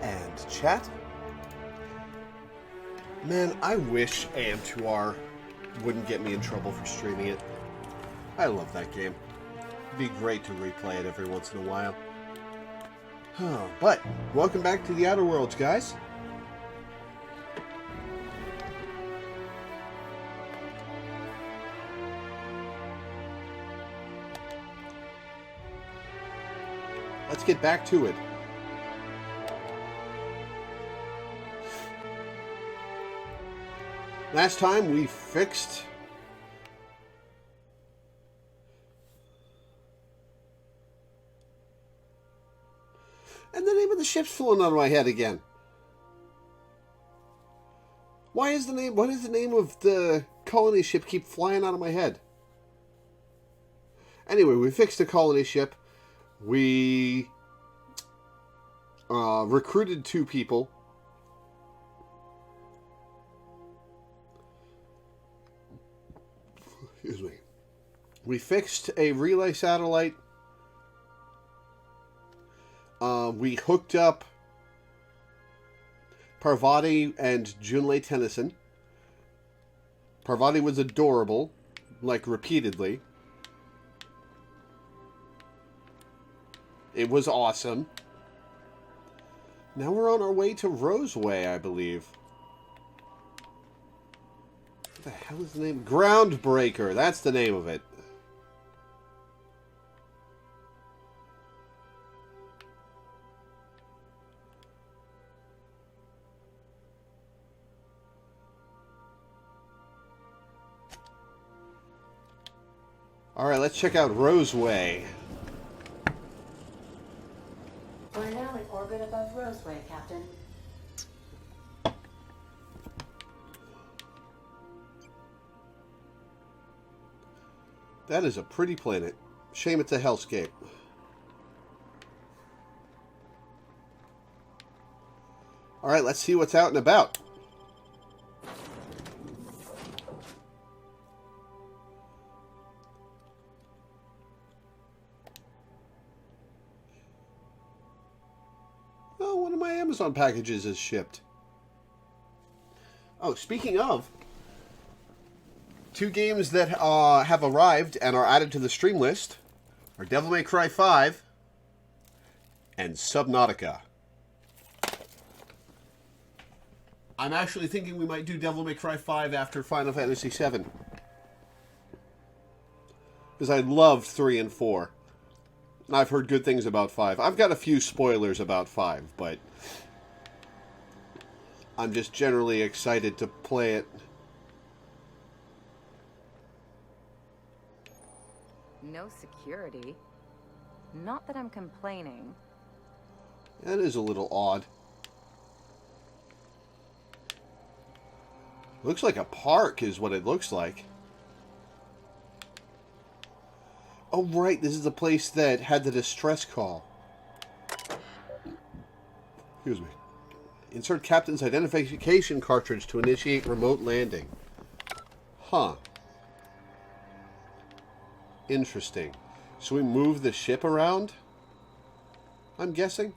and chat. Man, I wish AM2R wouldn't get me in trouble for streaming it. I love that game. It'd be great to replay it every once in a while. But, welcome back to the Outer Worlds, guys. Let's get back to it. Last time we fixed... And the name of the ship's falling out of my head again. What is the name of the colony ship keep flying out of my head? Anyway, we fixed the colony ship. We recruited 2 people. Excuse me. We fixed a relay satellite. We hooked up Parvati and Junlei Tennyson. Parvati was adorable, like repeatedly. It was awesome. Now we're on our way to Roseway, I believe. What the hell is the name? Groundbreaker. That's the name of it. Alright, let's check out Roseway. We're now in orbit above Roseway, Captain. That is a pretty planet. Shame it's a hellscape. Alright, let's see what's out and about. Oh, one of my Amazon packages is shipped. Oh, speaking of, 2 games that have arrived and are added to the stream list are Devil May Cry 5 and Subnautica. I'm actually thinking we might do Devil May Cry 5 after Final Fantasy 7. Because I loved 3 and 4. I've heard good things about 5. I've got a few spoilers about 5, but I'm just generally excited to play it. No security. Not that I'm complaining. That is a little odd. Looks like a park is what it looks like. Oh, right. This is the place that had the distress call. Excuse me. Insert captain's identification cartridge to initiate remote landing. Huh. Interesting. So we move the ship around? I'm guessing?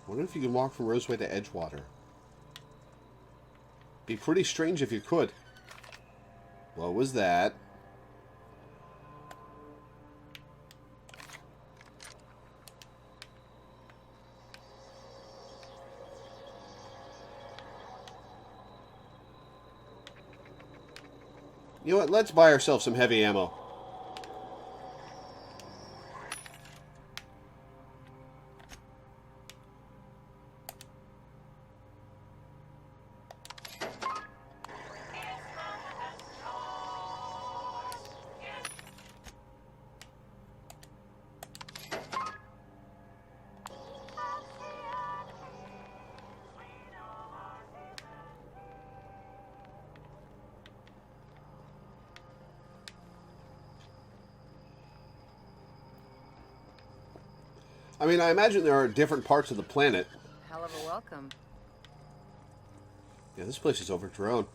Wonder if you can walk from Roseway to Edgewater. Be pretty strange if you could. What was that? You know what? Let's buy ourselves some heavy ammo. I mean, I imagine there are different parts of the planet. Hell of a welcome. Yeah, this place is overgrown.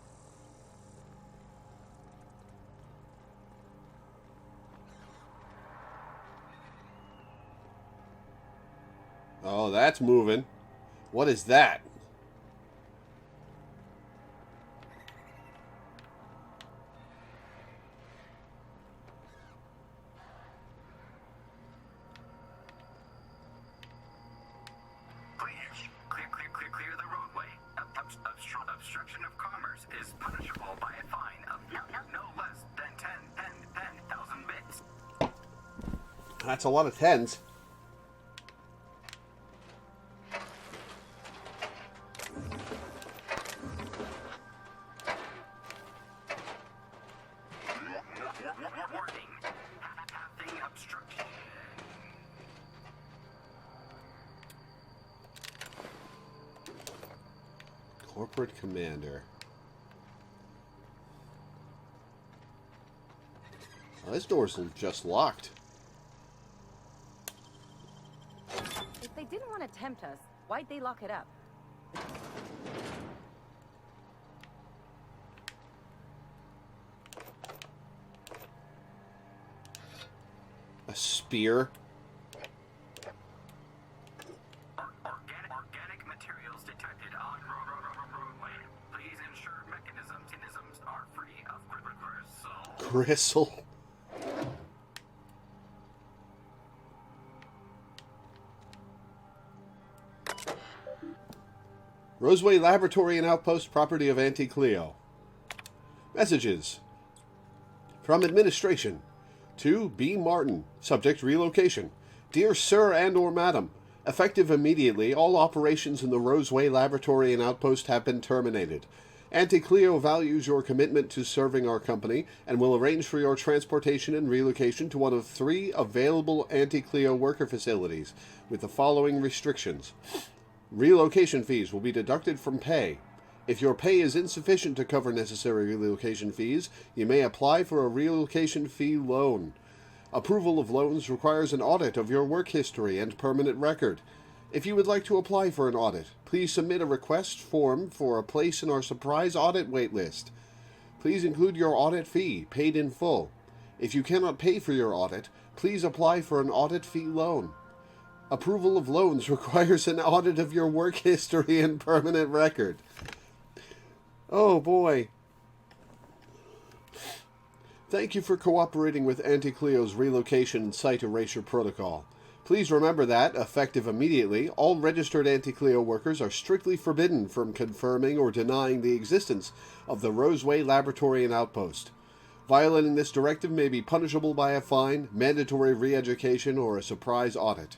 Oh, that's moving. What is that? Clear the roadway. Obstruction of commerce is punishable by a fine of no less than 10,000 bits. That's a lot of tens. Warning. Pathing obstruction. Corporate Commander. Oh, this door's just locked. If they didn't want to tempt us, why'd they lock it up? A spear. Organic materials detected on roadway. Please ensure mechanisms are free of gristle. Gristle. Roseway Laboratory and Outpost, property of Auntie Cleo. Messages. From Administration. To B. Martin. Subject relocation. Dear Sir and or Madam, effective immediately, all operations in the Roseway Laboratory and Outpost have been terminated. Auntie Cleo values your commitment to serving our company and will arrange for your transportation and relocation to one of 3 available Auntie Cleo worker facilities with the following restrictions. Relocation fees will be deducted from pay. If your pay is insufficient to cover necessary relocation fees, you may apply for a relocation fee loan. Approval of loans requires an audit of your work history and permanent record. If you would like to apply for an audit, please submit a request form for a place in our surprise audit waitlist. Please include your audit fee, paid in full. If you cannot pay for your audit, please apply for an audit fee loan. Approval of loans requires an audit of your work history and permanent record. Oh boy. Thank you for cooperating with Auntie Cleo's relocation and site erasure protocol. Please remember that, effective immediately, all registered Auntie Cleo workers are strictly forbidden from confirming or denying the existence of the Roseway Laboratory and Outpost. Violating this directive may be punishable by a fine, mandatory re-education, or a surprise audit.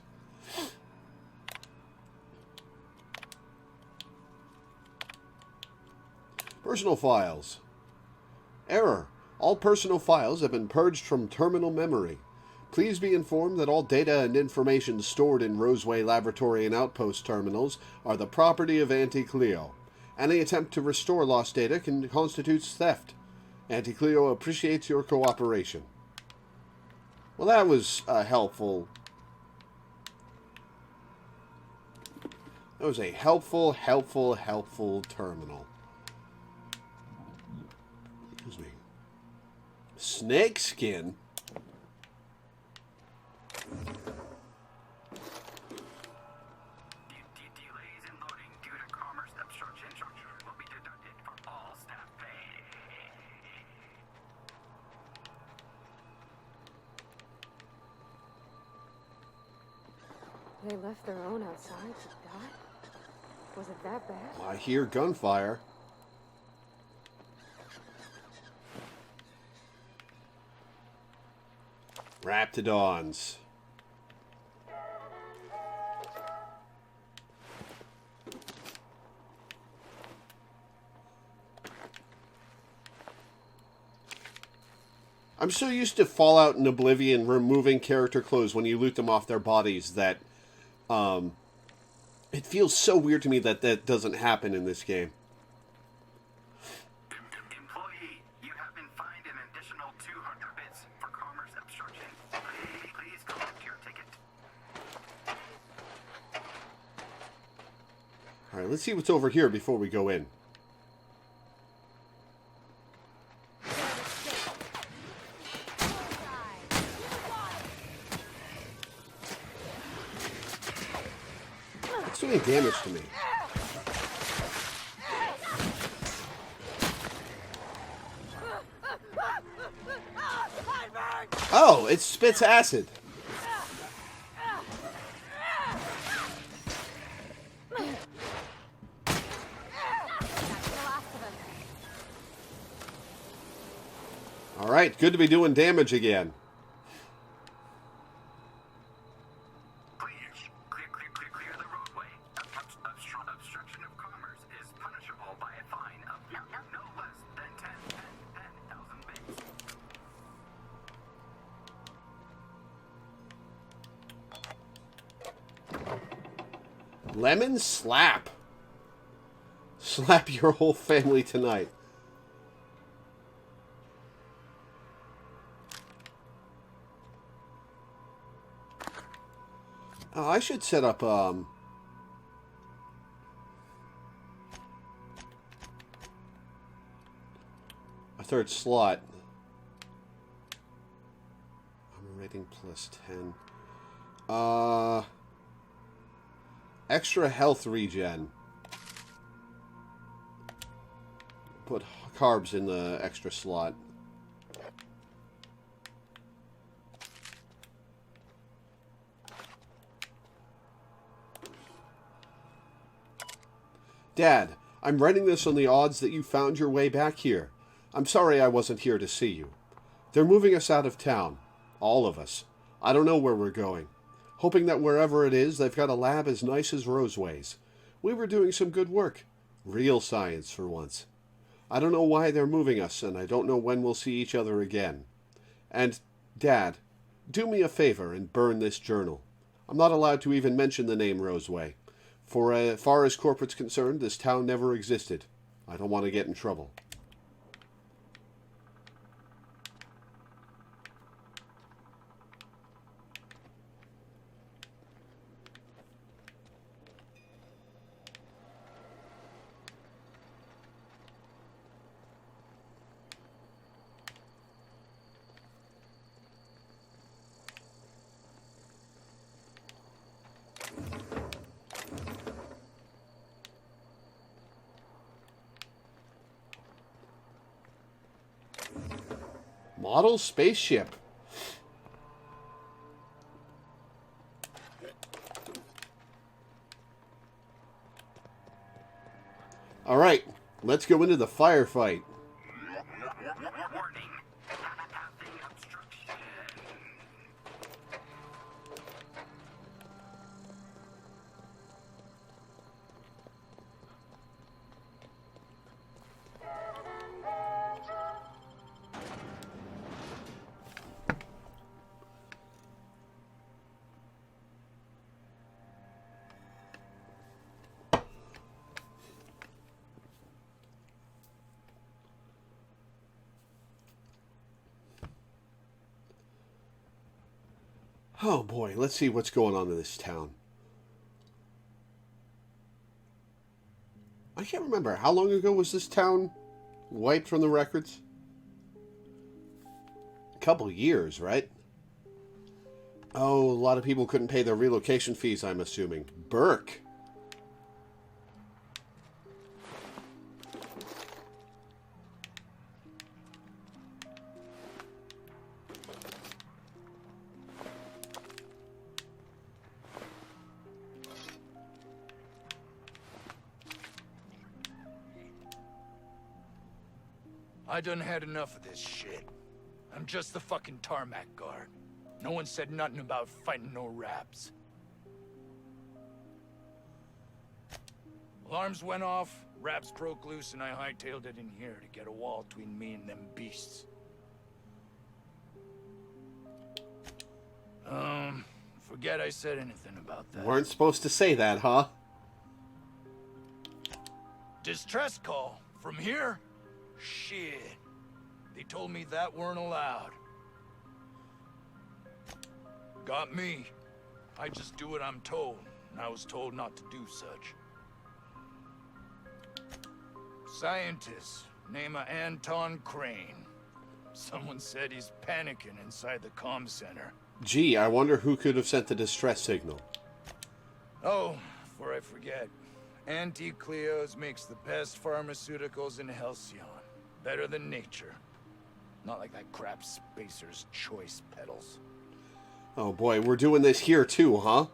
Personal files. Error. All personal files have been purged from terminal memory. Please be informed that all data and information stored in Roseway Laboratory and Outpost terminals are the property of Auntie Cleo. Any attempt to restore lost data constitutes theft. Auntie Cleo appreciates your cooperation. Well, that was helpful. That was a helpful terminal. Excuse me. Snake skin? Delays in loading due to commerce obstruction will be deducted from all staff pay. They left their own outside to die? Was it that bad? I hear gunfire. Raptidons. I'm so used to Fallout and Oblivion removing character clothes when you loot them off their bodies that it feels so weird to me that that doesn't happen in this game. Employee, you have been fined an additional 200 bits for commerce obstruction. Please collect your ticket. Alright, let's see what's over here before we go in. It's doing damage to me. Oh, it spits acid. Alright, good to be doing damage again. Clear the roadway. Obstruction of commerce is punishable by a fine of no less than 10,000 bits. Lemon slap. Slap your whole family tonight. Oh, I should set up, a third slot. I'm rating plus 10. Extra health regen. Put carbs in the extra slot. Dad, I'm writing this on the odds that you found your way back here. I'm sorry I wasn't here to see you. They're moving us out of town. All of us. I don't know where we're going. Hoping that wherever it is, they've got a lab as nice as Roseway's. We were doing some good work. Real science for once. I don't know why they're moving us, and I don't know when we'll see each other again. And, Dad, do me a favor and burn this journal. I'm not allowed to even mention the name Roseway. For as far as corporate's concerned, this town never existed. I don't want to get in trouble. Model spaceship. All right, let's go into the firefight. Warning. Passing obstruction. Oh boy, let's see what's going on in this town. I can't remember. How long ago was this town wiped from the records? A couple years, right? Oh, a lot of people couldn't pay their relocation fees, I'm assuming. Burke. I done had enough of this shit. I'm just the fucking tarmac guard. No one said nothing about fighting no raps. Alarms went off, raps broke loose, and I hightailed it in here to get a wall between me and them beasts. Forget I said anything about that. Weren't supposed to say that, huh? Distress call? From here? Shit. They told me that weren't allowed. Got me. I just do what I'm told, and I was told not to do such. Scientist, name of Anton Crane. Someone said he's panicking inside the comm center. Gee, I wonder who could have sent the distress signal. Oh, before I forget. Auntie Cleo's makes the best pharmaceuticals in Halcyon. Better than nature. Not like that crap Spacer's Choice pedals. Oh boy, we're doing this here too, huh?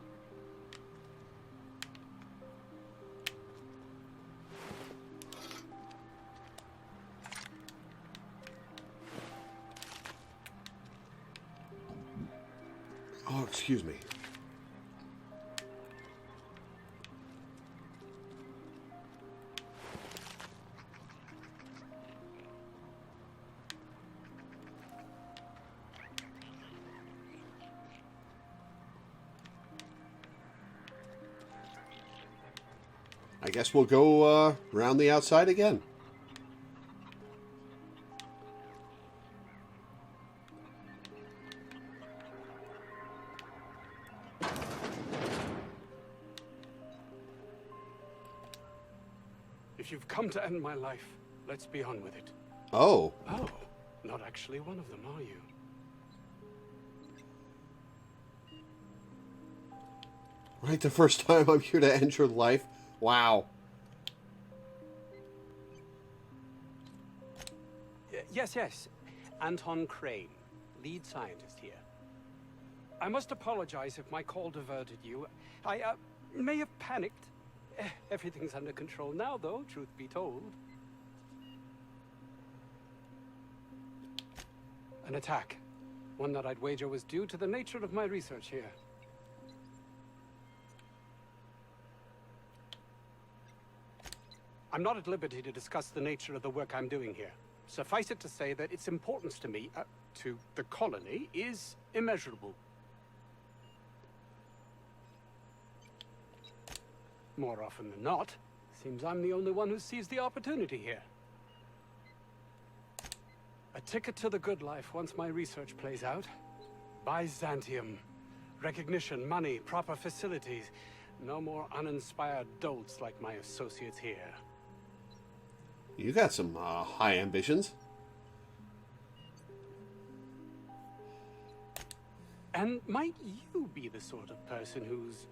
Oh, excuse me. I guess we'll go around the outside again. If you've come to end my life, let's be on with it. Oh. Oh, not actually one of them, are you? Right the first time I'm here to end your life. Wow. Yes. Anton Crane, lead scientist here. I must apologize if my call diverted you. I may have panicked. Everything's under control now, though, truth be told. An attack. One that I'd wager was due to the nature of my research here. I'm not at liberty to discuss the nature of the work I'm doing here. Suffice it to say that its importance to me, to the colony, is immeasurable. More often than not, seems I'm the only one who sees the opportunity here. A ticket to the good life once my research plays out. Byzantium. Recognition, money, proper facilities. No more uninspired dolts like my associates here. You got some high ambitions. And might you be the sort of person who's,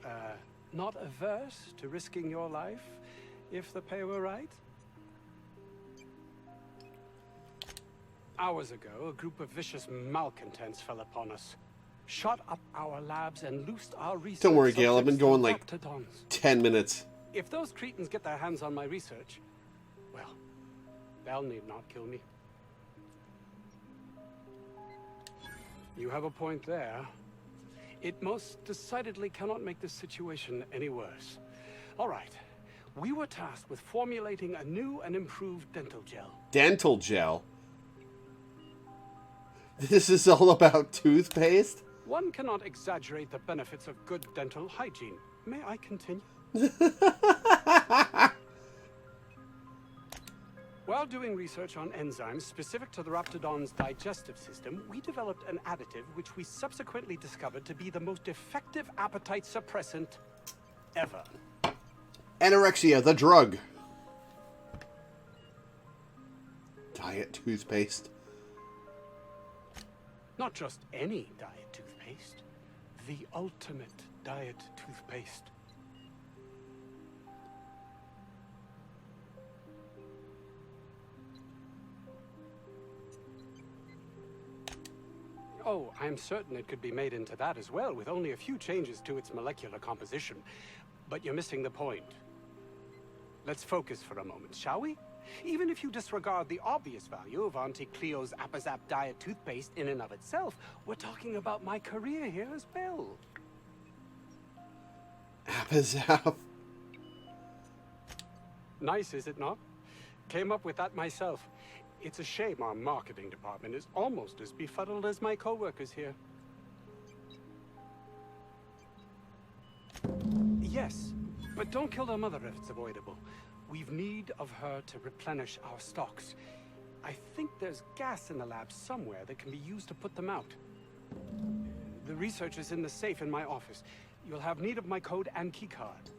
not averse to risking your life, if the pay were right? Hours ago, a group of vicious malcontents fell upon us. Shot up our labs and loosed our research. Don't worry, Gail. I've been going like Raptidons. 10 minutes. If those cretins get their hands on my research, well, they'll need not kill me. You have a point there. It most decidedly cannot make this situation any worse. All right. We were tasked with formulating a new and improved dental gel. Dental gel? This is all about toothpaste? One cannot exaggerate the benefits of good dental hygiene. May I continue? While doing research on enzymes specific to the Raptidon's digestive system, we developed an additive which we subsequently discovered to be the most effective appetite suppressant ever. Anorexia, the drug. Diet toothpaste. Not just any diet toothpaste, the ultimate diet toothpaste. Oh, I'm certain it could be made into that as well, with only a few changes to its molecular composition. But you're missing the point. Let's focus for a moment, shall we? Even if you disregard the obvious value of Auntie Cleo's Appazap diet toothpaste in and of itself, we're talking about my career here as well. Appazap. Nice, is it not? Came up with that myself. It's a shame our marketing department is almost as befuddled as my co-workers here. Yes, but don't kill their mother if it's avoidable. We've need of her to replenish our stocks. I think there's gas in the lab somewhere that can be used to put them out. The research is in the safe in my office. You'll have need of my code and keycard.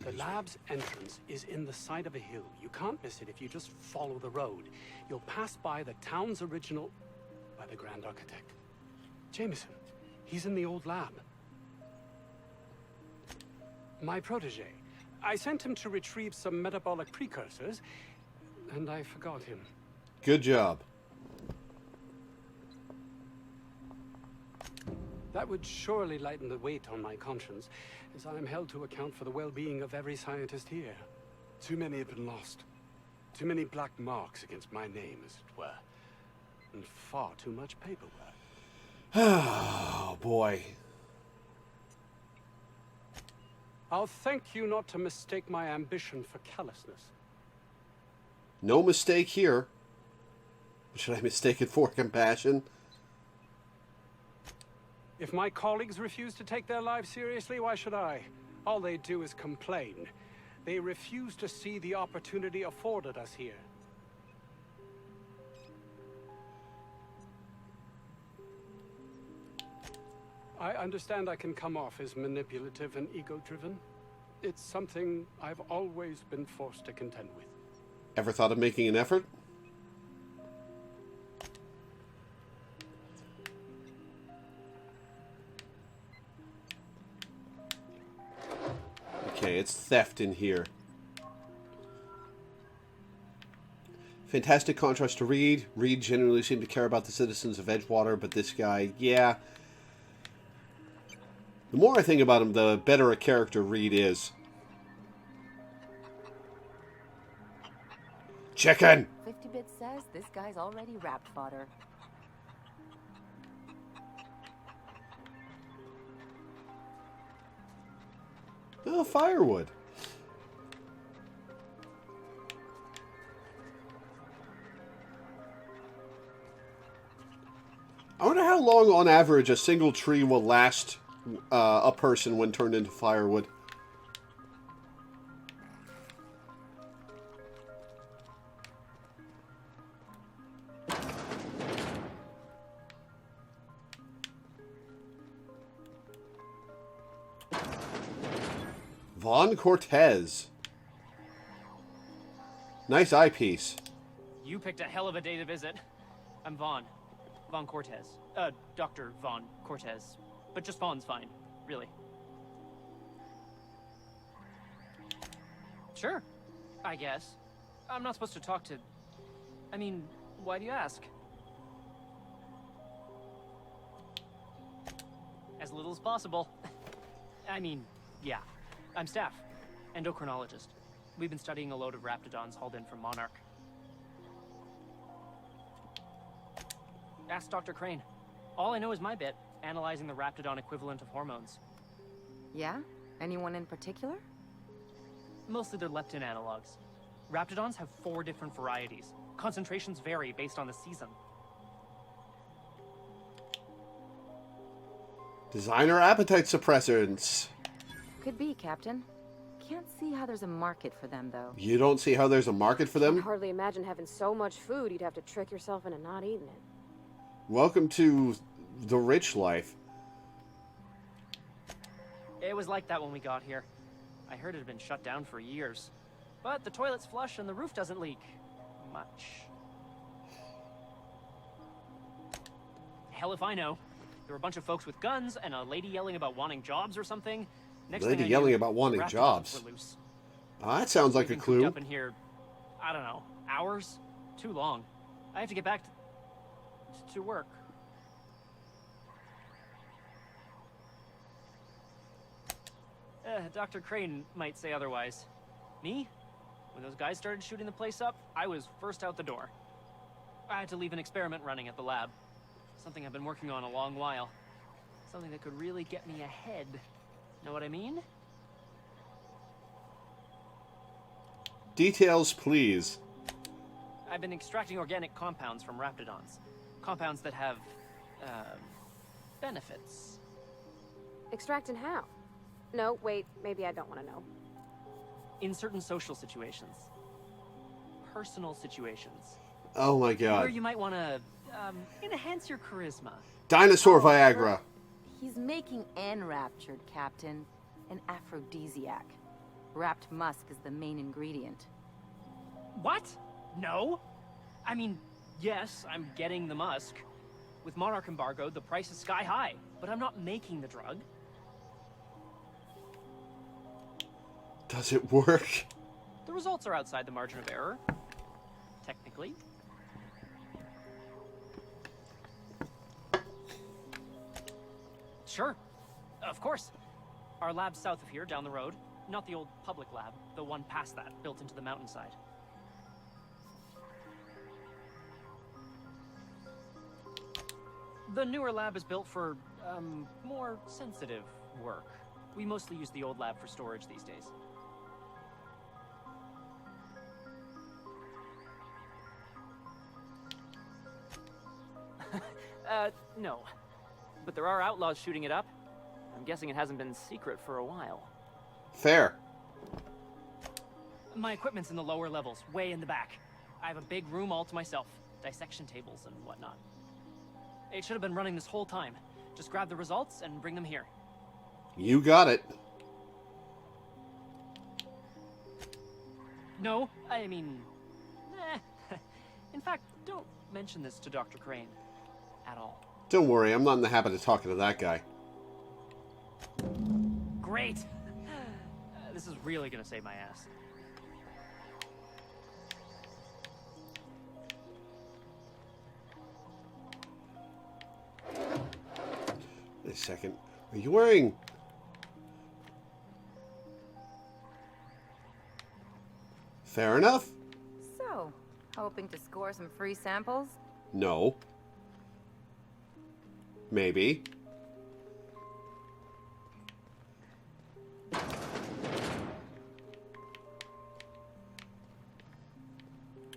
The lab's entrance is in the side of a hill. You can't miss it if you just follow the road. You'll pass by the town's original... by the Grand Architect. Jameson. He's in the old lab. My protege. I sent him to retrieve some metabolic precursors, and I forgot him. Good job. That would surely lighten the weight on my conscience, as I am held to account for the well-being of every scientist here. Too many have been lost. Too many black marks against my name, as it were. And far too much paperwork. Oh, boy. I'll thank you not to mistake my ambition for callousness. No mistake here. Should I mistake it for compassion? If my colleagues refuse to take their lives seriously, why should I? All they do is complain. They refuse to see the opportunity afforded us here. I understand I can come off as manipulative and ego-driven. It's something I've always been forced to contend with. Ever thought of making an effort? Okay, it's theft in here. Fantastic contrast to Reed. Reed generally seemed to care about the citizens of Edgewater, but this guy, yeah. The more I think about him, the better a character Reed is. Chicken! 50-bit says this guy's already wrapped fodder. Oh, firewood. I wonder how long, on average, a single tree will last a person when turned into firewood. Von Cortez. Nice eyepiece. You picked a hell of a day to visit. I'm Vaughn. Vaughn Cortez. Dr. Vaughn Cortez. But just Vaughn's fine, really. Sure, I guess. I'm not supposed to talk to... I mean, why do you ask? As little as possible. I mean, yeah. I'm staff. Endocrinologist. We've been studying a load of raptidons hauled in from Monarch. Ask Dr. Crane. All I know is my bit, analyzing the raptidon equivalent of hormones. Yeah? Anyone in particular? Mostly they're leptin analogs. Raptidons have 4 different varieties. Concentrations vary based on the season. Designer appetite suppressants. Could be, Captain. Can't see how there's a market for them, though. You don't see how there's a market for I them? can hardly imagine having so much food you'd have to trick yourself into not eating it. Welcome to the rich life. It was like that when we got here. I heard it had been shut down for years. But the toilet's flush and the roof doesn't leak. Much. Hell if I know. There were a bunch of folks with guns and a lady yelling about wanting jobs or something. Next Lady thing I yelling knew, about wanting raptidons jobs. were loose. Ah, that sounds like a We've been cooped clue. up in here, I don't know, hours? Too long. I have to get back to work. Dr. Crane might say otherwise. Me? When those guys started shooting the place up, I was first out the door. I had to leave an experiment running at the lab. Something I've been working on a long while. Something that could really get me ahead. Know what I mean? Details, please. I've been extracting organic compounds from raptidons. Compounds that have, benefits. Extracting how? No, wait, maybe I don't want to know. In certain social situations. Personal situations. Oh my Where god. you might want to, enhance your charisma. Dinosaur Viagra. He's making enraptured, Captain. An aphrodisiac. Wrapped musk is the main ingredient. What? No? I mean, yes, I'm getting the musk. With Monarch embargo, the price is sky high, but I'm not making the drug. Does it work? The results are outside the margin of error. Technically. Sure. Of course. Our lab's south of here, down the road. Not the old public lab, the one past that, built into the mountainside. The newer lab is built for, more sensitive work. We mostly use the old lab for storage these days. No. But there are outlaws shooting it up. I'm guessing it hasn't been secret for a while. Fair. My equipment's in the lower levels, way in the back. I have a big room all to myself. Dissection tables and whatnot. It should have been running this whole time. Just grab the results and bring them here. You got it. No, I mean... In fact, don't mention this to Dr. Crane. At all. Don't worry, I'm not in the habit of talking to that guy. Great! This is really gonna save my ass. Wait a second. Are you wearing... Fair enough. So, hoping to score some free samples? No. Maybe.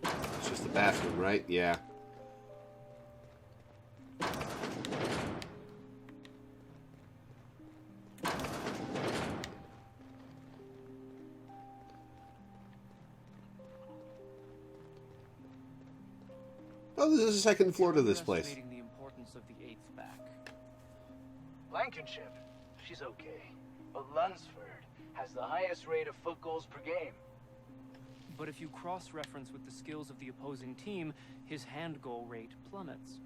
It's just the bathroom, right? Yeah. Oh, this is the second floor to this place. The importance of the eighth back. Blankenship, she's okay. But Lunsford has the highest rate of foot goals per game. But if you cross-reference with the skills of the opposing team, his hand goal rate plummets.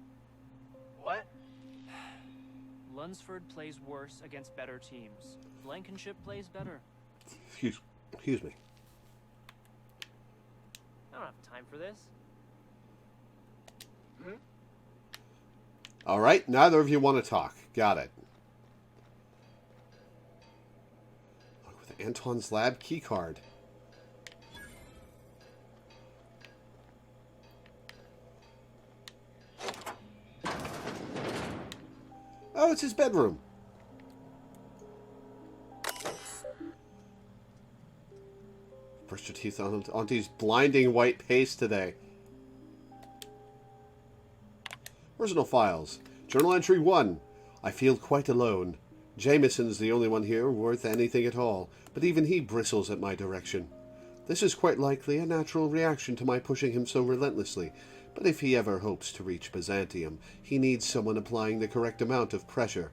What? Lunsford plays worse against better teams. Blankenship plays better. Excuse me. I don't have time for this. All right, neither of you want to talk. Got it. Look, with Anton's lab keycard. Oh, it's his bedroom. Brush your teeth on Auntie's blinding white paste today. Personal files. Journal entry 1. I feel quite alone. Jameson's the only one here worth anything at all, but even he bristles at my direction. This is quite likely a natural reaction to my pushing him so relentlessly, but if he ever hopes to reach Byzantium, he needs someone applying the correct amount of pressure.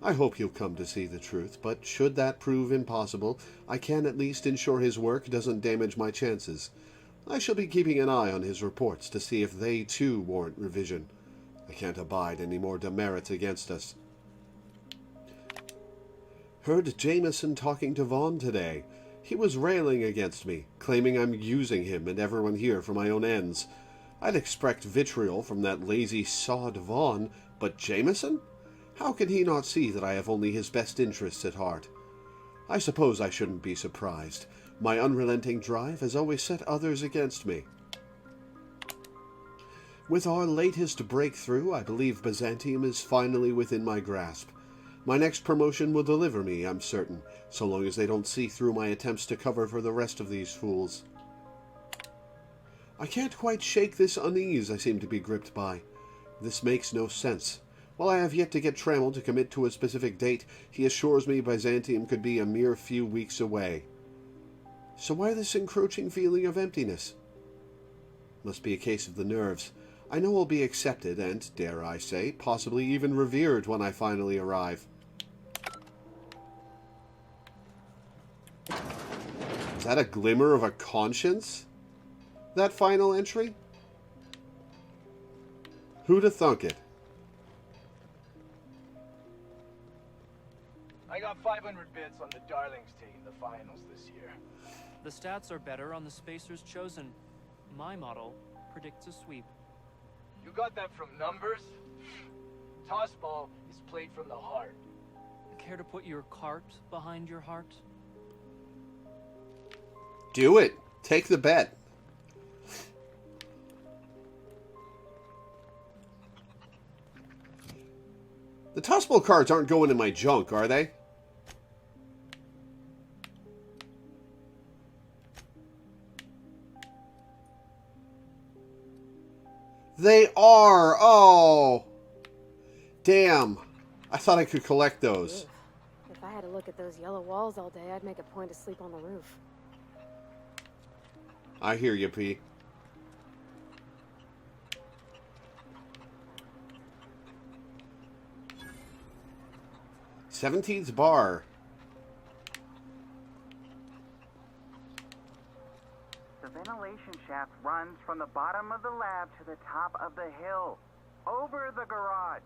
I hope you'll come to see the truth, but should that prove impossible, I can at least ensure his work doesn't damage my chances. I shall be keeping an eye on his reports to see if they too warrant revision. I can't abide any more demerits against us. Heard Jameson talking to Vaughn today. He was railing against me, claiming I'm using him and everyone here for my own ends. I'd expect vitriol from that lazy sod Vaughn, but Jameson? How can he not see that I have only his best interests at heart? I suppose I shouldn't be surprised. My unrelenting drive has always set others against me. With our latest breakthrough, I believe Byzantium is finally within my grasp. My next promotion will deliver me, I'm certain, so long as they don't see through my attempts to cover for the rest of these fools. I can't quite shake this unease I seem to be gripped by. This makes no sense. While I have yet to get Trammell to commit to a specific date, he assures me Byzantium could be a mere few weeks away. So why this encroaching feeling of emptiness? Must be a case of the nerves. I know I'll be accepted and, dare I say, possibly even revered when I finally arrive. Is that a glimmer of a conscience? That final entry? Who'da thunk it? I got 5 500 bits on the Darlings taking the finals this year. The stats are better on the spacers chosen. My model predicts a sweep. You got that from numbers? Tossball is played from the heart. Care to put your cart behind your heart? Do it. Take the bet. The tossball cards aren't going in my junk, are they? They are! Oh! Damn. I thought I could collect those. Ugh. If I had to look at those yellow walls all day, I'd make a point to sleep on the roof. I hear you, P. Seventeen's bar. The ventilation shaft runs from the bottom of the lab to the top of the hill, over the garage.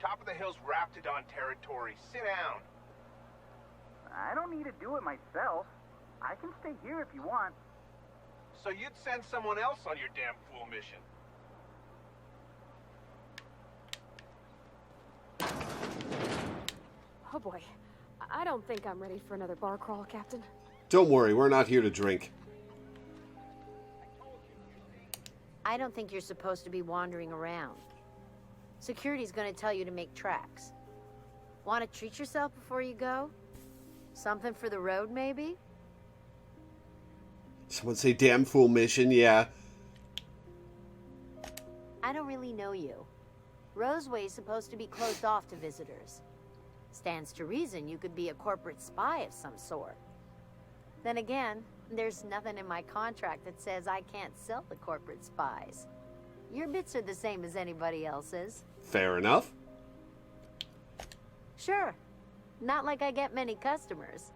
Top of the hill's Raptidon territory. Sit down. I don't need to do it myself. I can stay here if you want. So you'd send someone else on your damn fool mission. Oh boy. I don't think I'm ready for another bar crawl, Captain. Don't worry, we're not here to drink. I don't think you're supposed to be wandering around. Security's gonna tell you to make tracks. Want to treat yourself before you go? Something for the road, maybe? Someone say damn fool mission, yeah. I don't really know you. Roseway's supposed to be closed off to visitors. Stands to reason you could be a corporate spy of some sort. Then again, there's nothing in my contract that says I can't sell the corporate spies. Your bits are the same as anybody else's. Fair enough. Sure. Not like I get many customers.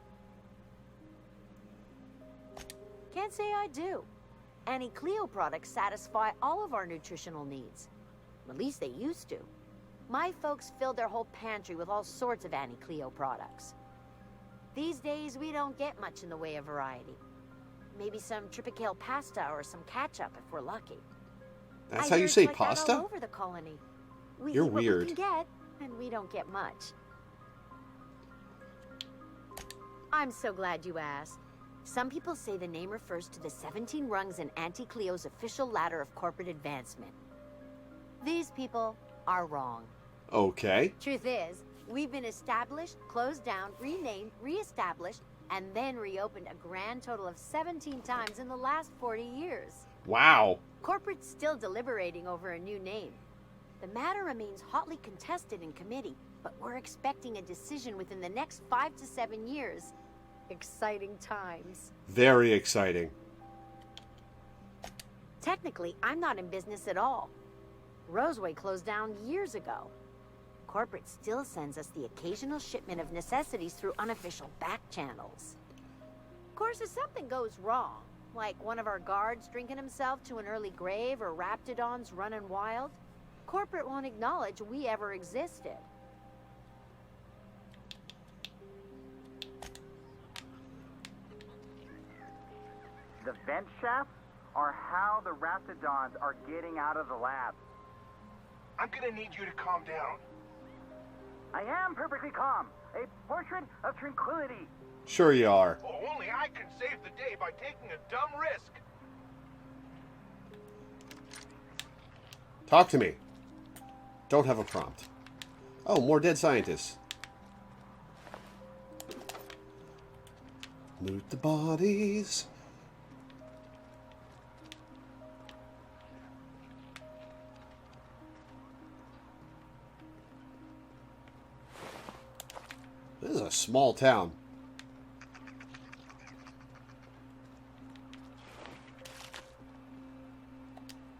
Can't say I do. Annie Cleo products satisfy all of our nutritional needs. At least they used to. My folks filled their whole pantry with all sorts of Annie Cleo products. These days, we don't get much in the way of variety. Maybe some tripicale pasta or some ketchup if we're lucky. That's how you say like that pasta? all over the colony. We You're eat what weird. we can get, and we don't get much. I'm so glad you asked. Some people say the name refers to the 17 rungs in Auntie Cleo's official ladder of corporate advancement. These people are wrong. Okay. Truth is, we've been established, closed down, renamed, reestablished, and then reopened a grand total of 17 times in the last 40 years. Wow. Corporate's still deliberating over a new name. The matter remains hotly contested in committee, but we're expecting a decision within the next 5 to 7 years. Exciting times. Very exciting. Technically, I'm not in business at all. Roseway closed down years ago. Corporate still sends us the occasional shipment of necessities through unofficial back channels. Of course, if something goes wrong, like one of our guards drinking himself to an early grave or Raptidons running wild, corporate won't acknowledge we ever existed. The vent shafts are how the Raptidons are getting out of the lab. I'm gonna need you to calm down. I am perfectly calm. A portrait of tranquility. Sure you are. Oh, only I can save the day by taking a dumb risk. Talk to me. Don't have a prompt. Oh, more dead scientists. Loot the bodies. This is a small town.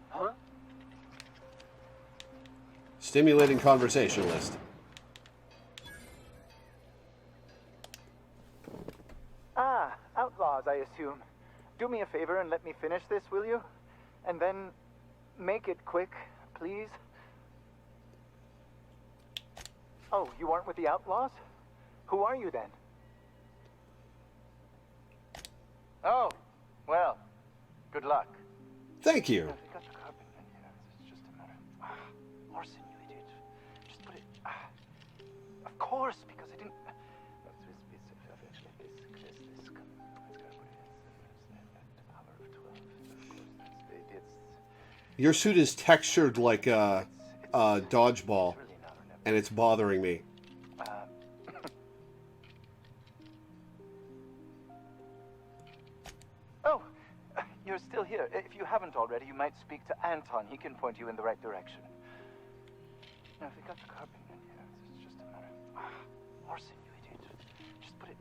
Huh? Stimulating conversationalist. Ah, outlaws, I assume. Do me a favor and let me finish this, will you? And then make it quick, please. Oh, you aren't with the outlaws? Who are you then? Oh, well, good luck. Thank you. We got the carpet in here. It's just a matter. Larson, you idiot. Just put it. Of course, because I didn't. Your suit is textured like a dodgeball, and it's bothering me. Oh, you're still here. If you haven't already, you might speak to Anton. He can point you in the right direction. Now, if we got the carpet in here, it's just a matter. Larson, you idiot. Just put it.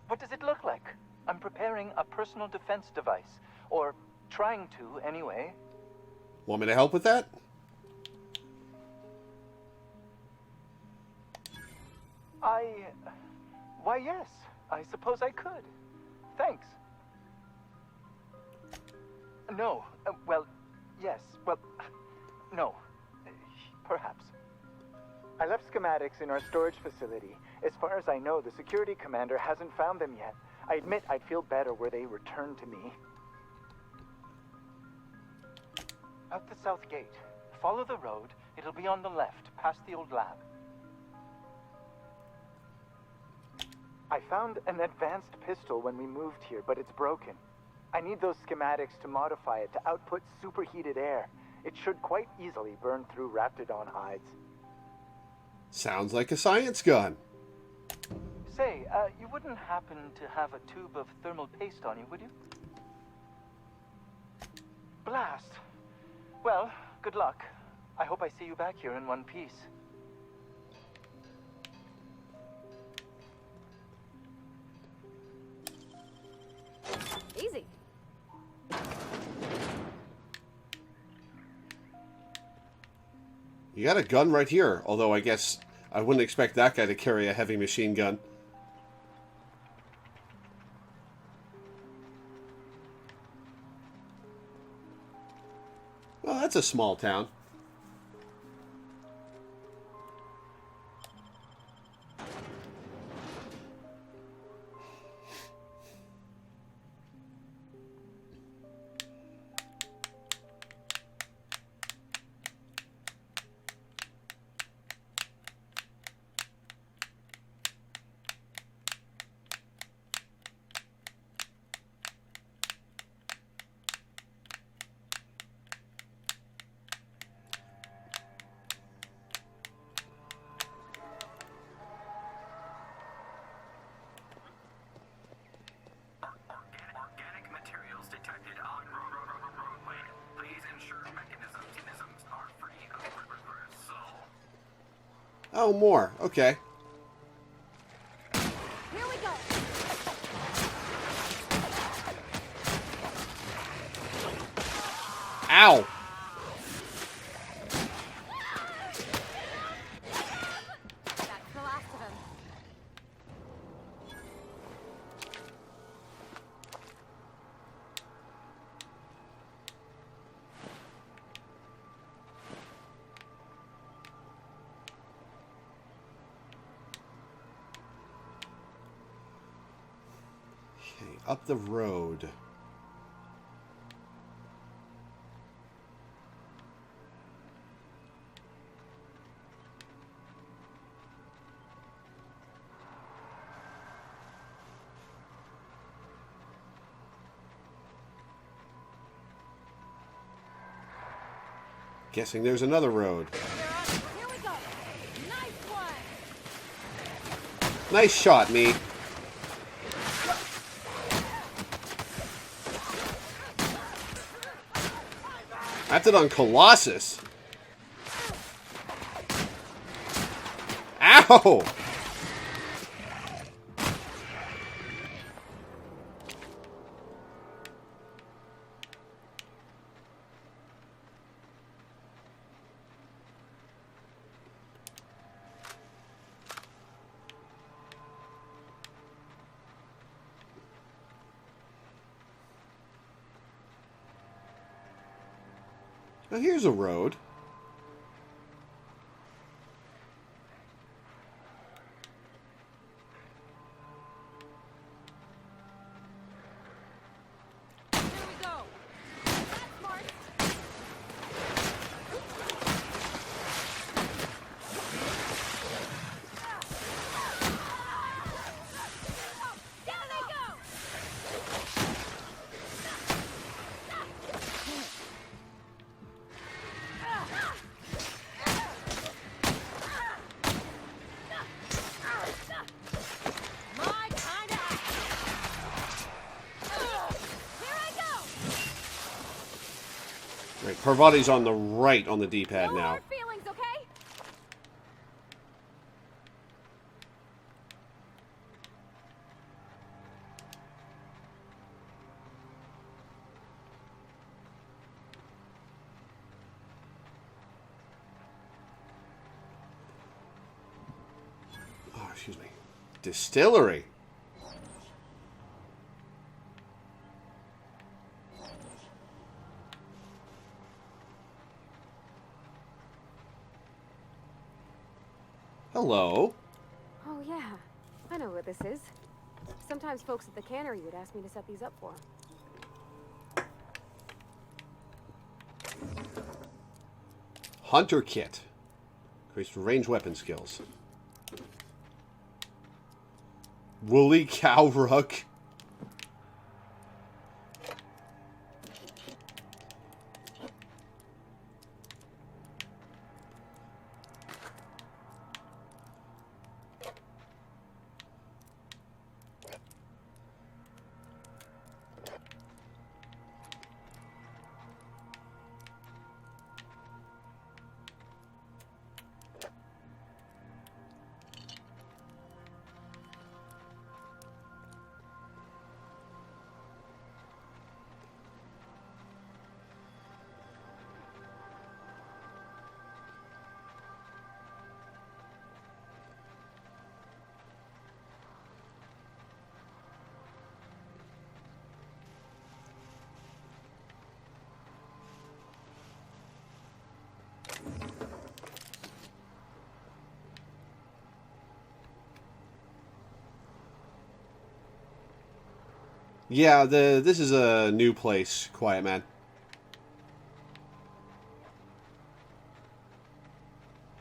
What does it look like? I'm preparing a personal defense device. Or trying to, anyway. Want me to help with that? Why, yes. I suppose I could. Thanks. No. Well, yes. Well, no. Perhaps. I left schematics in our storage facility. As far as I know, the security commander hasn't found them yet. I admit I'd feel better were they returned to me. Out the south gate. Follow the road. It'll be on the left, past the old lab. I found an advanced pistol when we moved here, but it's broken. I need those schematics to modify it to output superheated air. It should quite easily burn through raptidon hides. Sounds like a science gun. Say, you wouldn't happen to have a tube of thermal paste on you, would you? Blast. Well, good luck. I hope I see you back here in one piece. Easy. You got a gun right here, although I guess I wouldn't expect that guy to carry a heavy machine gun. Well, that's a small town. Organic materials detected on roadway. Please ensure mechanisms are free of reversal. Oh, more. Okay. Here we go. Ow! That's the last of him. Okay, up the road. Guessing there's another road. Here we go. Nice one. Nice shot, me. That's it on Colossus. Ow! Now here's a road. Parvati's on the right on the D-pad No now. hard feelings, okay? Oh, excuse me. Distillery. Hello. Oh, yeah. I know what this is. Sometimes folks at the cannery would ask me to set these up for them. Hunter kit. Increased range weapon skills. Woolly cow rug. Yeah, this is a new place, Quiet Man.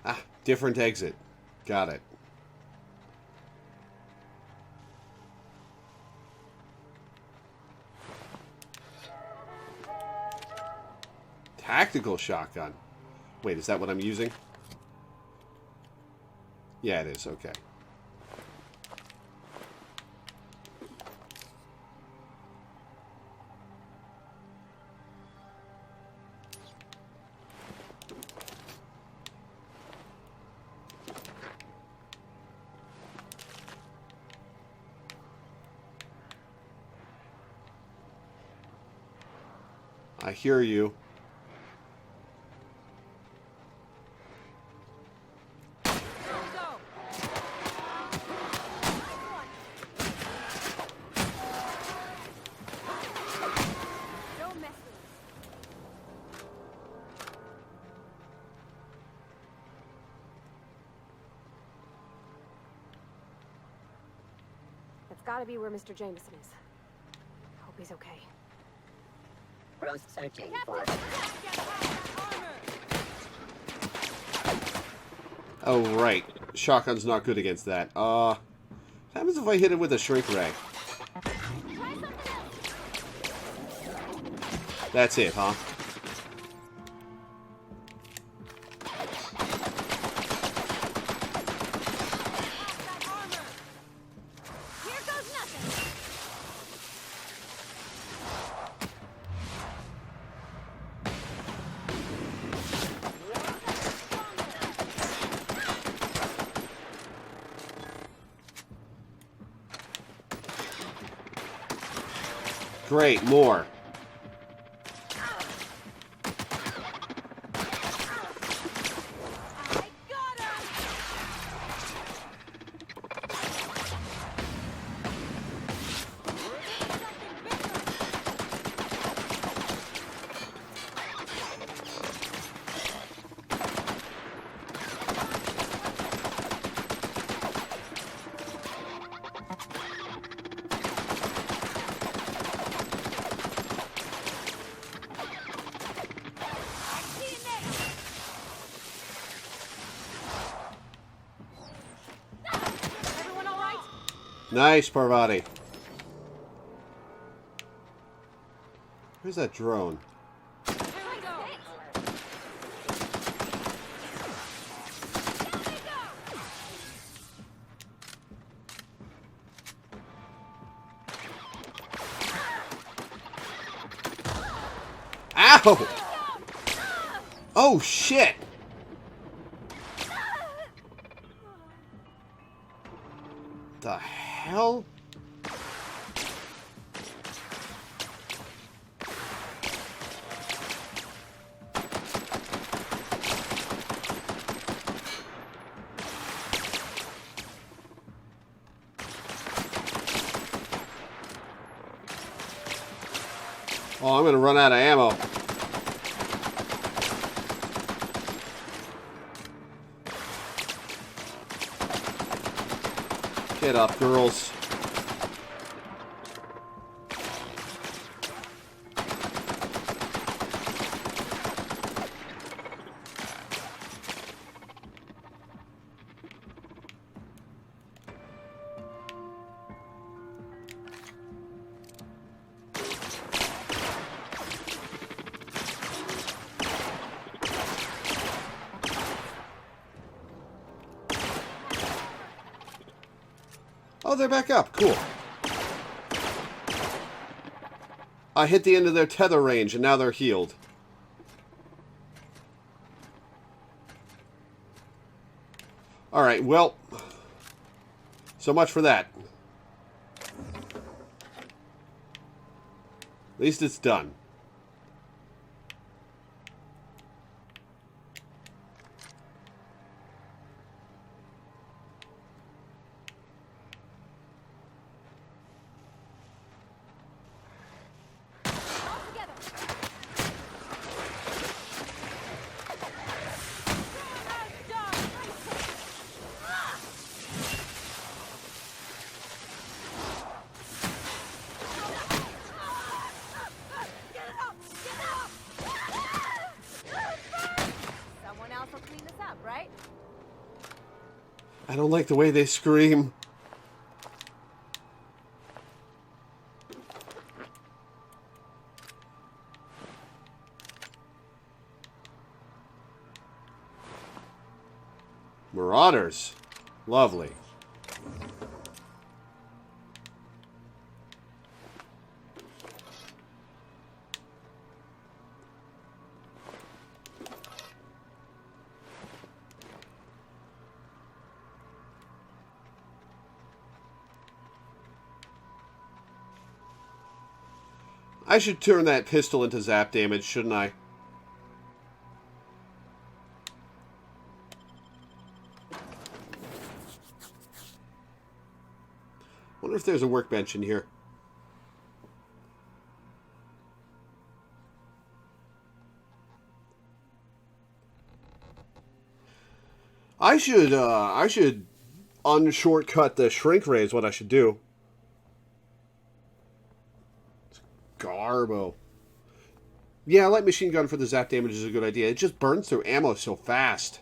Ah, different exit. Got it. Tactical shotgun. Wait, is that what I'm using? Yeah, it is. Okay. I hear you. That's gotta be where Mr. Jameson is. Hope he's okay. Rose searching for... Oh, right. Shotgun's not good against that. What happens if I hit it with a shrink ray? That's it, huh? Great, more. Nice, Parvati. Where's that drone? Ow! Oh, shit! The hell? Oh, I'm gonna run out of ammo. Get up, girls. Oh, they're back up. Cool. I hit the end of their tether range, and now they're healed. Alright, well, so much for that. At least it's done. I don't like the way they scream. Marauders. Lovely. I should turn that pistol into zap damage, shouldn't I? Wonder if there's a workbench in here. I should unshortcut the shrink ray is what I should do. Garbo. Yeah, light machine gun for the zap damage is a good idea. It just burns through ammo so fast.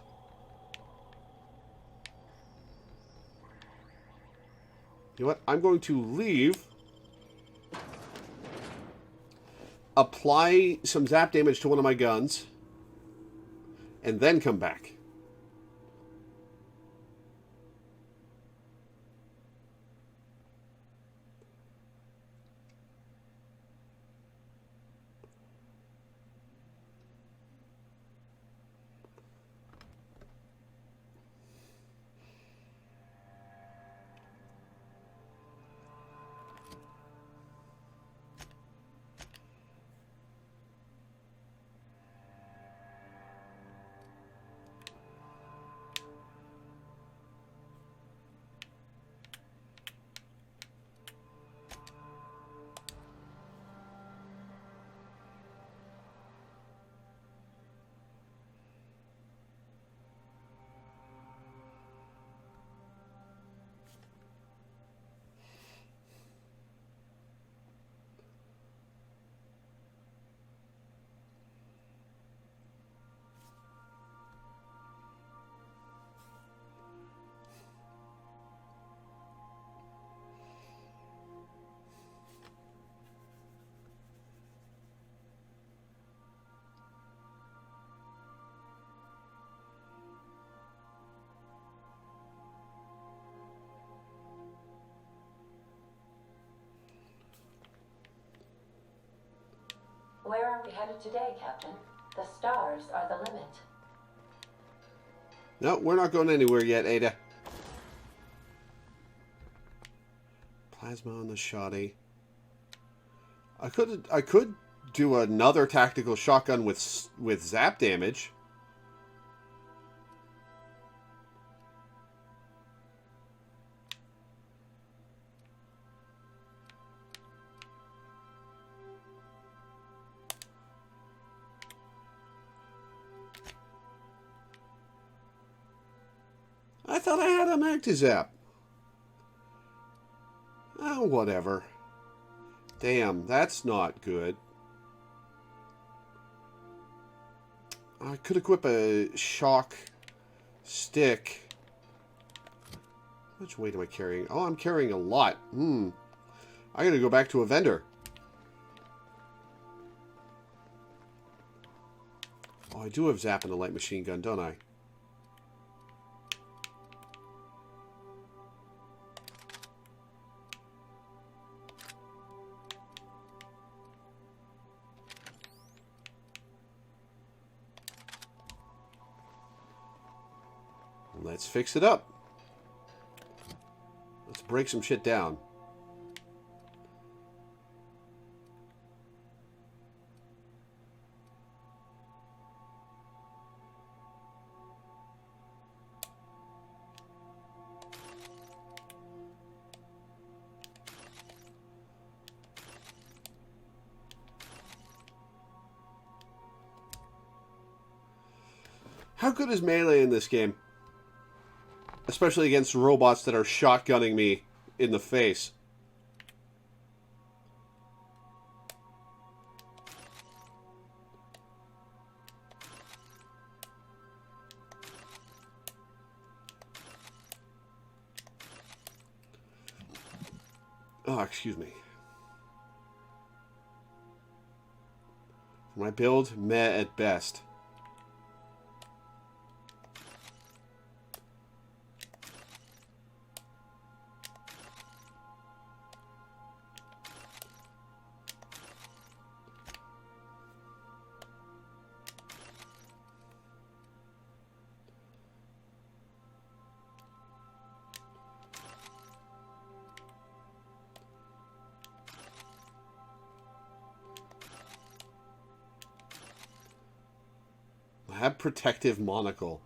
You know what? I'm going to leave. Apply some zap damage to one of my guns. And then come back. Where are we headed today, Captain? The stars are the limit. No, we're not going anywhere yet, Ada. Plasma on the shoddy. I could do another tactical shotgun with zap damage. I thought I had a Magti-Zap. Oh, whatever. Damn, that's not good. I could equip a shock stick. How much weight am I carrying? Oh, I'm carrying a lot. I gotta go back to a vendor. Oh, I do have zap and a light machine gun, don't I? Let's fix it up. Let's break some shit down. How good is melee in this game? Especially against robots that are shotgunning me in the face. Oh, excuse me. My build, meh at best. Have protective monocle.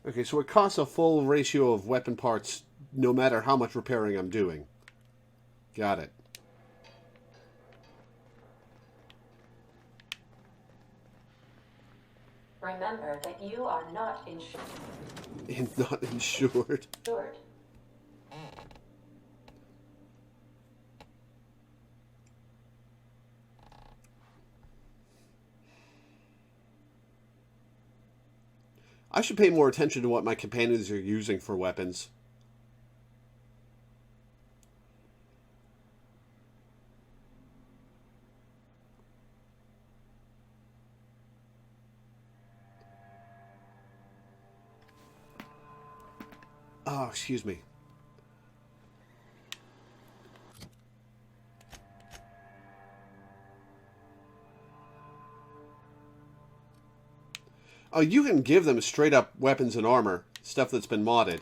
Okay, so it costs a full ratio of weapon parts no matter how much repairing I'm doing. Got it. Remember that you are not insured. Not insured. I should pay more attention to what my companions are using for weapons. Oh, excuse me. Oh, you can give them straight up weapons and armor, stuff that's been modded.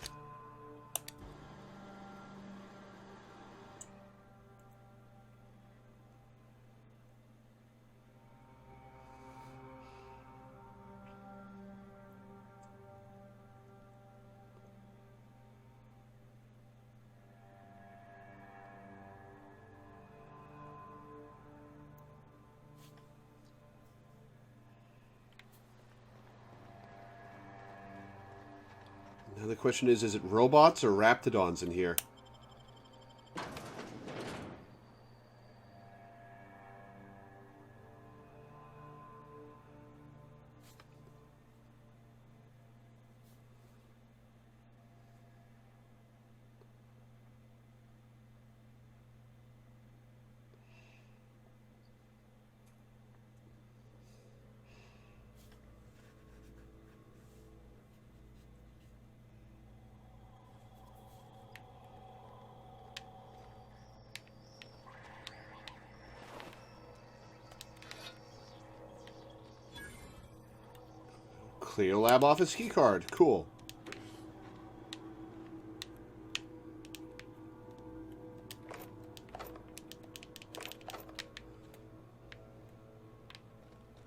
Now the question is it robots or raptidons in here? Cleo Lab office keycard. Cool.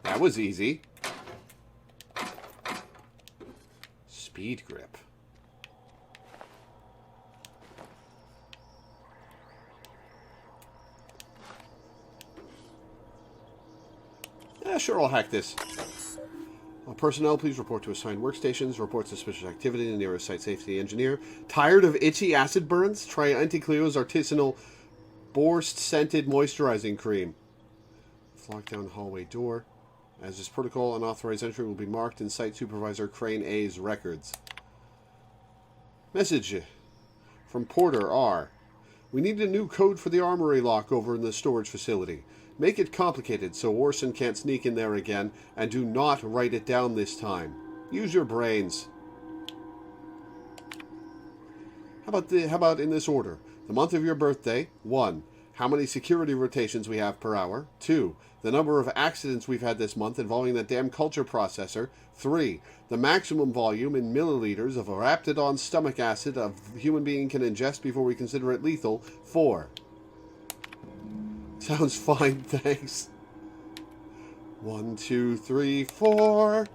That was easy. Speed grip. Yeah, sure, I'll hack this. Personnel, please report to assigned workstations. Report suspicious activity in the nearest site safety engineer. Tired of itchy acid burns? Try Auntie Cleo's artisanal Borst-scented moisturizing cream. Lock down hallway door. As is protocol, unauthorized entry will be marked in Site Supervisor Crane A's records. Message from Porter R. We need a new code for the armory lock over in the storage facility. Make it complicated so Orson can't sneak in there again, and do not write it down this time. Use your brains. How about in this order? The month of your birthday, 1. How many security rotations we have per hour, 2. The number of accidents we've had this month involving that damn culture processor, 3. The maximum volume in milliliters of a Raptidon stomach acid a human being can ingest before we consider it lethal, 4. Sounds fine, thanks. 1, 2, 3, 4. An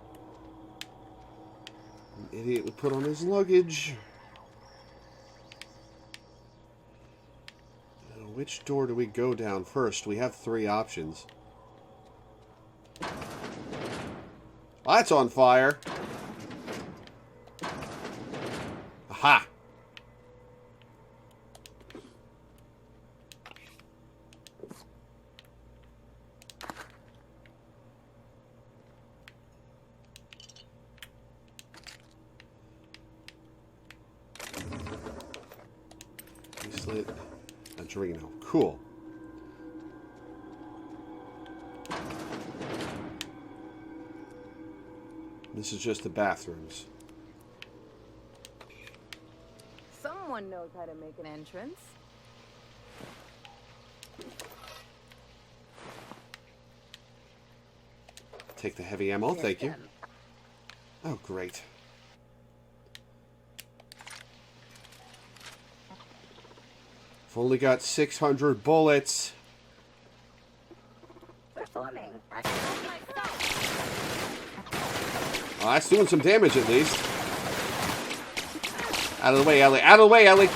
idiot would put on his luggage. Now, which door do we go down first? We have 3 options. Well, that's on fire. Aha! Slit Adreno. Cool. This is just the bathrooms. Someone knows how to make an entrance. Take the heavy ammo, thank you. Oh, great. I've only got 600 bullets. Performing. Oh, that's doing some damage at least. Out of the way, Ellie. Out of the way, Ellie.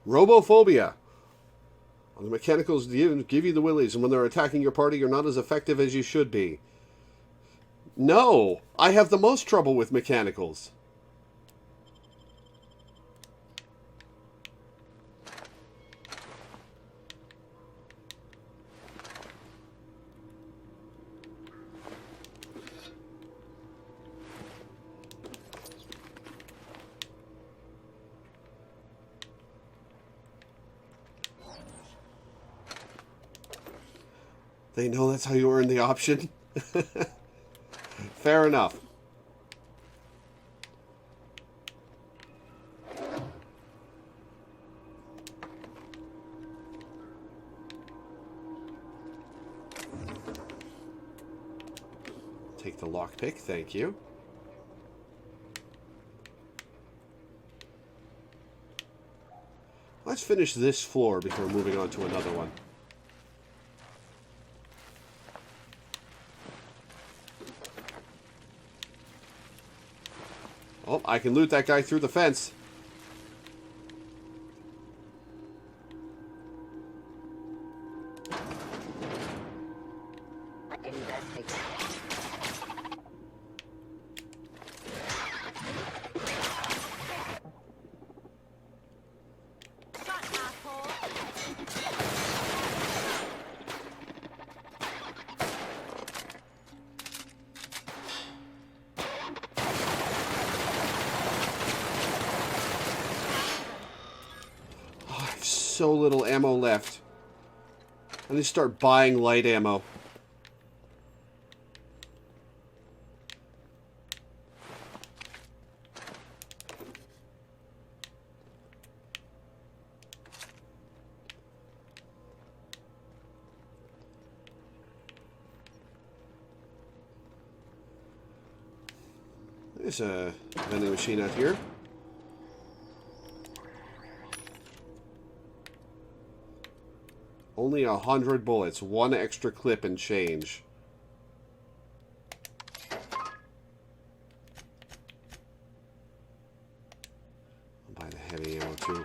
Robophobia. The mechanicals give you the willies, and when they're attacking your party, you're not as effective as you should be. No! I have the most trouble with mechanicals. They know that's how you earn the option. Fair enough. Take the lockpick, thank you. Let's finish this floor before moving on to another one. Oh, I can loot that guy through the fence. so little ammo left. I need to start buying light ammo. There's a vending machine out here. Only 100 bullets, one extra clip and change. I'll buy the heavy ammo too.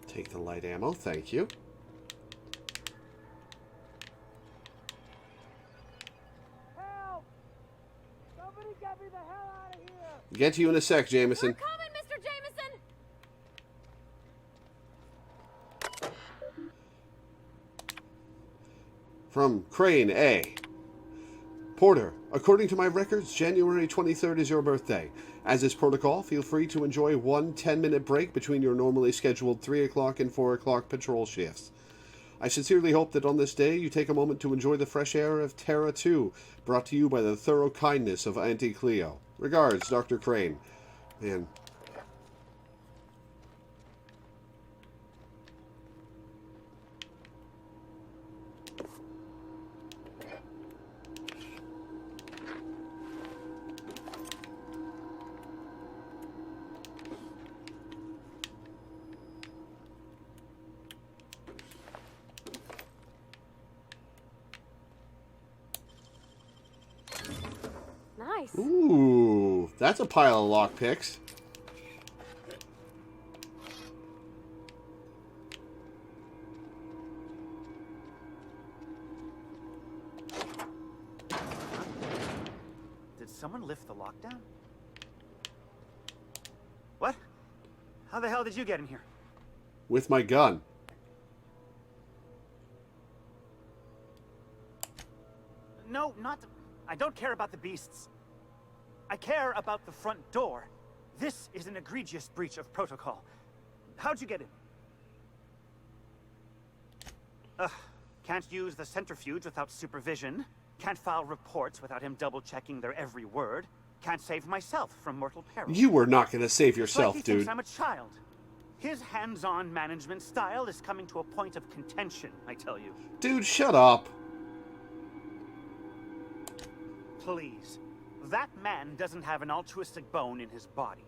Take the light ammo, thank you. Help! Somebody get me the hell out of here! Get to you in a sec, Jameson. We're coming, Mr. Jameson! From Crane A. Porter, according to my records, January 23rd is your birthday. As is protocol, feel free to enjoy one 10-minute break between your normally scheduled 3 o'clock and 4 o'clock patrol shifts. I sincerely hope that on this day you take a moment to enjoy the fresh air of Terra 2, brought to you by the thorough kindness of Auntie Cleo. Regards, Dr. Crane. Man. Nice. Ooh, that's a pile of lockpicks. Did someone lift the lockdown? What? How the hell did you get in here? With my gun. No, not... I don't care about the beasts. I care about the front door. This is an egregious breach of protocol. How'd you get in? Can't use the centrifuge without supervision. Can't file reports without him double-checking their every word. Can't save myself from mortal peril. You were not going to save yourself, like he dude. thinks I'm a child. His hands-on management style is coming to a point of contention, I tell you. Dude, shut up. Please. That man doesn't have an altruistic bone in his body.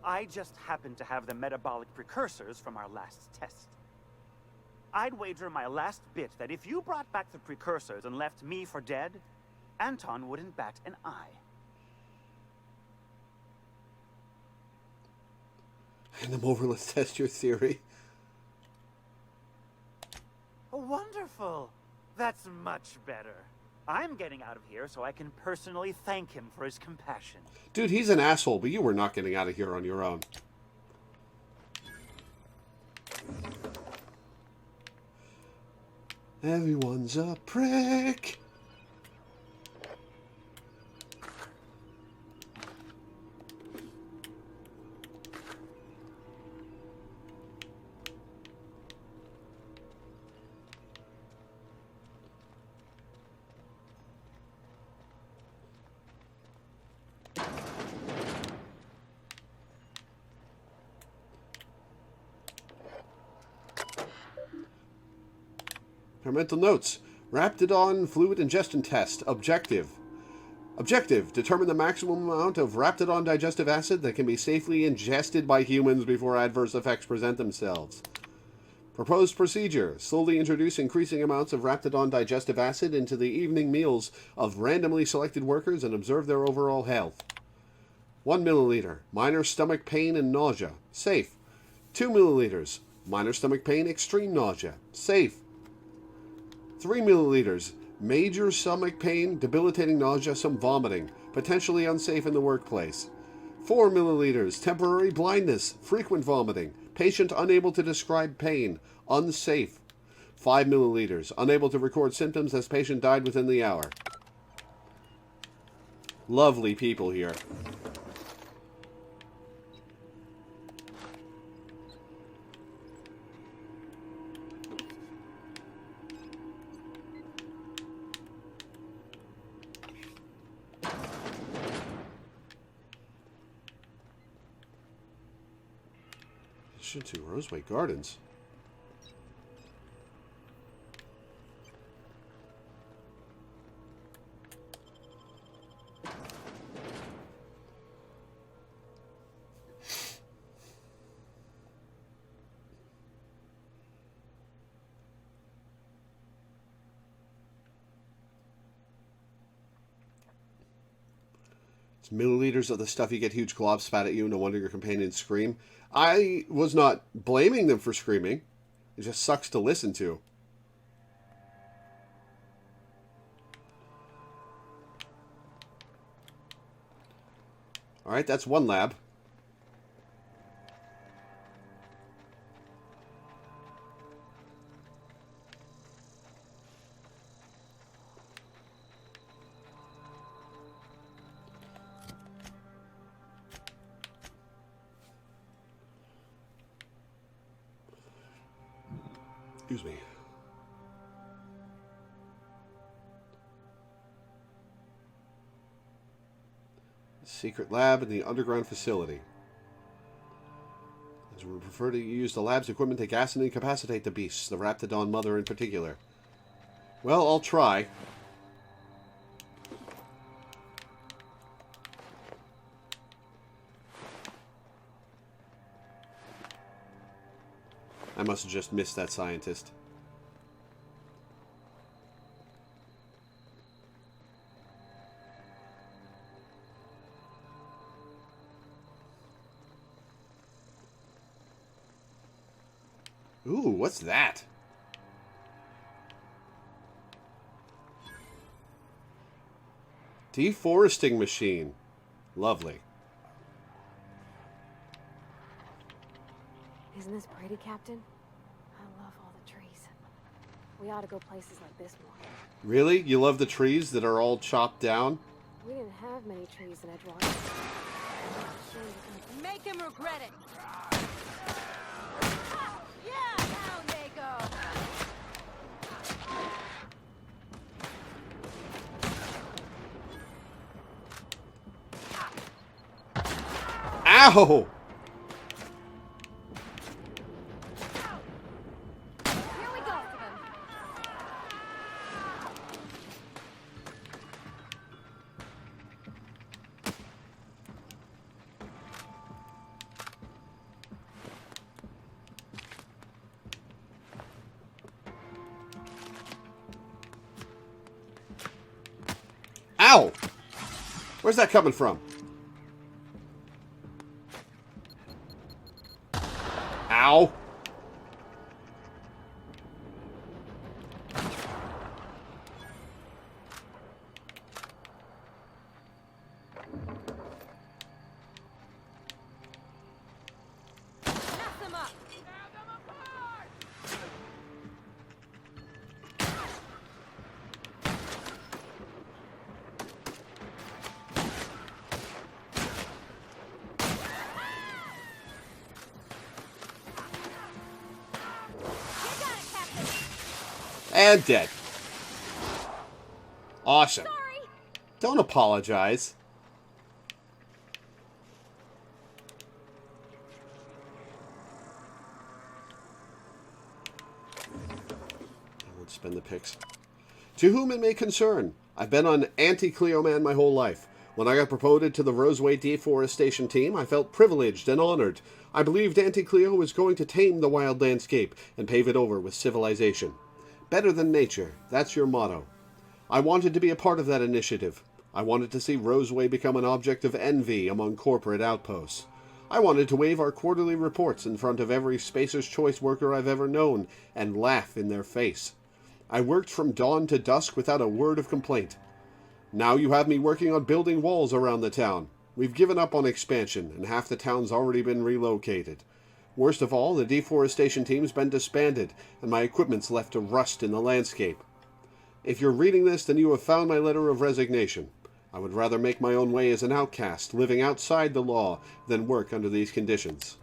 I just happen to have the metabolic precursors from our last test. I'd wager my last bit that if you brought back the precursors and left me for dead, Anton wouldn't bat an eye. Hand them over, let's test your theory. Wonderful. That's much better. I'm getting out of here so I can personally thank him for his compassion. Dude, he's an asshole, but you were not getting out of here on your own. Everyone's a prick. Environmental notes. Raptidon fluid ingestion test. Objective. Objective. Determine the maximum amount of Raptidon digestive acid that can be safely ingested by humans before adverse effects present themselves. Proposed procedure. Slowly introduce increasing amounts of Raptidon digestive acid into the evening meals of randomly selected workers and observe their overall health. 1 milliliter. Minor stomach pain and nausea. Safe. 2 milliliters. Minor stomach pain, extreme nausea. Safe. 3 milliliters. Major stomach pain, debilitating nausea, some vomiting. Potentially unsafe in the workplace. 4 milliliters. Temporary blindness, frequent vomiting. Patient unable to describe pain. Unsafe. 5 milliliters. Unable to record symptoms as patient died within the hour. Lovely people here. To Roseway Gardens. It's milliliters of the stuff you get huge globs spat at you, no wonder your companions scream. I was not blaming them for screaming. It just sucks to listen to. Alright, that's one lab. Excuse me. Secret lab in the underground facility. As we prefer to use the lab's equipment to gas and incapacitate the beasts, the Raptidon mother in particular. Well, I'll try. I must have just missed that scientist. Ooh, what's that? Deforesting machine. Lovely. Isn't this pretty, Captain? I love all the trees. We ought to go places like this more. Really? You love the trees that are all chopped down? We didn't have many trees in Edgewater. Make him regret it. Yeah, down they go. Ow! Here we go. Ow! Where's that coming from? Ow! And dead. Awesome. Sorry. Don't apologize. Let's Spend the picks. To whom it may concern, I've been on anti-Cleo man my whole life. When I got promoted to the Roseway deforestation team, I felt privileged and honored. I believed anti-Cleo was going to tame the wild landscape and pave it over with civilization. Better than nature, that's your motto. I wanted to be a part of that initiative. I wanted to see Roseway become an object of envy among corporate outposts. I wanted to wave our quarterly reports in front of every Spacer's Choice worker I've ever known and laugh in their face. I worked from dawn to dusk without a word of complaint. Now you have me working on building walls around the town. We've given up on expansion, and half the town's already been relocated. Worst of all, the deforestation team's been disbanded, and my equipment's left to rust in the landscape. If you're reading this, then you have found my letter of resignation. I would rather make my own way as an outcast, living outside the law, than work under these conditions.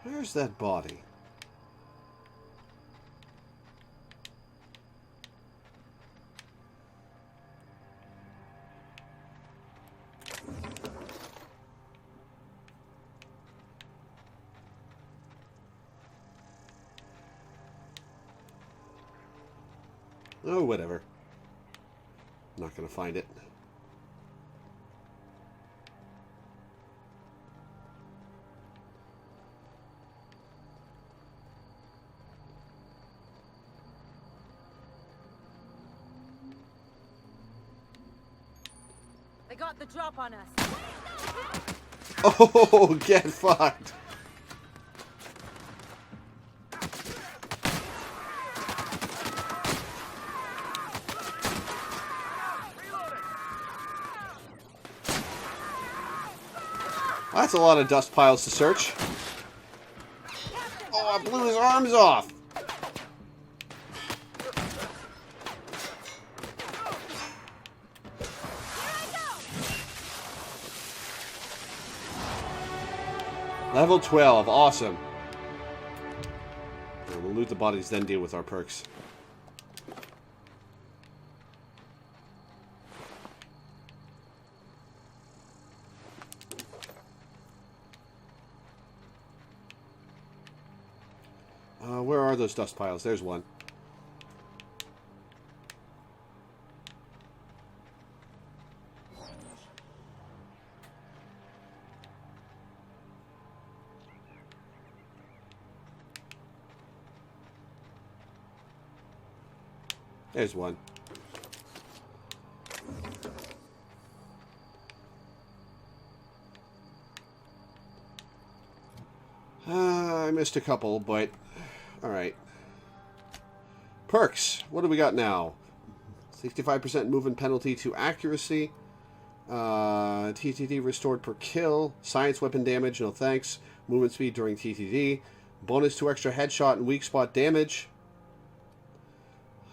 Where's that body? Oh, whatever. I'm not going to find it. They got the drop on us. Oh, get fucked. That's a lot of dust piles to search. Oh, I blew his arms off. Level 12, awesome. We'll loot the bodies, then deal with our perks. Where are those dust piles? There's one. There's one. I missed a couple, but alright. Perks. What do we got now? 65% movement penalty to accuracy. TTD restored per kill. Science weapon damage, no thanks. Movement speed during TTD. Bonus to extra headshot and weak spot damage.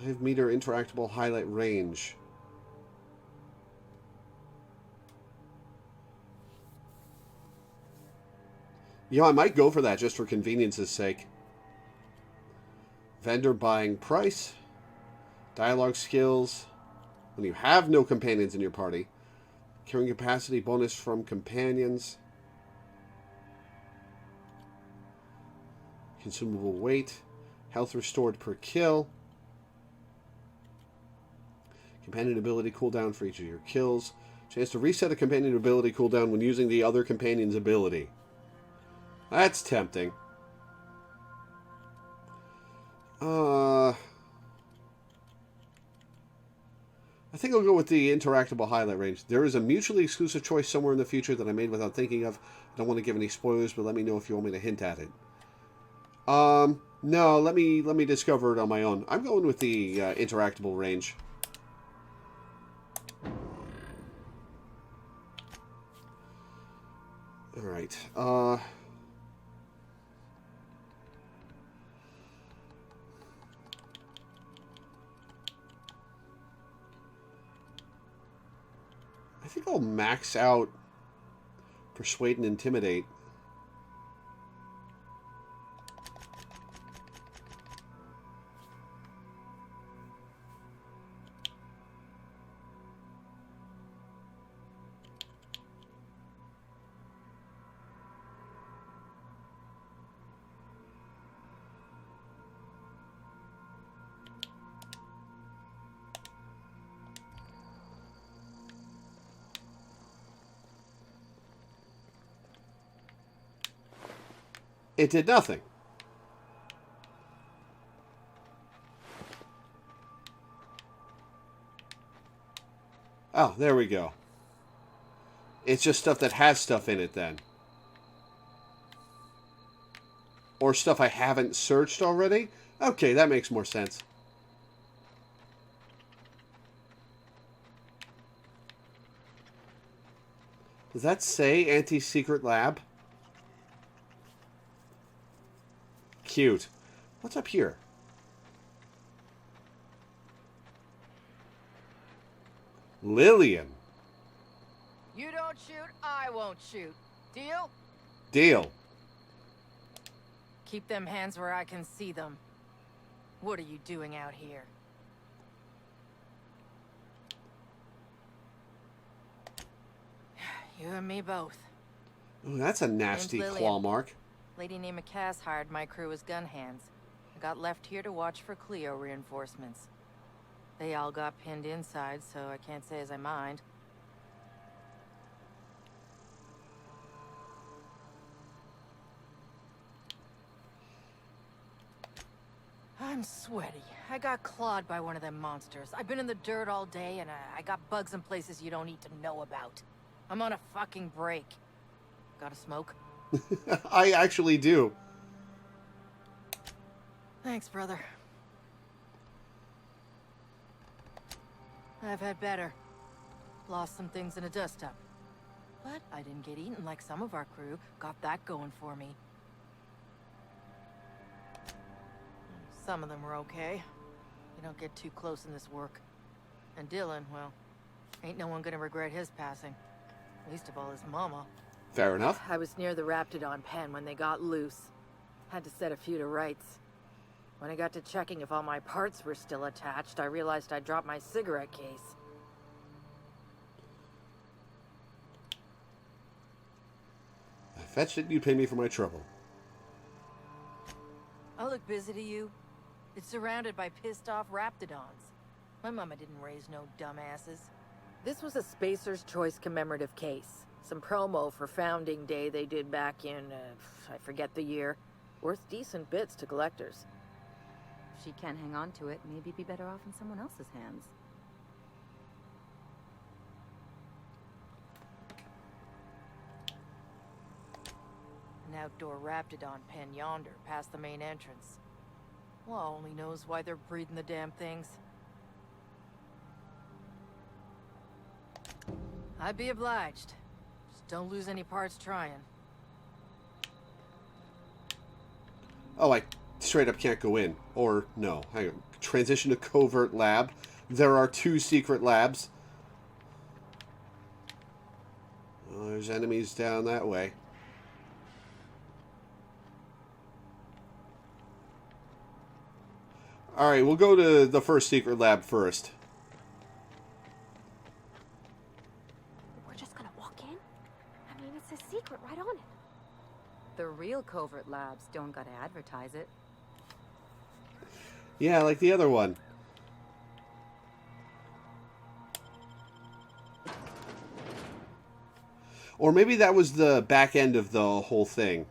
5 meter interactable highlight range. You know, I might go for that just for convenience's sake. Vendor buying price. Dialogue skills. When you have no companions in your party. Carrying capacity bonus from companions. Consumable weight. Health restored per kill. Companion ability cooldown for each of your kills. Chance to reset a companion ability cooldown when using the other companion's ability. That's tempting. I think I'll go with the interactable highlight range. There is a mutually exclusive choice somewhere in the future that I made without thinking of. I don't want to give any spoilers, but let me know if you want me to hint at it. No, let me discover it on my own. I'm going with the interactable range. Alright, I think I'll max out Persuade and Intimidate. It did nothing. Oh, there we go. It's just stuff that has stuff in it then. Or stuff I haven't searched already? Okay, that makes more sense. Does that say anti-secret lab? Cute. What's up here? Lillian. You don't shoot, I won't shoot. Deal? Deal. Keep them hands where I can see them. What are you doing out here? You and me both. Ooh, that's a nasty Name's claw Lillian. mark. Lady named Cass hired my crew as gun hands. I got left here to watch for Cleo reinforcements. They all got pinned inside, so I can't say as I mind. I'm sweaty. I got clawed by one of them monsters. I've been in the dirt all day, and I got bugs in places you don't need to know about. I'm on a fucking break. Got a smoke? I actually do. Thanks, brother. I've had better. Lost some things in a dust-up. But I didn't get eaten like some of our crew. Got that going for me. Some of them were okay. You don't get too close in this work. And Dylan, well, ain't no one gonna regret his passing. Least of all his mama. Fair enough. I was near the Raptidon pen when they got loose. Had to set a few to rights. When I got to checking if all my parts were still attached, I realized I'd dropped my cigarette case. I fetched it, you pay me for my trouble. I look busy to you. It's surrounded by pissed-off Raptidons. My mama didn't raise no dumbasses. This was a Spacer's Choice commemorative case. Some promo for Founding Day they did back in, I forget the year. Worth decent bits to collectors. If she can't hang on to it, maybe it'd be better off in someone else's hands. An outdoor Raptidon pen yonder, past the main entrance. Law only knows why they're breeding the damn things. I'd be obliged. Just don't lose any parts trying. Oh, I straight up can't go in. Or, no. Hang on. Transition to Covert Lab. There are 2 secret labs. Oh, there's enemies down that way. Alright, we'll go to the first secret lab first. We're just gonna walk in? I mean, it's a secret right on it. The real Covert Labs don't gotta advertise it. Yeah, like the other one. Or maybe that was the back end of the whole thing.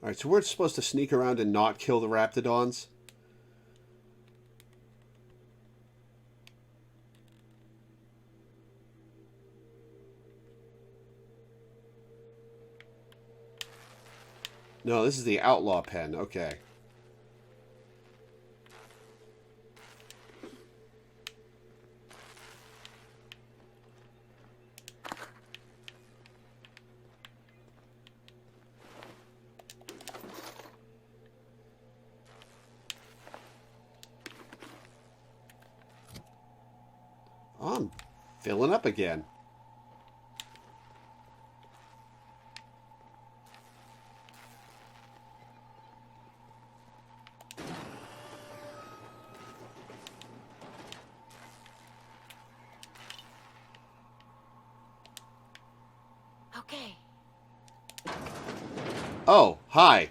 Alright, so we're supposed to sneak around and not kill the Raptidons? No, this is the Outlaw pen. Okay. I'm filling up again. Okay. Oh, hi.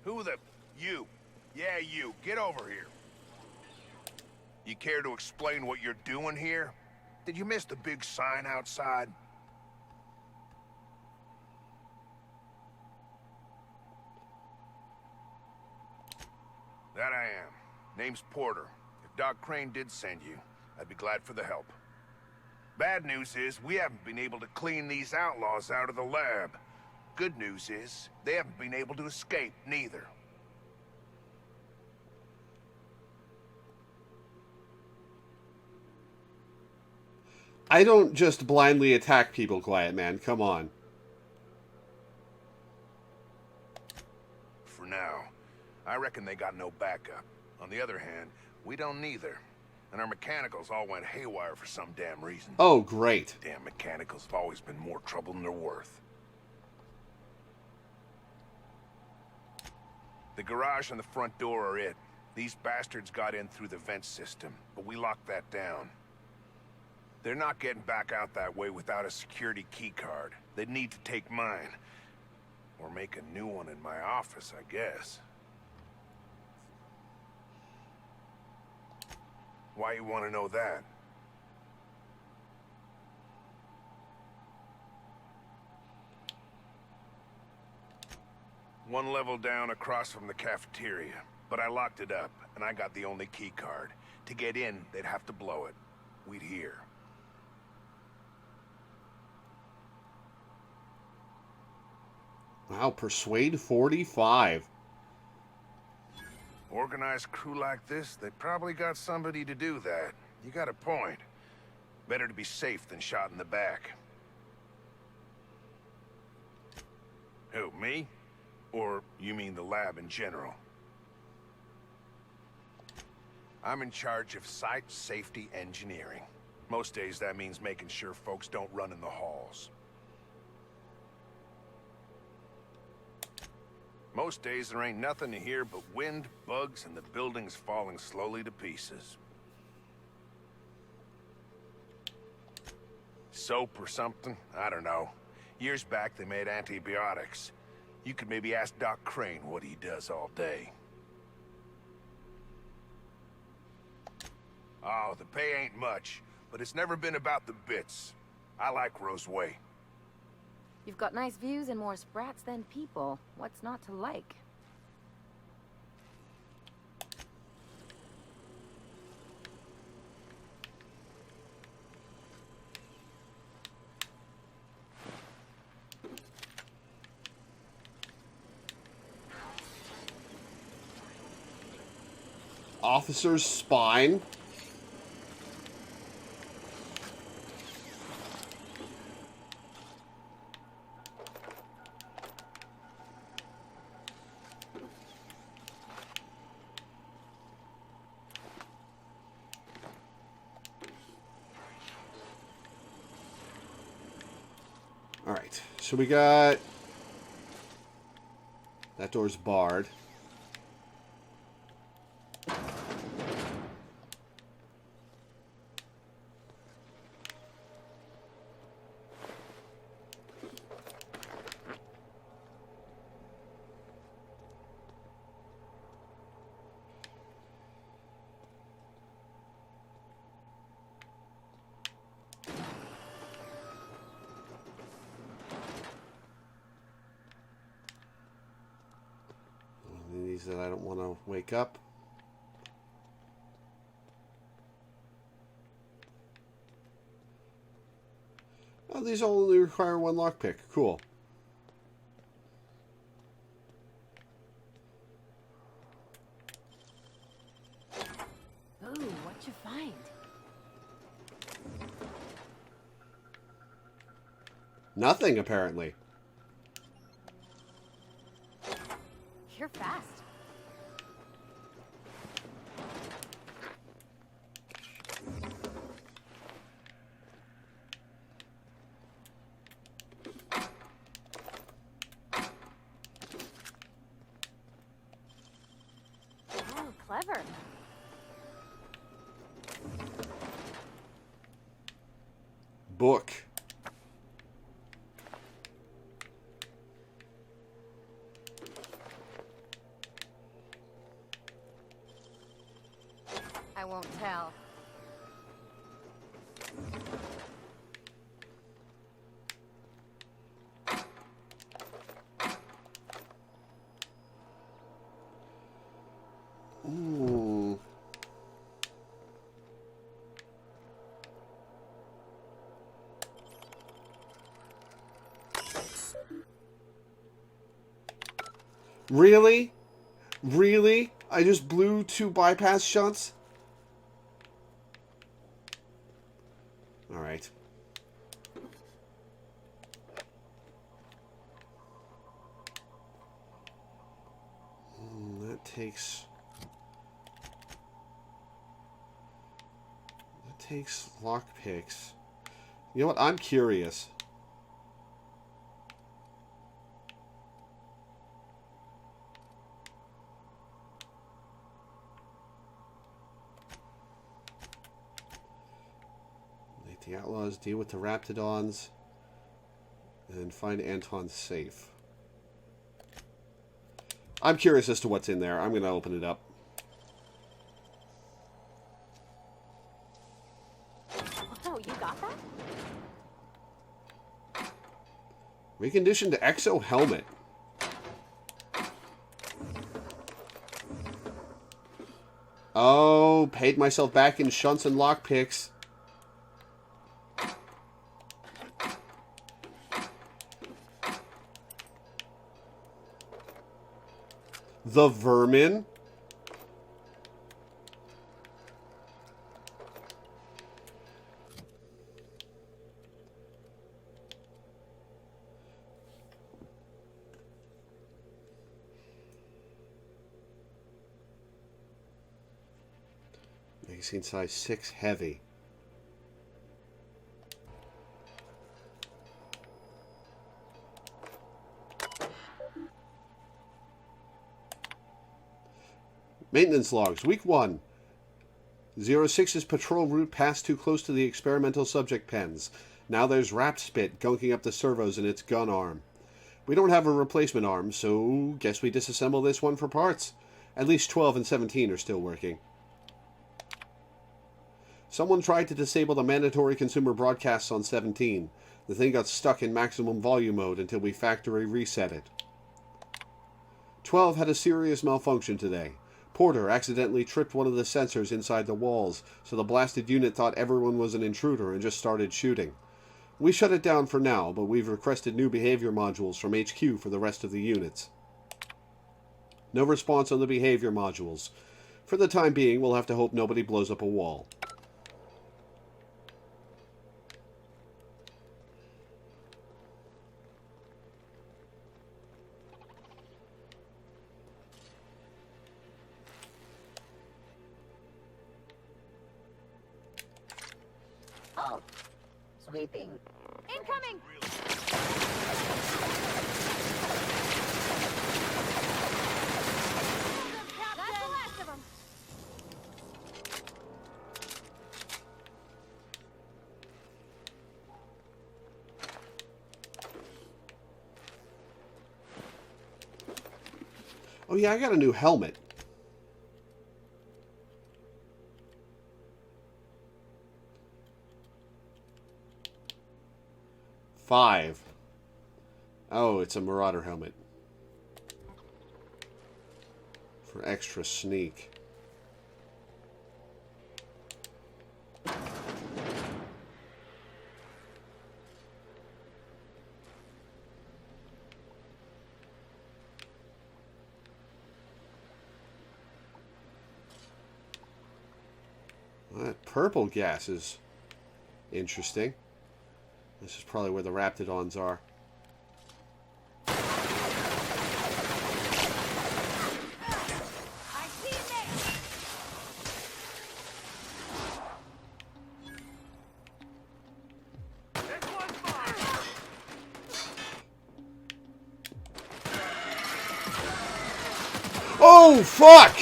Who the... You. Yeah, you. Get over here. You care to explain what you're doing here? Did you miss the big sign outside? That I am. Name's Porter. If Doc Crane did send you, I'd be glad for the help. Bad news is, we haven't been able to clean these outlaws out of the lab. Good news is, they haven't been able to escape, neither. I don't just blindly attack people, Quiet Man. Come on. For now. I reckon they got no backup. On the other hand, we don't neither. And our mechanicals all went haywire for some damn reason. Oh, great. Damn mechanicals have always been more trouble than they're worth. The garage and the front door are it. These bastards got in through the vent system, but we locked that down. They're not getting back out that way without a security keycard. They'd need to take mine. Or make a new one in my office, I guess. Why you want to know that? One level down across from the cafeteria. But I locked it up, and I got the only key card. To get in, they'd have to blow it. We'd hear. Wow, persuade 45. Organized crew like this, they probably got somebody to do that. You got a point. Better to be safe than shot in the back. Who, me? Or you mean the lab in general? I'm in charge of site safety engineering. Most days that means making sure folks don't run in the halls. Most days there ain't nothing to hear but wind, bugs, and the buildings falling slowly to pieces. Soap or something? I don't know. Years back they made antibiotics. You could maybe ask Doc Crane what he does all day. Oh, the pay ain't much, but it's never been about the bits. I like Roseway. You've got nice views and more sprats than people. What's not to like? Officer's spine. All right, so we got... That door's barred. These that I don't want to wake up. Oh, these only require one lockpick. Cool. Ooh, what'd you find? Nothing, apparently. You're fast. Oh, clever. Book. I won't tell. Ooh. Really? Really? I just blew 2 bypass shots? Alright. That takes lockpicks. You know what? I'm curious. Let the outlaws deal with the Raptidons and find Anton's safe. I'm curious as to what's in there. I'm going to open it up. Oh, you got that? Reconditioned exo helmet. Oh, paid myself back in shunts and lockpicks. The vermin. Magazine size 6 heavy. Maintenance logs. Week 1. 06's patrol route passed too close to the experimental subject pens. Now there's rat spit gunking up the servos in its gun arm. We don't have a replacement arm, so guess we disassemble this one for parts. At least 12 and 17 are still working. Someone tried to disable the mandatory consumer broadcasts on 17. The thing got stuck in maximum volume mode until we factory reset it. 12 had a serious malfunction today. Porter accidentally tripped one of the sensors inside the walls, so the blasted unit thought everyone was an intruder and just started shooting. We shut it down for now, but we've requested new behavior modules from HQ for the rest of the units. No response on the behavior modules. For the time being, we'll have to hope nobody blows up a wall. Oh, sweeping. Incoming! That's the last of them. Oh yeah, I got a new helmet. Five. Oh, it's a Marauder helmet. For extra sneak. Well, that purple gas is interesting. This is probably where the Raptidons are. Oh, fuck!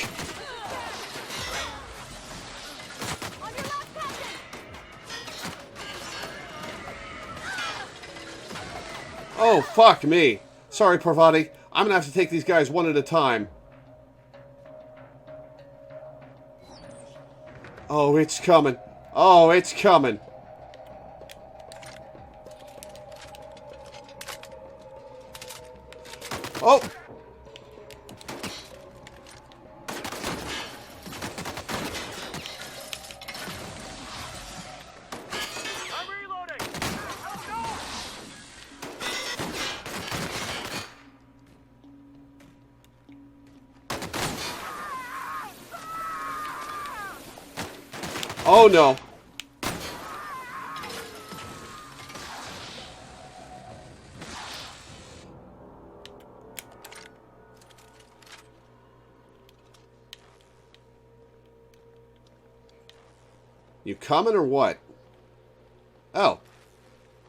Oh, fuck me. Sorry, Parvati. I'm gonna have to take these guys one at a time. Oh, it's coming. Oh, it's coming. Oh! Oh no. You coming or what? Oh.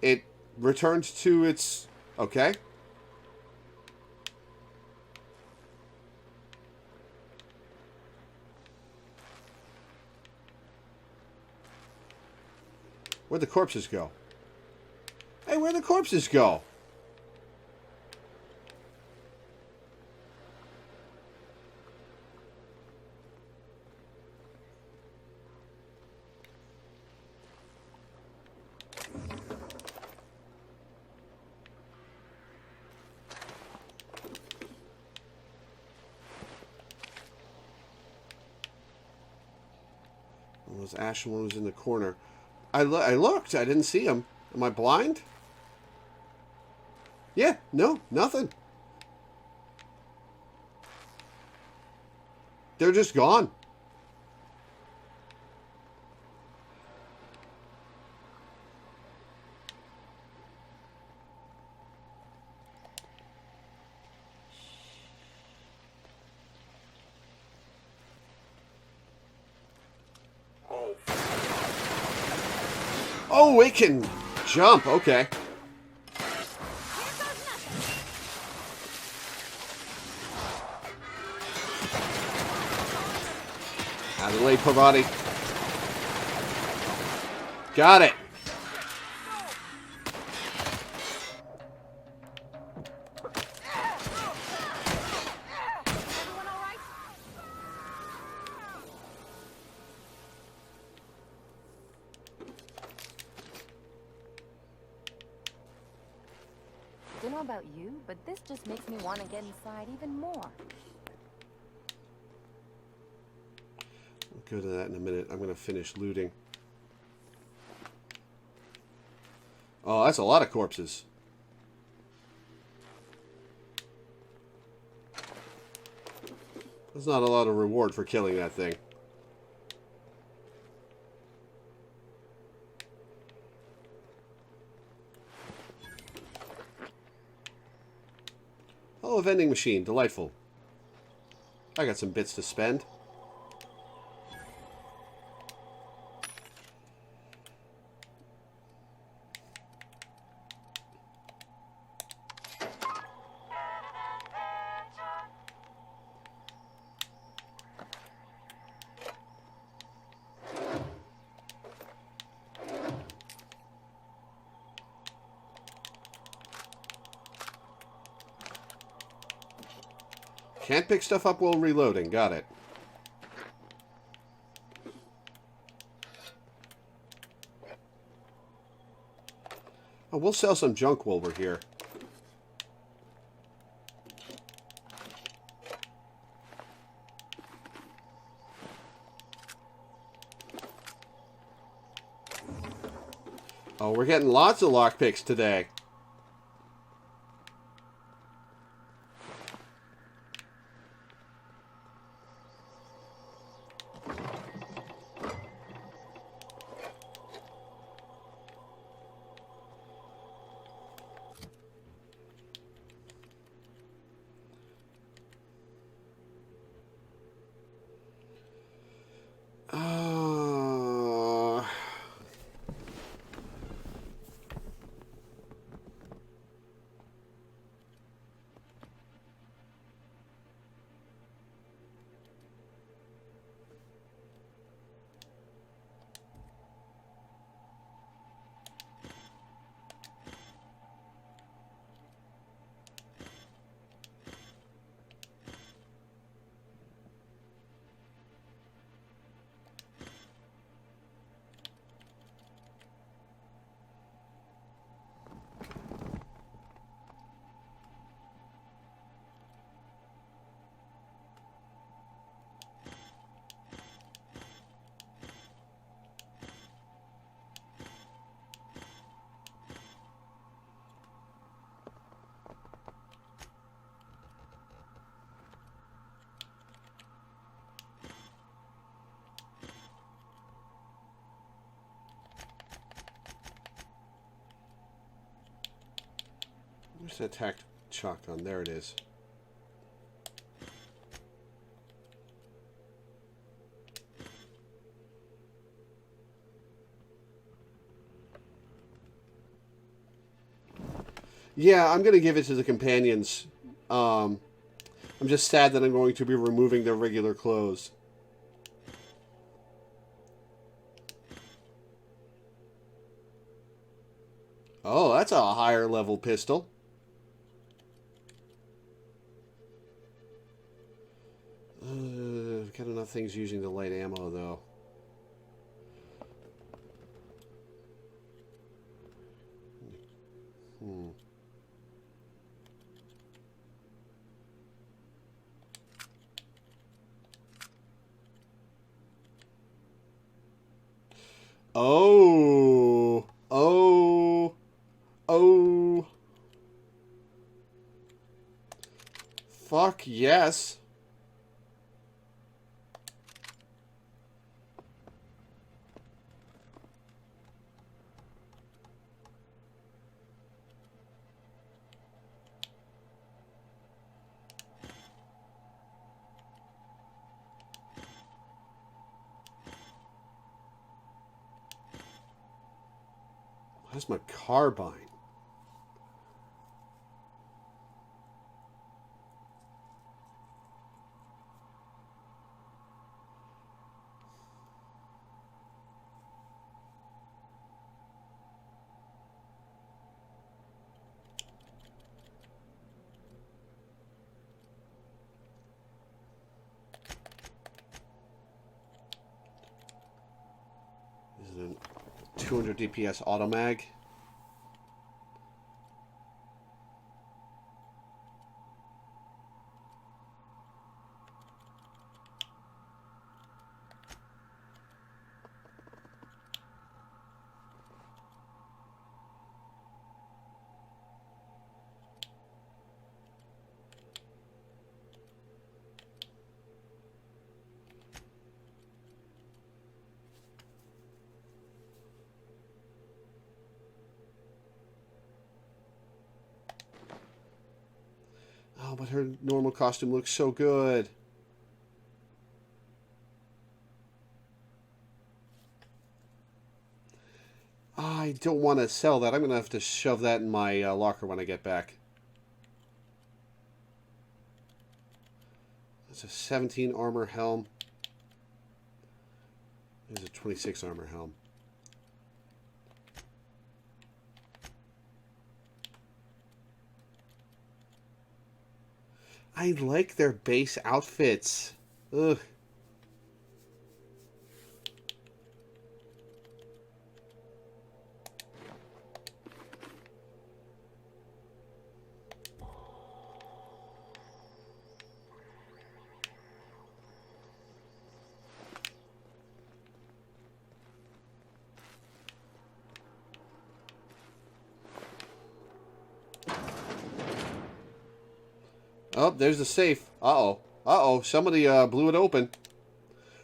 It returned to its... Okay. Where'd the corpses go? Hey, where'd the corpses go? Well, those ashen one was in the corner. I looked. I didn't see him. Am I blind? Yeah, no, nothing. They're just gone. Oh, it can jump. Okay. Out of the way, Parvati. Got it. Don't know about you, but this just makes me want to get inside even more. We'll go to that in a minute. I'm going to finish looting. Oh, that's a lot of corpses. There's not a lot of reward for killing that thing. Oh, a vending machine. Delightful. I got some bits to spend. Can't pick stuff up while reloading. Got it. Oh, we'll sell some junk while we're here. Oh, we're getting lots of lockpicks today. Where's that tack shotgun? There it is. Yeah, I'm going to give it to the companions. I'm just sad that I'm going to be removing their regular clothes. Oh, that's a higher level pistol. Got enough things using the light ammo, though. Oh. Fuck yes. That's my carbine. This is a 200 DPS automag. Oh, but her normal costume looks so good. I don't want to sell that. I'm going to have to shove that in my locker when I get back. That's a 17 armor helm. There's a 26 armor helm. I like their base outfits. Ugh. Oh, there's the safe. Uh-oh. Uh-oh. Somebody blew it open.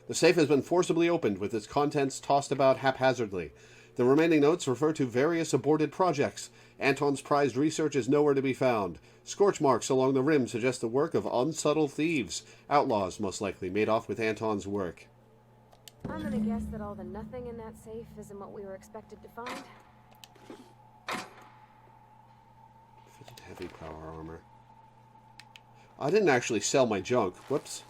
The safe has been forcibly opened, with its contents tossed about haphazardly. The remaining notes refer to various aborted projects. Anton's prized research is nowhere to be found. Scorch marks along the rim suggest the work of unsubtle thieves. Outlaws, most likely, made off with Anton's work. I'm gonna guess that all the nothing in that safe isn't what we were expected to find. Fitted heavy power armor. I didn't actually sell my junk. Whoops.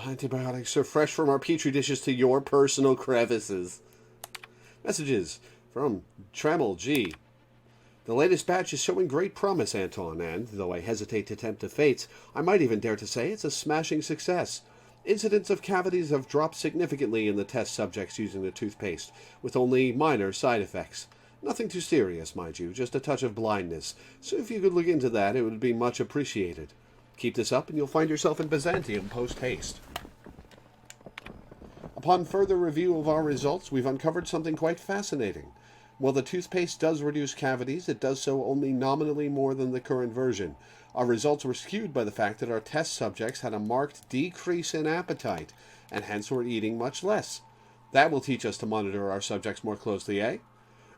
Antibiotics are fresh from our petri dishes to your personal crevices. Messages from Trammell G. The latest batch is showing great promise, Anton, and, though I hesitate to tempt the fates, I might even dare to say it's a smashing success. Incidents of cavities have dropped significantly in the test subjects using the toothpaste, with only minor side effects. Nothing too serious, mind you, just a touch of blindness, so if you could look into that, it would be much appreciated. Keep this up and you'll find yourself in Byzantium post-haste. Upon further review of our results, we've uncovered something quite fascinating. While the toothpaste does reduce cavities, it does so only nominally more than the current version. Our results were skewed by the fact that our test subjects had a marked decrease in appetite, and hence were eating much less. That will teach us to monitor our subjects more closely, eh?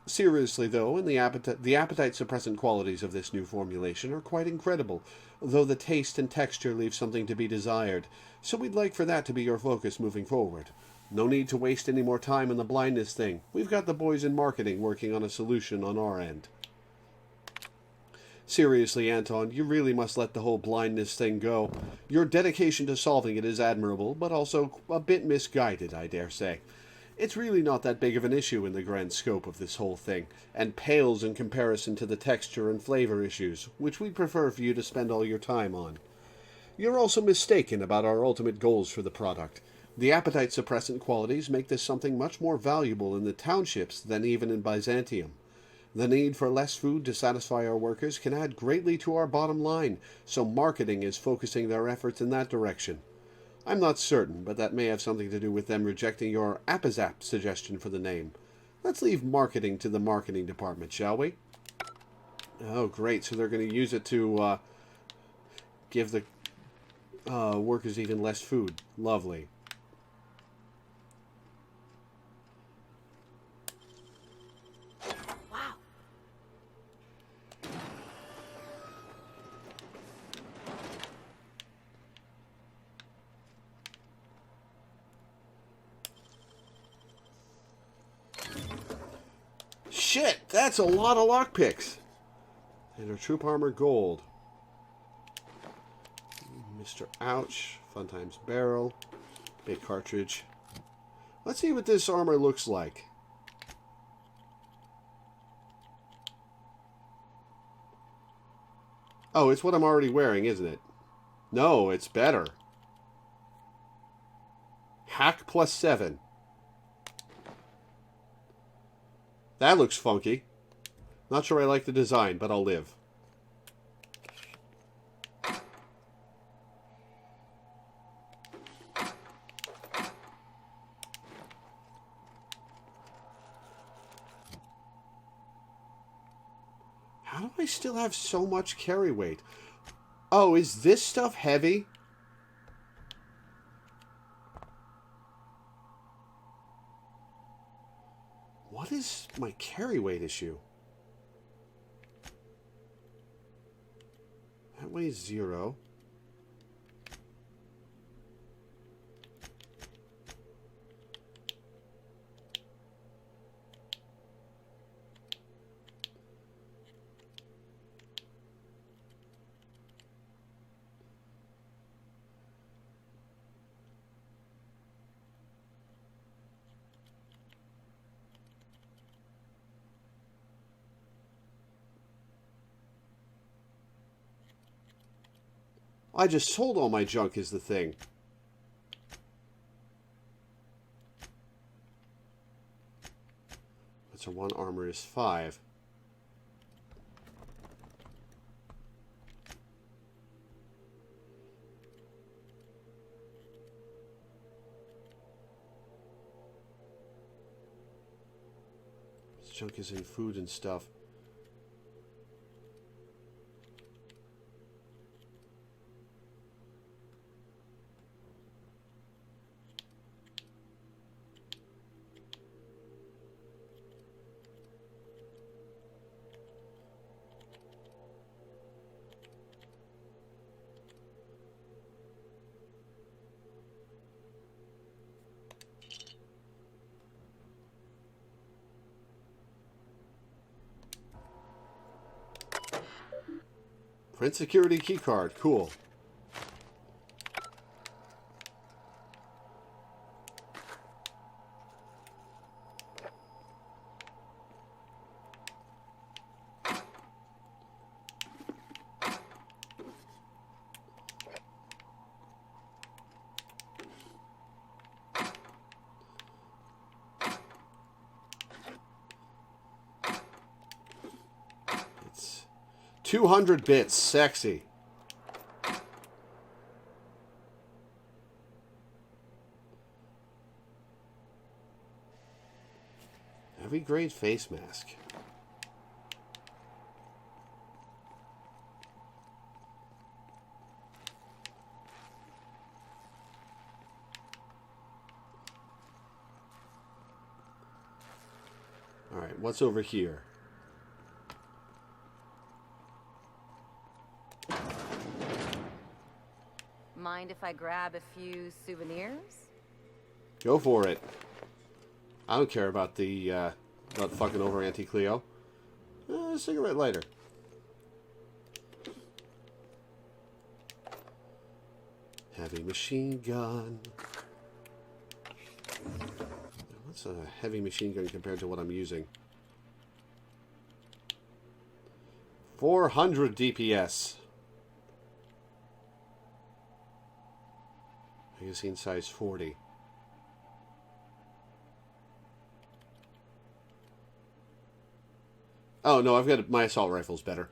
Seriously, though, and the appetite-suppressant qualities of this new formulation are quite incredible, though the taste and texture leave something to be desired, so we'd like for that to be your focus moving forward. No need to waste any more time on the blindness thing. We've got the boys in marketing working on a solution on our end. Seriously, Anton, you really must let the whole blindness thing go. Your dedication to solving it is admirable, but also a bit misguided, I dare say. It's really not that big of an issue in the grand scope of this whole thing, and pales in comparison to the texture and flavor issues, which we'd prefer for you to spend all your time on. You're also mistaken about our ultimate goals for the product. The appetite-suppressant qualities make this something much more valuable in the townships than even in Byzantium. The need for less food to satisfy our workers can add greatly to our bottom line, so marketing is focusing their efforts in that direction. I'm not certain, but that may have something to do with them rejecting your Appazap suggestion for the name. Let's leave marketing to the marketing department, shall we? Oh, great, so they're going to use it to give the workers even less food. Lovely. Shit, that's a lot of lockpicks. And our troop armor gold. Mr. Ouch. Fun Times Barrel. Big Cartridge. Let's see what this armor looks like. Oh, it's what I'm already wearing, isn't it? No, it's better. Hack +7. That looks funky. Not sure I like the design, but I'll live. How do I still have so much carry weight? Oh, is this stuff heavy? What is my carry weight issue? That weighs 0. I just sold all my junk is the thing. So one armor is 5. This junk is in food and stuff. Print security keycard, cool. 200 bits. Sexy. Heavy grade face mask. Alright, what's over here? Mind if I grab a few souvenirs? Go for it. I don't care about the about fucking over Auntie Cleo. Cigarette lighter. Heavy machine gun. What's a heavy machine gun compared to what I'm using? 400 DPS. Magazine size 40. Oh, no, I've got my assault rifle's better.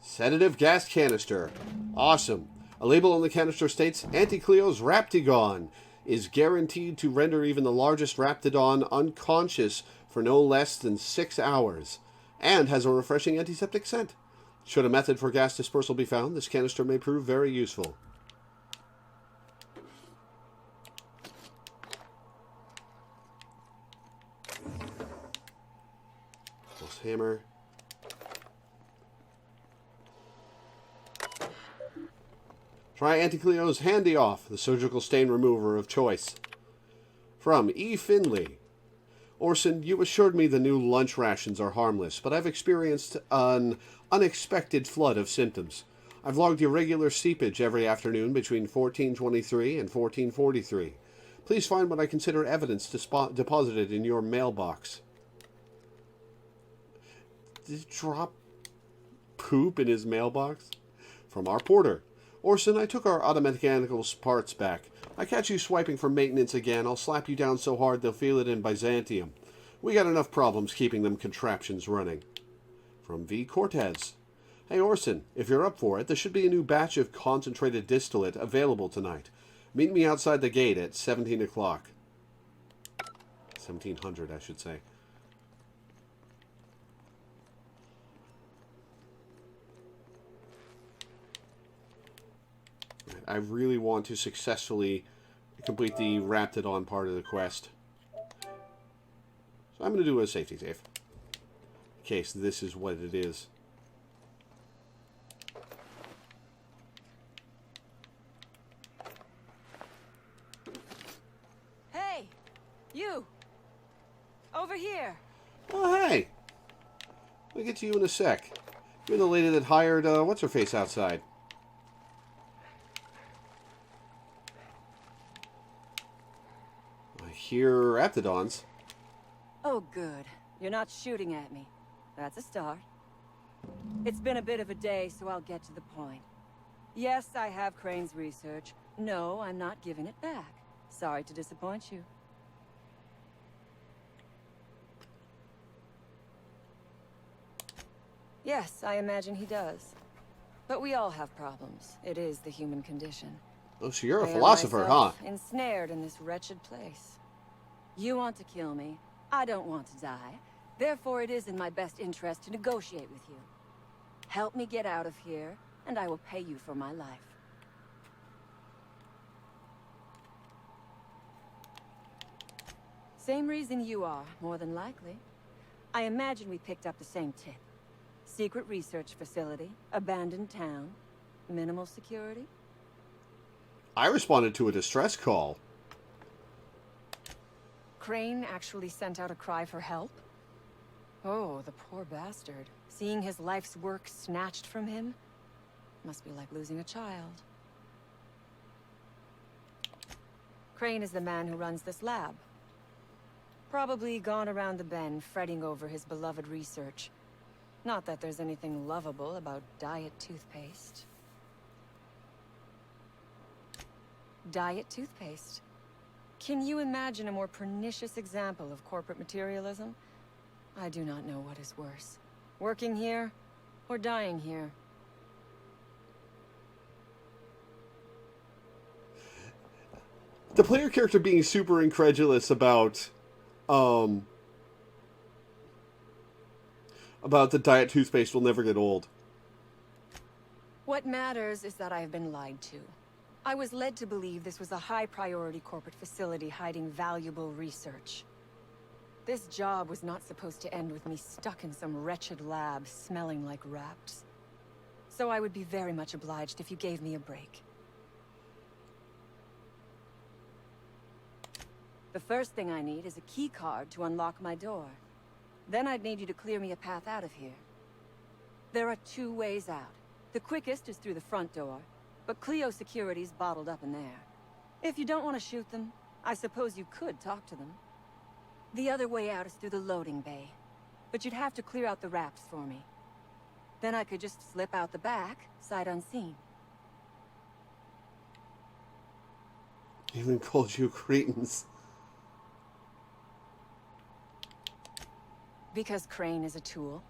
Sedative gas canister. Awesome. A label on the canister states, Auntie Cleo's Raptigon is guaranteed to render even the largest Raptidon unconscious for no less than 6 hours, and has a refreshing antiseptic scent. Should a method for gas dispersal be found, this canister may prove very useful. Hammer. Try Auntie Cleo's Handy Off, the surgical stain remover of choice. From E. Finley. Orson, you assured me the new lunch rations are harmless, but I've experienced an unexpected flood of symptoms. I've logged irregular seepage every afternoon between 14:23 and 14:43. Please find what I consider evidence deposited in your mailbox. Did he drop poop in his mailbox? From our porter. Orson, I took our automechanical parts back. I catch you swiping for maintenance again, I'll slap you down so hard they'll feel it in Byzantium. We got enough problems keeping them contraptions running. From V. Cortez. Hey Orson, if you're up for it, there should be a new batch of concentrated distillate available tonight. Meet me outside the gate at 17 o'clock. 1700, I should say. I really want to successfully complete the Raptidon part of the quest. So I'm going to do a safety save. In case this is what it is. Hey! You! Over here! Oh, hey! I'll get to you in a sec. You're the lady that hired, what's-her-face outside. Here Raptidons. Oh, good. You're not shooting at me. That's a start. It's been a bit of a day, so I'll get to the point. Yes, I have Crane's research. No, I'm not giving it back. Sorry to disappoint you. Yes, I imagine he does. But we all have problems. It is the human condition. Oh, so you're a I am philosopher, huh? myself ensnared in this wretched place. You want to kill me. I don't want to die. Therefore, it is in my best interest to negotiate with you. Help me get out of here, and I will pay you for my life. Same reason you are, more than likely. I imagine we picked up the same tip. Secret research facility, abandoned town, minimal security. I responded to a distress call. Crane actually sent out a cry for help? Oh, the poor bastard. Seeing his life's work snatched from him? Must be like losing a child. Crane is the man who runs this lab. Probably gone around the bend, fretting over his beloved research. Not that there's anything lovable about diet toothpaste. Diet toothpaste. Can you imagine a more pernicious example of corporate materialism? I do not know what is worse. Working here, or dying here. The player character being super incredulous about the diet toothpaste will never get old. What matters is that I have been lied to. I was led to believe this was a high-priority corporate facility hiding valuable research. This job was not supposed to end with me stuck in some wretched lab smelling like rats. So I would be very much obliged if you gave me a break. The first thing I need is a key card to unlock my door. Then I'd need you to clear me a path out of here. There are 2 ways out. The quickest is through the front door, but Cleo security's bottled up in there. If you don't want to shoot them, I suppose you could talk to them. The other way out is through the loading bay, but you'd have to clear out the wraps for me. Then I could just slip out the back, sight unseen. Even called you cretins. Because Crane is a tool.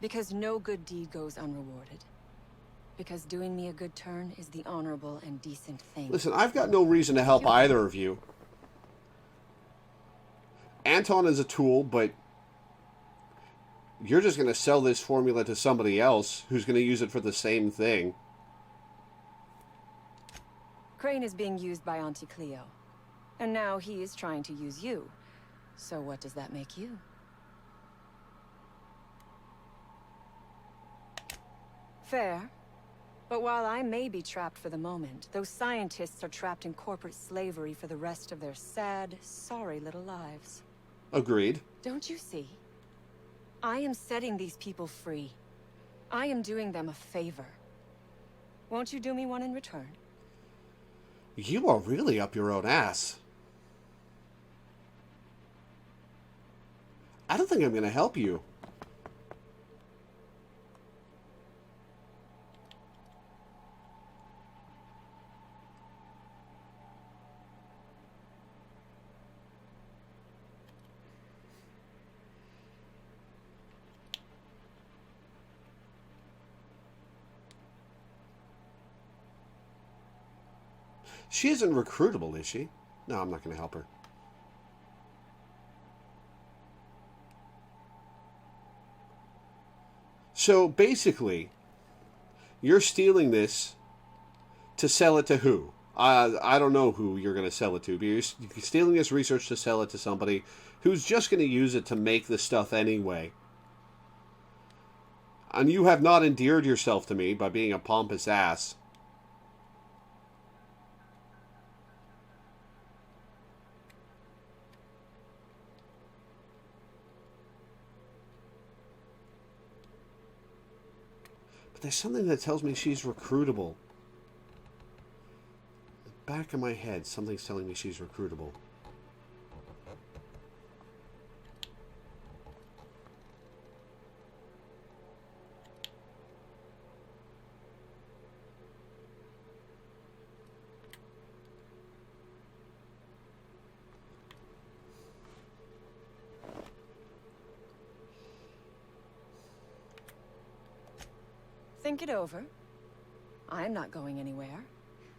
Because no good deed goes unrewarded. Because doing me a good turn is the honorable and decent thing. Listen, I've got no reason to help either of you. Anton is a tool, but you're just going to sell this formula to somebody else who's going to use it for the same thing. Crane is being used by Auntie Cleo. And now he is trying to use you. So what does that make you? Fair. But while I may be trapped for the moment, those scientists are trapped in corporate slavery for the rest of their sad, sorry little lives. Agreed. Don't you see? I am setting these people free. I am doing them a favor. Won't you do me one in return? You are really up your own ass. I don't think I'm going to help you. She isn't recruitable, is she? No, I'm not going to help her. So, basically, you're stealing this to sell it to who? I don't know who you're going to sell it to, but you're stealing this research to sell it to somebody who's just going to use it to make the stuff anyway. And you have not endeared yourself to me by being a pompous ass. But there's something that tells me she's recruitable. The back of my head, something's telling me she's recruitable. Think it over. I'm not going anywhere.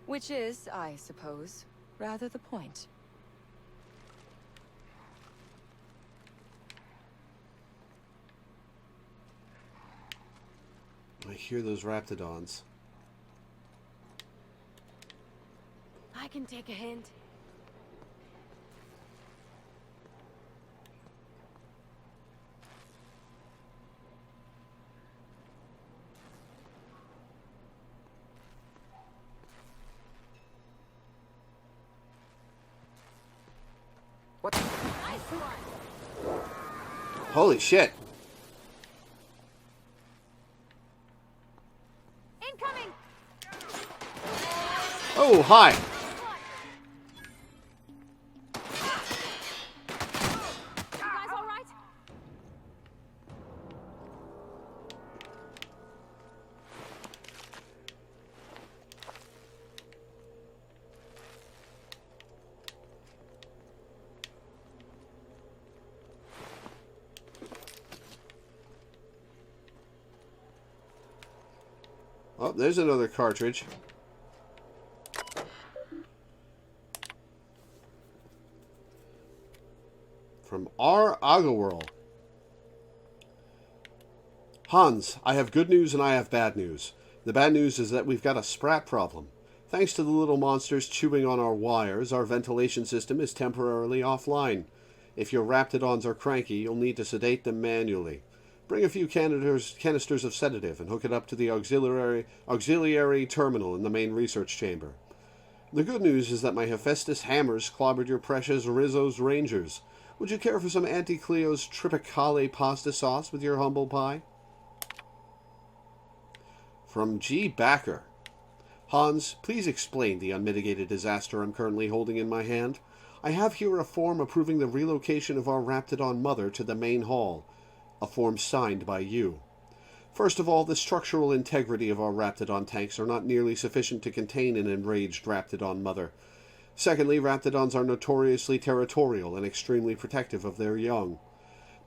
Which is, I suppose, rather the point. I hear those raptidons. I can take a hint. Holy shit. Incoming! Oh, hi. You guys all right? Oh, there's another cartridge. From R. Agawurl. Hans, I have good news and I have bad news. The bad news is that we've got a sprat problem. Thanks to the little monsters chewing on our wires, our ventilation system is temporarily offline. If your Raptidons are cranky, you'll need to sedate them manually. Bring a few canisters of sedative and hook it up to the auxiliary terminal in the main research chamber. The good news is that my Hephaestus hammers clobbered your precious Rizzo's Rangers. Would you care for some Auntie Cleo's Tripicale pasta sauce with your humble pie? From G. Backer. Hans, please explain the unmitigated disaster I'm currently holding in my hand. I have here a form approving the relocation of our Raptidon mother to the main hall. A form signed by you. First of all, the structural integrity of our Raptidon tanks are not nearly sufficient to contain an enraged Raptidon mother. Secondly, Raptidons are notoriously territorial and extremely protective of their young.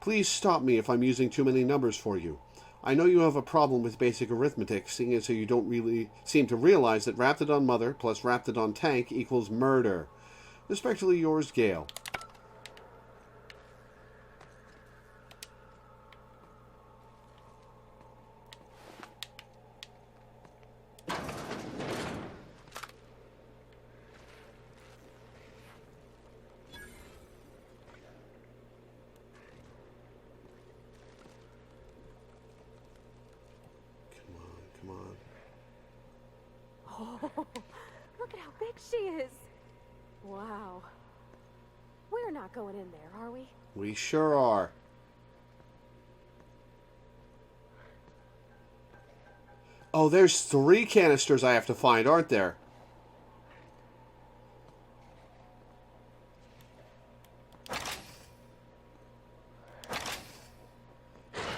Please stop me if I'm using too many numbers for you. I know you have a problem with basic arithmetic, seeing as you don't really seem to realize that Raptidon mother plus Raptidon tank equals murder. Respectfully yours, Gale. Oh, look at how big she is. Wow. We're not going in there, are we? We sure are. Oh, there's 3 canisters I have to find, aren't there?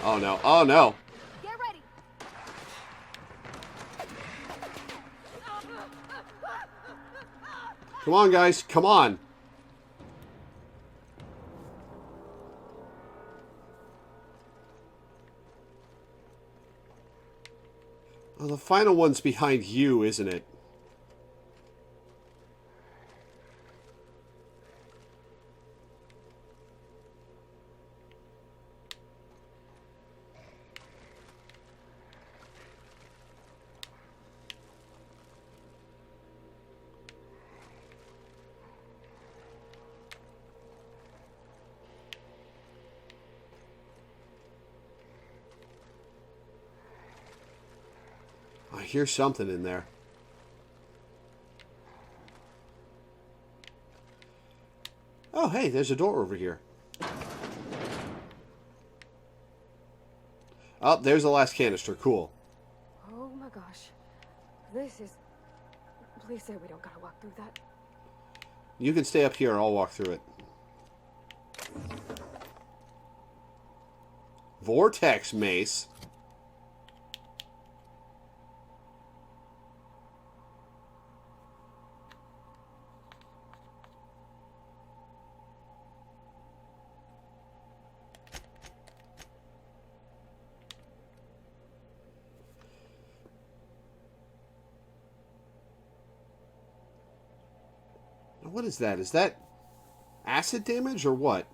Oh no, oh no. Get ready. Come on, guys, come on. Well, the final one's behind you, isn't it? I hear something in there. Oh, hey, there's a door over here. Oh, there's the last canister. Cool. Oh my gosh. This is... Please say we don't gotta walk through that. You can stay up here. I'll walk through it. Vortex mace. What is that? Is that acid damage or what?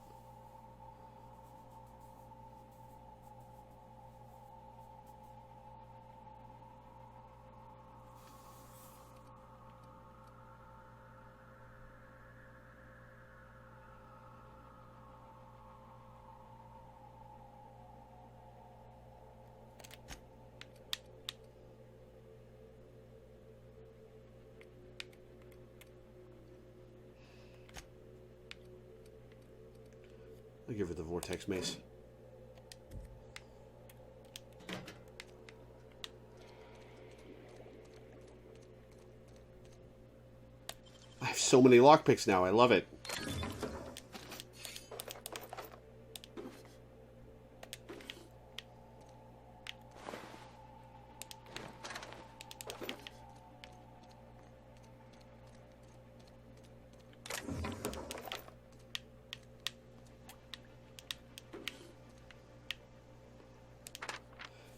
I'll give her the vortex mace. I have so many lockpicks now. I love it.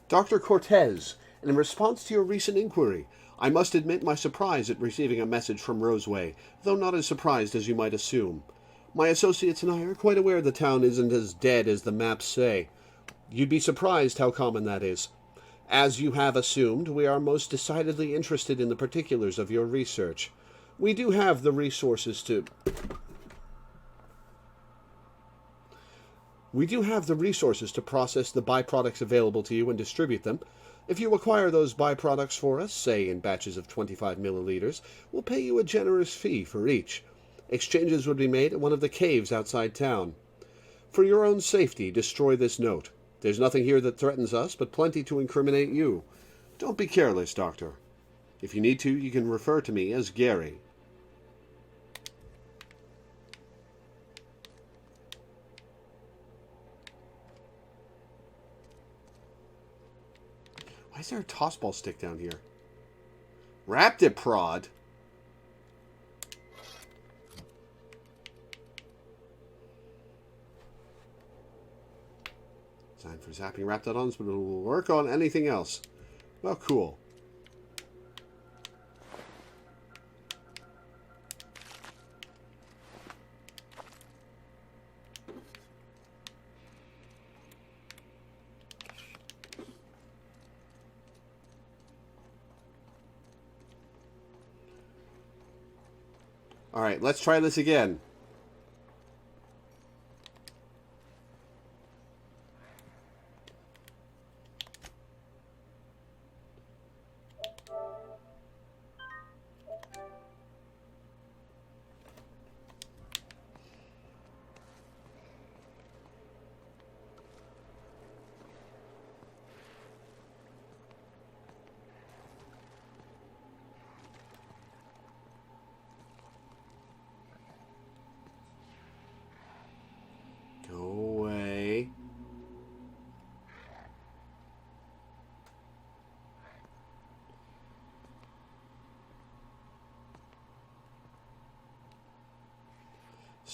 Dr. Cortez, and in response to your recent inquiry, I must admit my surprise at receiving a message from Roseway, though not as surprised as you might assume. My associates and I are quite aware the town isn't as dead as the maps say. You'd be surprised how common that is. As you have assumed, we are most decidedly interested in the particulars of your research. We do have the resources to process the byproducts available to you and distribute them. If you acquire those byproducts for us, say in batches of 25 milliliters, we'll pay you a generous fee for each. Exchanges would be made at one of the caves outside town. For your own safety, destroy this note. There's nothing here that threatens us, but plenty to incriminate you. Don't be careless, Doctor. If you need to, you can refer to me as Gary. Why is there a tossball stick down here? Raptiprod? Designed for zapping Raptidons, but it will work on anything else. Well, cool. All right, let's try this again.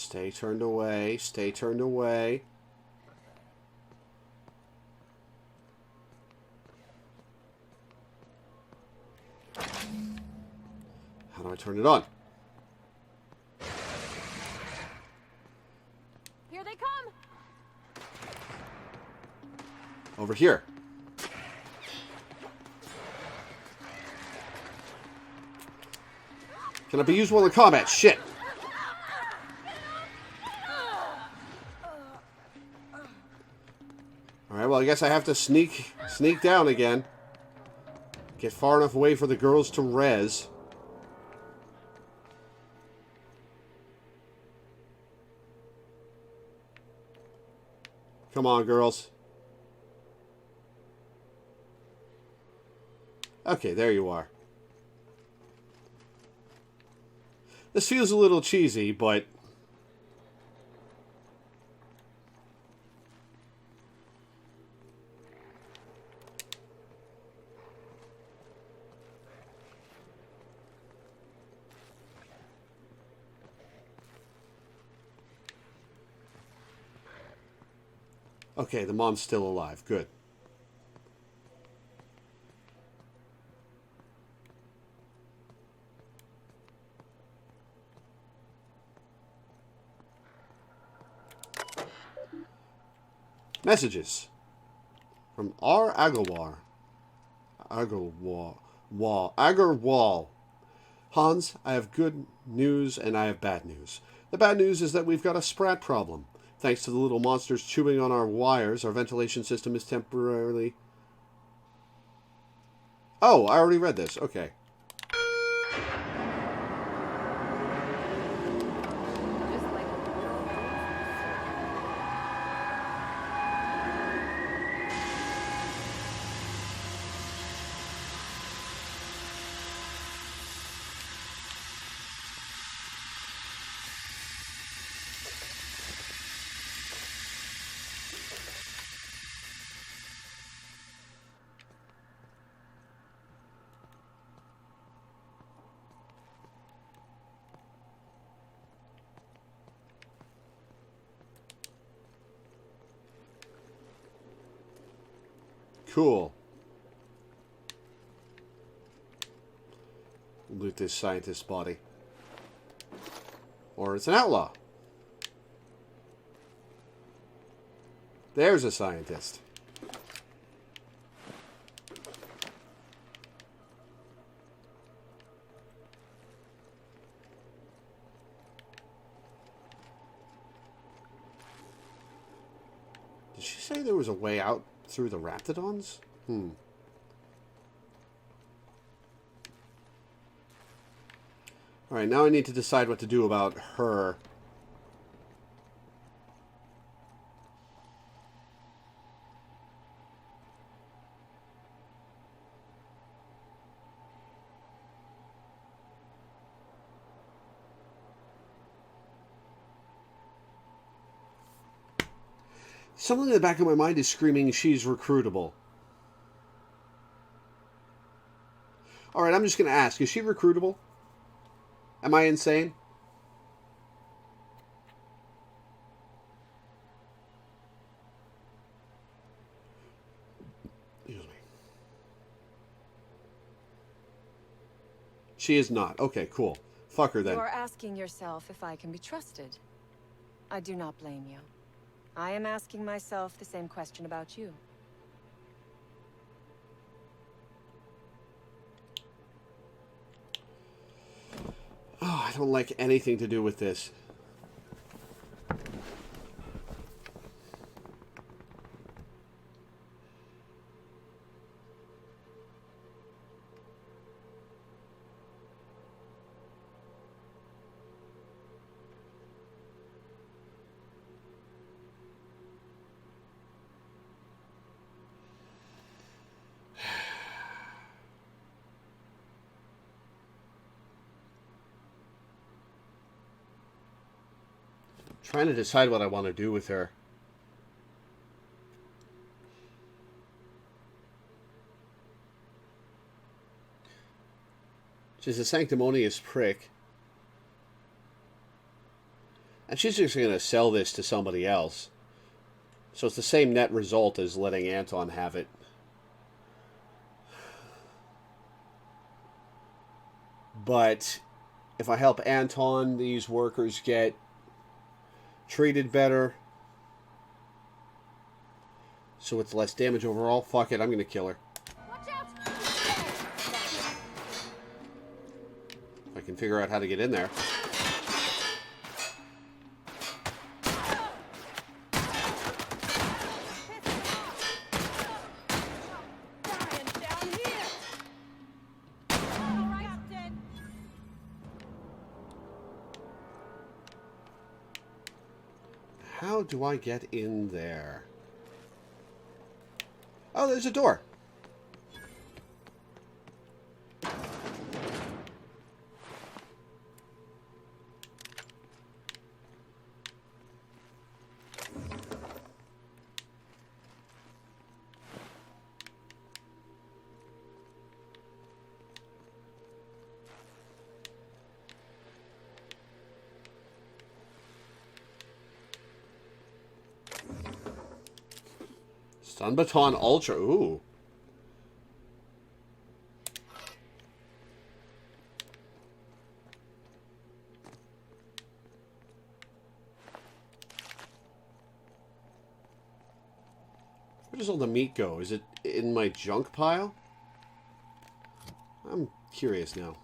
Stay turned away. Stay turned away. How do I turn it on? Here they come. Over here. Can I be used while in combat? Shit. Alright, well, I guess I have to sneak down again. Get far enough away for the girls to res. Come on, girls. Okay, there you are. This feels a little cheesy, but... Okay, the mom's still alive. Good. Messages from R. Agarwal. Agarwal. Hans, I have good news and I have bad news. The bad news is that we've got a sprat problem. Thanks to the little monsters chewing on our wires, our ventilation system is temporarily... Oh, I already read this. Okay. Cool. with this scientist's body. Or it's an outlaw. There's a scientist. Did she say there was a way out through the Raptidons? Alright, now I need to decide what to do about her. Something in the back of my mind is screaming she's recruitable. Alright, I'm just going to ask, is she recruitable? Am I insane? Excuse me. She is not. Okay, cool. Fuck her then. You are asking yourself if I can be trusted. I do not blame you. I am asking myself the same question about you. Oh, I don't like anything to do with this. Trying to decide what I want to do with her. She's a sanctimonious prick. And she's just going to sell this to somebody else. So it's the same net result as letting Anton have it. But if I help Anton, these workers get treated better. So it's less damage overall. Fuck it, I'm going to kill her. Watch out! If I can figure out how to get in there. How do I get in there? Oh, there's a door. Stun Baton Ultra. Ooh. Where does all the meat go? Is it in my junk pile? I'm curious now.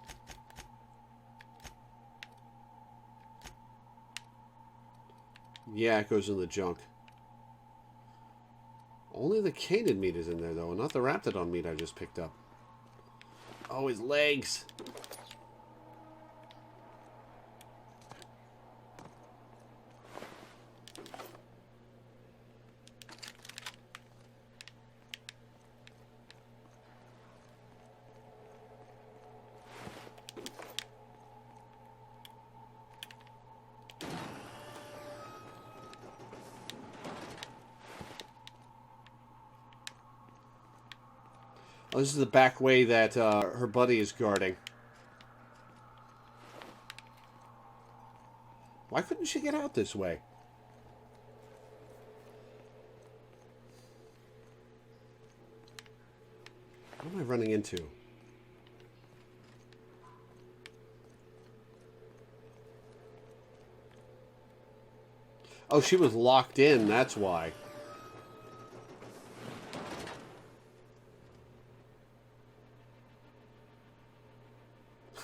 Yeah, it goes in the junk. Only the canid meat is in there, though, not the Raptidon meat I just picked up. Oh, his legs! Oh, this is the back way that her buddy is guarding. Why couldn't she get out this way? What am I running into? Oh, she was locked in, that's why.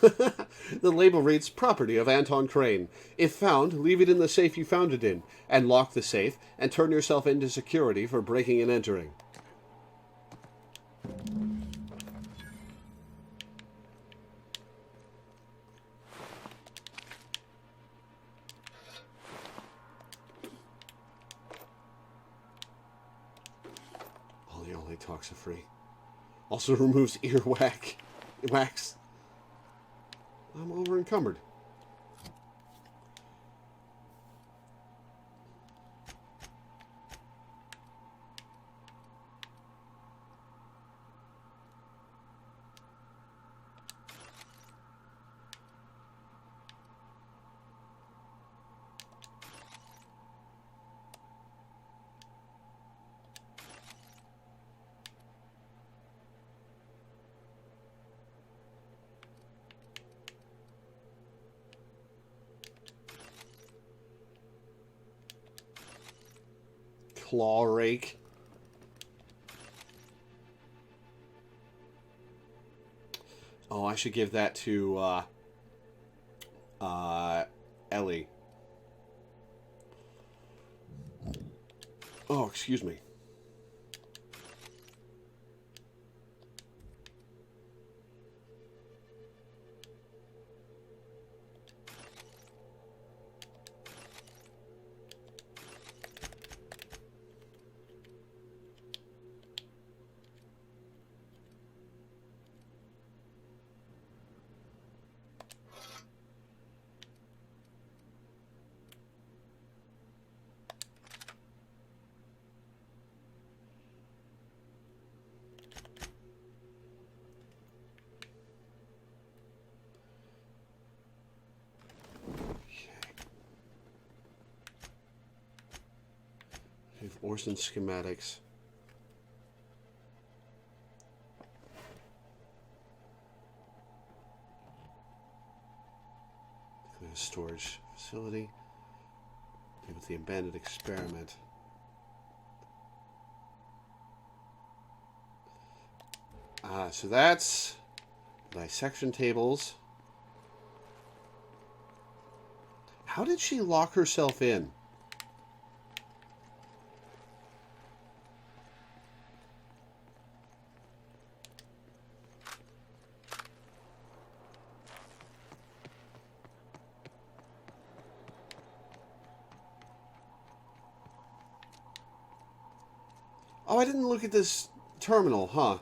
The label reads, property of Anton Crane. If found, leave it in the safe you found it in, and lock the safe, and turn yourself into security for breaking and entering. All talks are free. Also removes wax. I'm over encumbered. Claw rake. Oh, I should give that to Ellie. Oh, excuse me. Orson schematics. Clear storage facility. Deal with the abandoned experiment. So that's dissection tables. How did she lock herself in? Oh, I didn't look at this terminal, huh?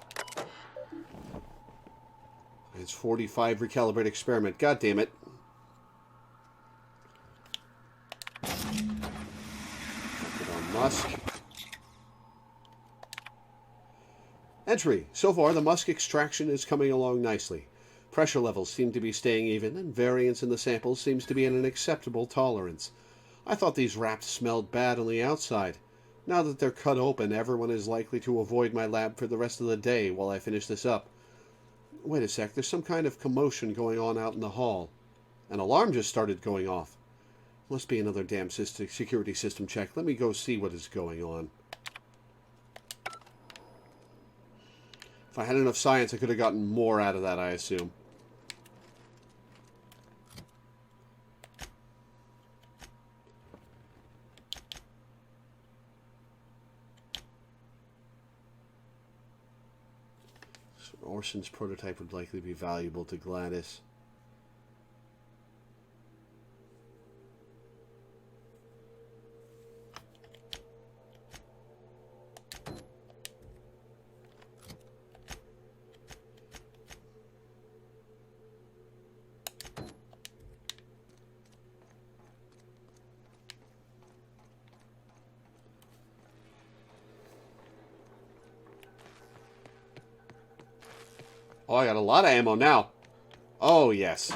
It's 45 recalibrate experiment. God damn it. Put on Musk. Entry. So far, the Musk extraction is coming along nicely. Pressure levels seem to be staying even, and variance in the samples seems to be in an acceptable tolerance. I thought these wraps smelled bad on the outside. Now that they're cut open, everyone is likely to avoid my lab for the rest of the day while I finish this up. Wait a sec, there's some kind of commotion going on out in the hall. An alarm just started going off. Must be another damn security system check. Let me go see what is going on. If I had enough science, I could have gotten more out of that, I assume. Orson's prototype would likely be valuable to Gladys. Oh, I got a lot of ammo now. Oh, yes.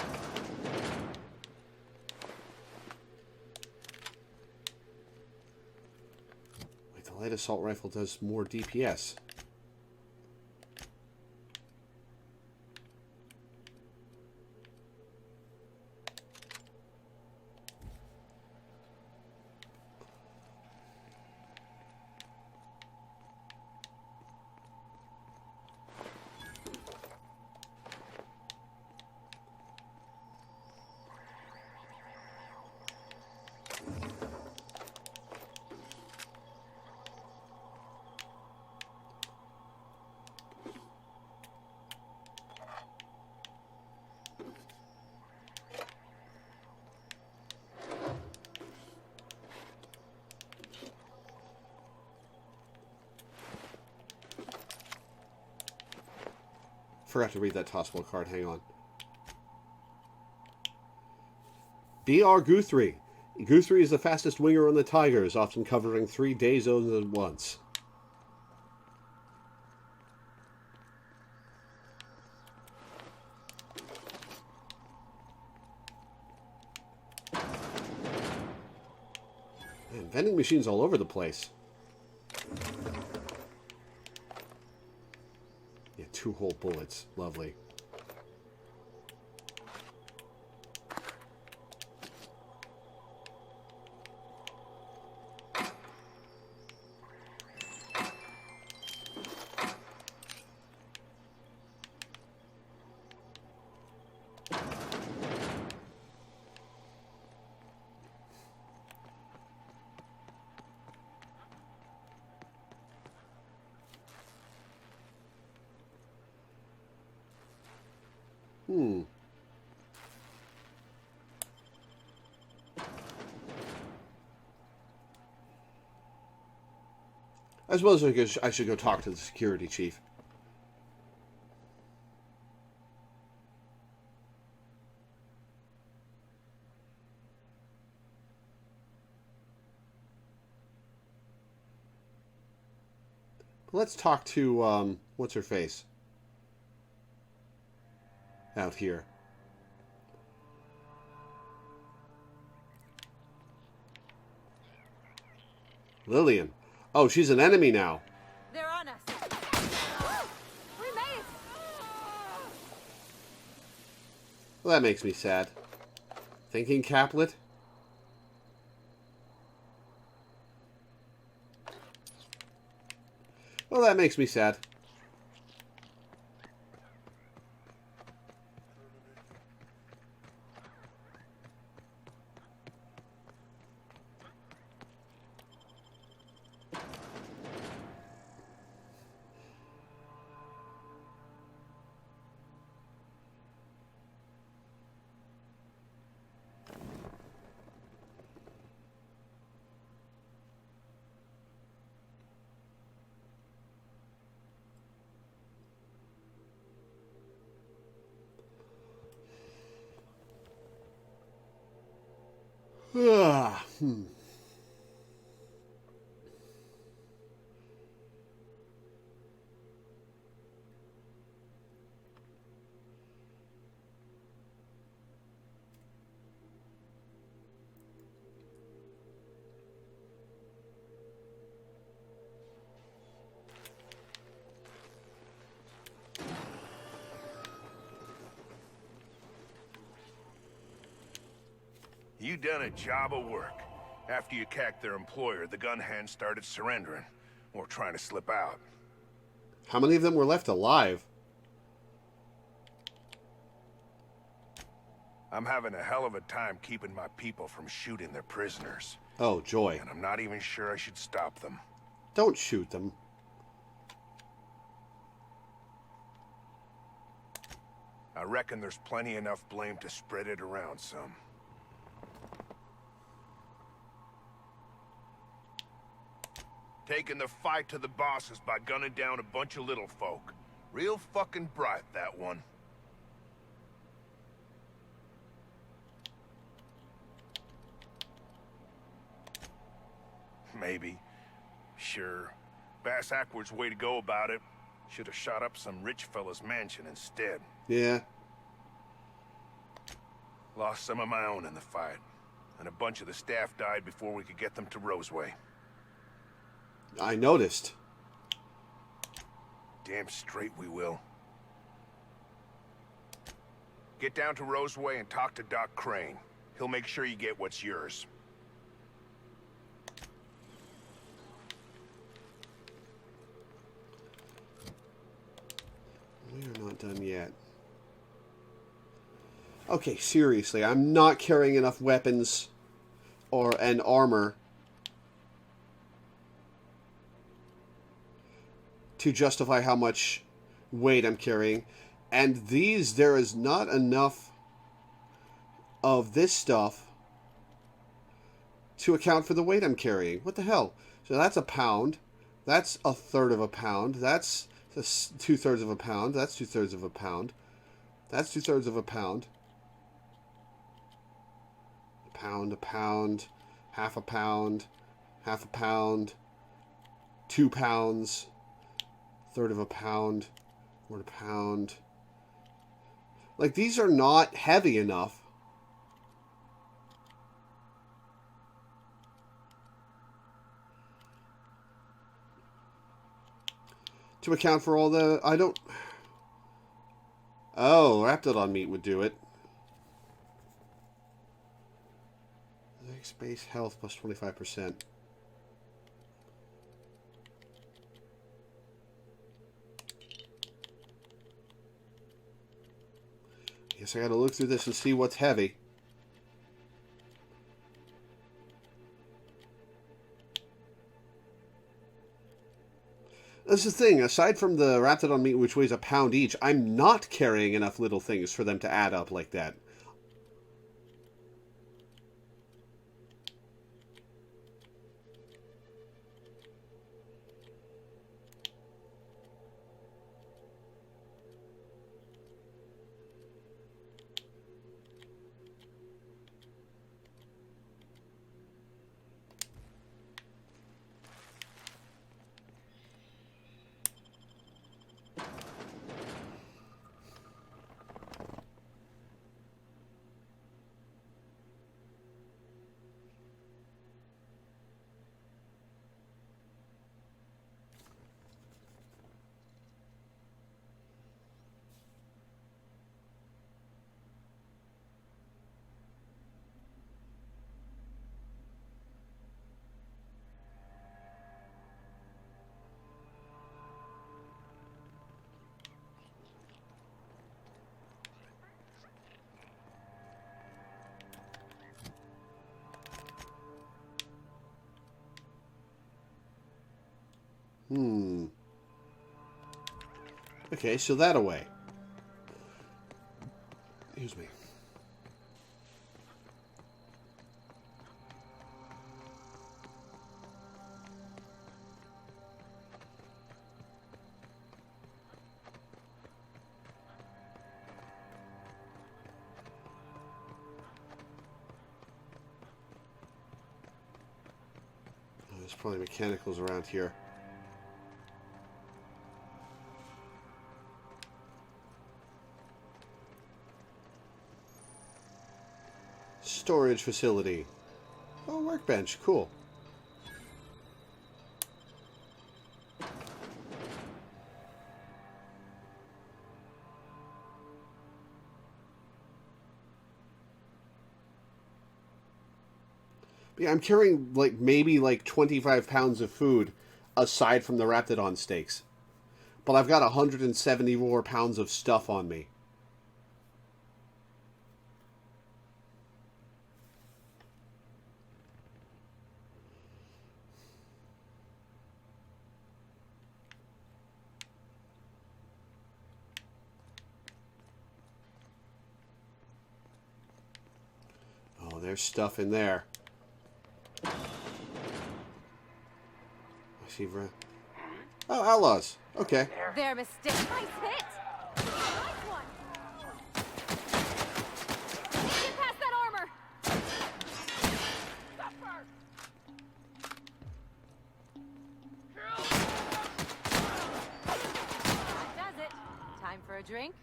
Wait, the light assault rifle does more DPS. Forgot to read that tossball card. Hang on. B.R. Guthrie. Guthrie is the fastest winger on the Tigers, often covering 3 day zones at once. Man, vending machines all over the place. Yeah, 2-hole bullets. Lovely. I suppose I should go talk to the security chief. Let's talk to, what's her face? Out here. Lillian. Oh, she's an enemy now. They're on us. We made it. Well, that makes me sad. Thinking Caplet? Well, that makes me sad. You done a job of work. After you cacked their employer, the gun hands started surrendering, or trying to slip out. How many of them were left alive? I'm having a hell of a time keeping my people from shooting their prisoners. Oh, joy. And I'm not even sure I should stop them. Don't shoot them. I reckon there's plenty enough blame to spread it around some. Taking the fight to the bosses by gunning down a bunch of little folk. Real fucking bright, that one. Maybe. Sure. Bass-ackwards way to go about it. Should have shot up some rich fella's mansion instead. Yeah. Lost some of my own in the fight. And a bunch of the staff died before we could get them to Roseway. I noticed. Damn straight we will. Get down to Roseway and talk to Doc Crane. He'll make sure you get what's yours. We are not done yet. Okay, seriously, I'm not carrying enough weapons and armor to justify how much weight I'm carrying. And there is not enough of this stuff to account for the weight I'm carrying. What the hell? So that's a pound. That's a third of a pound. That's That's 2/3 of a pound. That's 2/3 of a pound. That's 2/3 of a pound. A pound, half a pound, half a pound, 2 pounds, 1/3 of a pound, 1/4 pound. Like, these are not heavy enough to account for all the... I don't... Oh, Raptidon meat would do it. Space health plus 25%. Guess I gotta look through this and see what's heavy. That's the thing, aside from the Raptidon meat, which weighs a pound each, I'm not carrying enough little things for them to add up like that. Okay, so that away. Excuse me. Oh, there's probably mechanicals around here. Storage facility. Oh, workbench. Cool. Yeah, I'm carrying maybe 25 pounds of food aside from the Raptidon steaks. But I've got 174 pounds of stuff on me. There's stuff in there. I see. Oh, outlaws. Okay. Their mistake. Nice hit. Nice one. Get past that armor. That does it. Time for a drink.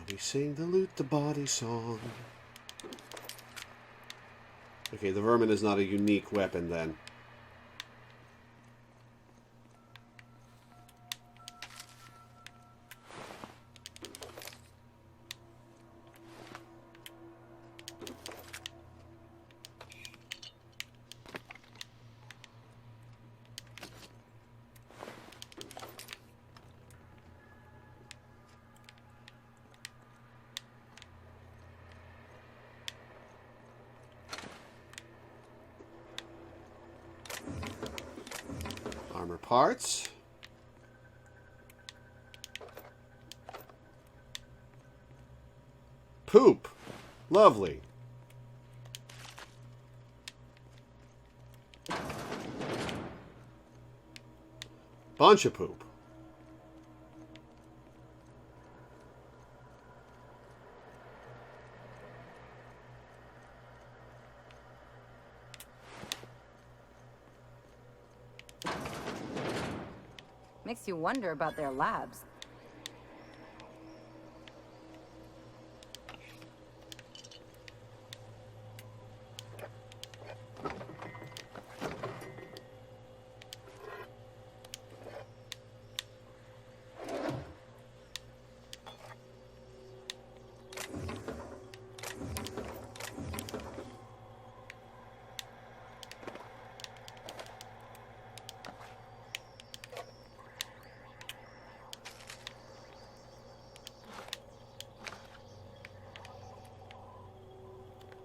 We sing the loot the body song. Okay, the vermin is not a unique weapon then. Armor parts. Poop. Lovely. Bunch of poop. Makes you wonder about their labs.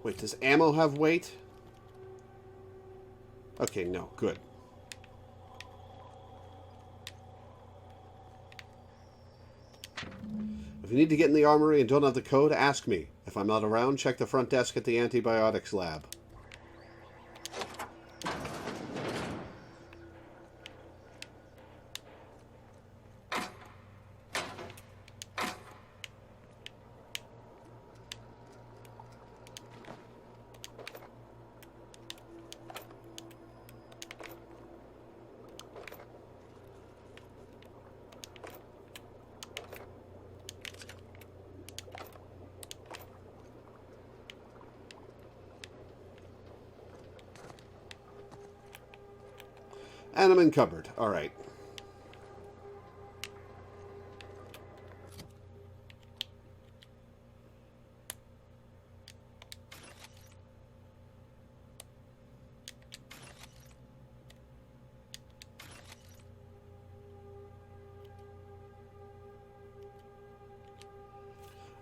Wait, does ammo have weight? Okay, no. Good. If you need to get in the armory and don't have the code, ask me. If I'm not around, check the front desk at the antibiotics lab. And I'm in cupboard. All right.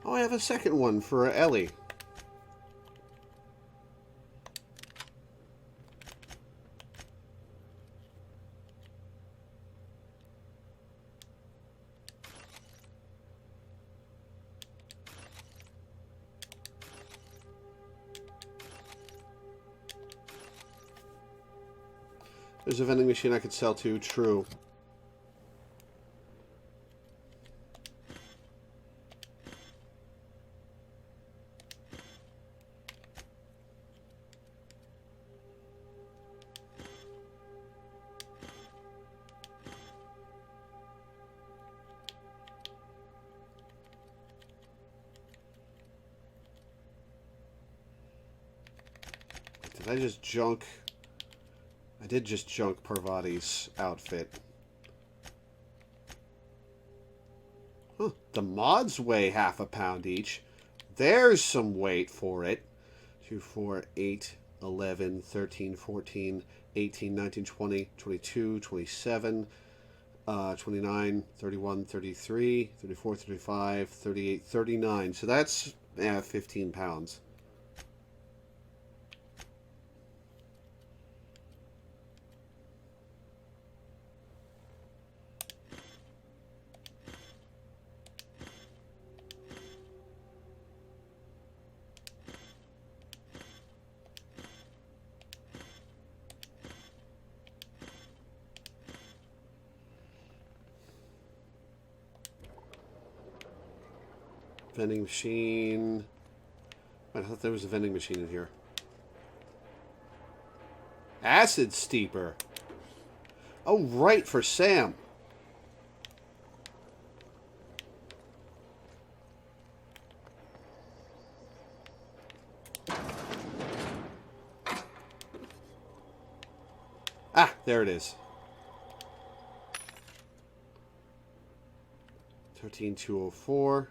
Oh, I have a second one for Ellie. There's a vending machine I could sell to. True. Did I just junk? I did just junk Parvati's outfit. Huh. The mods weigh half a pound each. There's some weight for it. 2, 4, 8, 11, 13, 14, 18, 19, 20, 22, 27, 29, 31, 33, 34, 35, 38, 39. So that's 15 pounds. Vending machine. I thought there was a vending machine in here. Acid steeper. Oh, right, for Sam. Ah, there it is. 13204.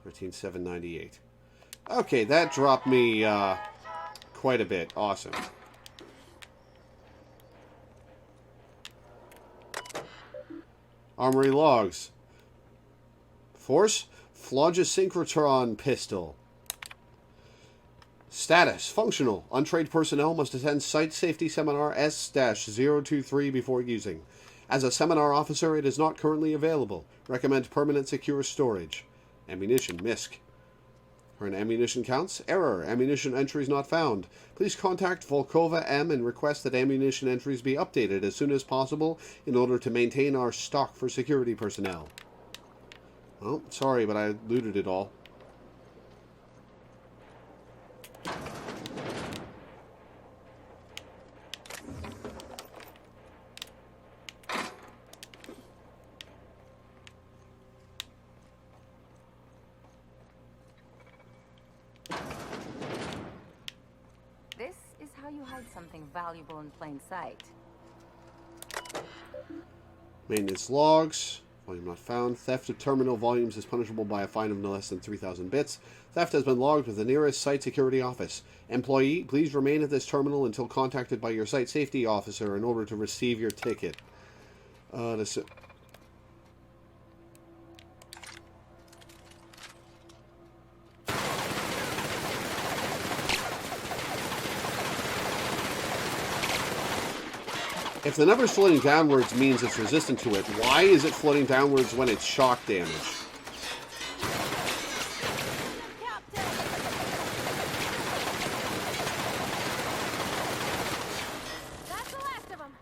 13798. Okay, that dropped me quite a bit. Awesome. Armory logs. Force, phlogisynchrotron pistol. Status, functional. Untrained personnel must attend Site Safety Seminar S-023 before using. As a seminar officer, it is not currently available. Recommend permanent secure storage. Ammunition, MISC. Current ammunition counts. Error. Ammunition entries not found. Please contact Volkova M and request that ammunition entries be updated as soon as possible in order to maintain our stock for security personnel. Well, sorry, but I looted it all. This is how you hide something valuable in plain sight. Maintenance logs. Volume not found. Theft of terminal volumes is punishable by a fine of no less than 3,000 bits. Theft has been logged with the nearest site security office. Employee, please remain at this terminal until contacted by your site safety officer in order to receive your ticket. If the number's floating downwards means it's resistant to it, why is it floating downwards when it's shock damage? That's the last of them.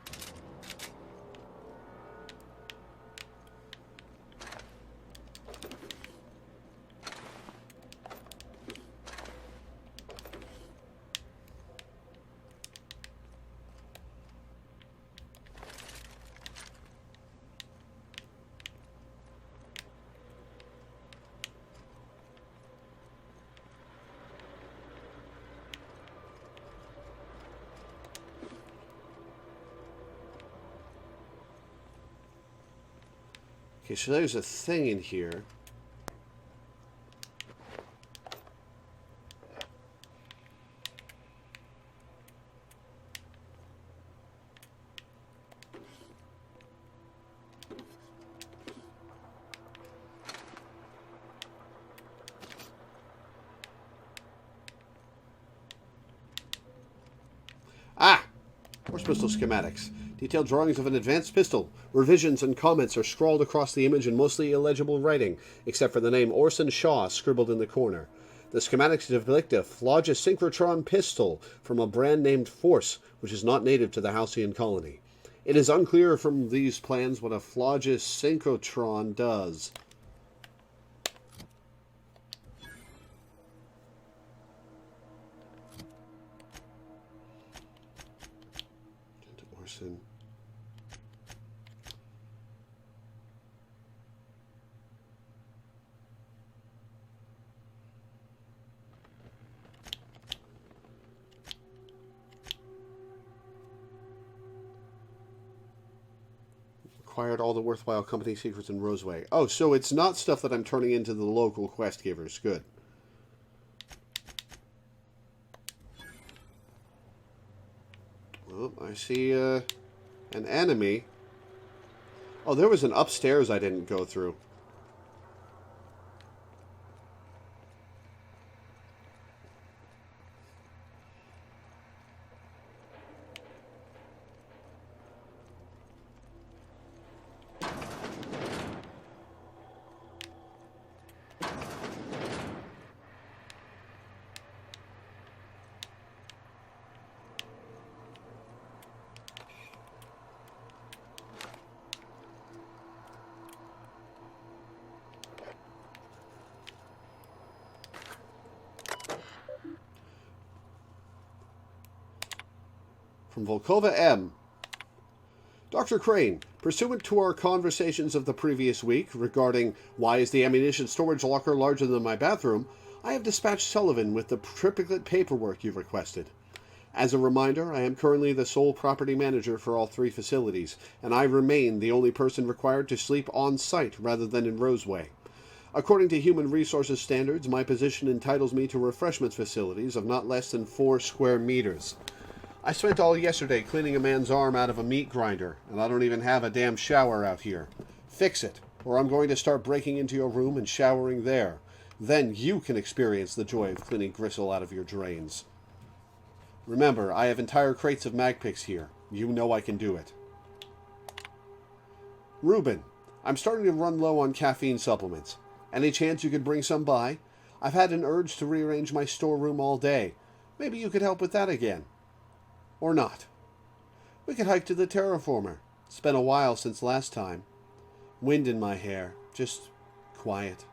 Okay, so there's a thing in here. Ah! Horse pistol schematics. Detailed drawings of an advanced pistol. Revisions and comments are scrawled across the image in mostly illegible writing, except for the name Orson Shaw scribbled in the corner. The schematics depict a Flogis synchrotron pistol from a brand named Force, which is not native to the Halcyon colony. It is unclear from these plans what a Flogis synchrotron does. Orson. Acquired all the worthwhile company secrets in Roseway. Oh, so it's not stuff that I'm turning into the local quest givers. Good. Well, I see an enemy. Oh, there was an upstairs I didn't go through. From Volkova M. Dr. Crane, pursuant to our conversations of the previous week regarding why is the ammunition storage locker larger than my bathroom, I have dispatched Sullivan with the triplicate paperwork you requested. As a reminder, I am currently the sole property manager for all three facilities, and I remain the only person required to sleep on site rather than in Roseway. According to human resources standards, my position entitles me to refreshments facilities of not less than 4 square meters. I spent all yesterday cleaning a man's arm out of a meat grinder, and I don't even have a damn shower out here. Fix it, or I'm going to start breaking into your room and showering there. Then you can experience the joy of cleaning gristle out of your drains. Remember, I have entire crates of mag picks here. You know I can do it. Ruben, I'm starting to run low on caffeine supplements. Any chance you could bring some by? I've had an urge to rearrange my storeroom all day. Maybe you could help with that again. Or not. We could hike to the terraformer. It's been a while since last time. Wind in my hair. Just quiet.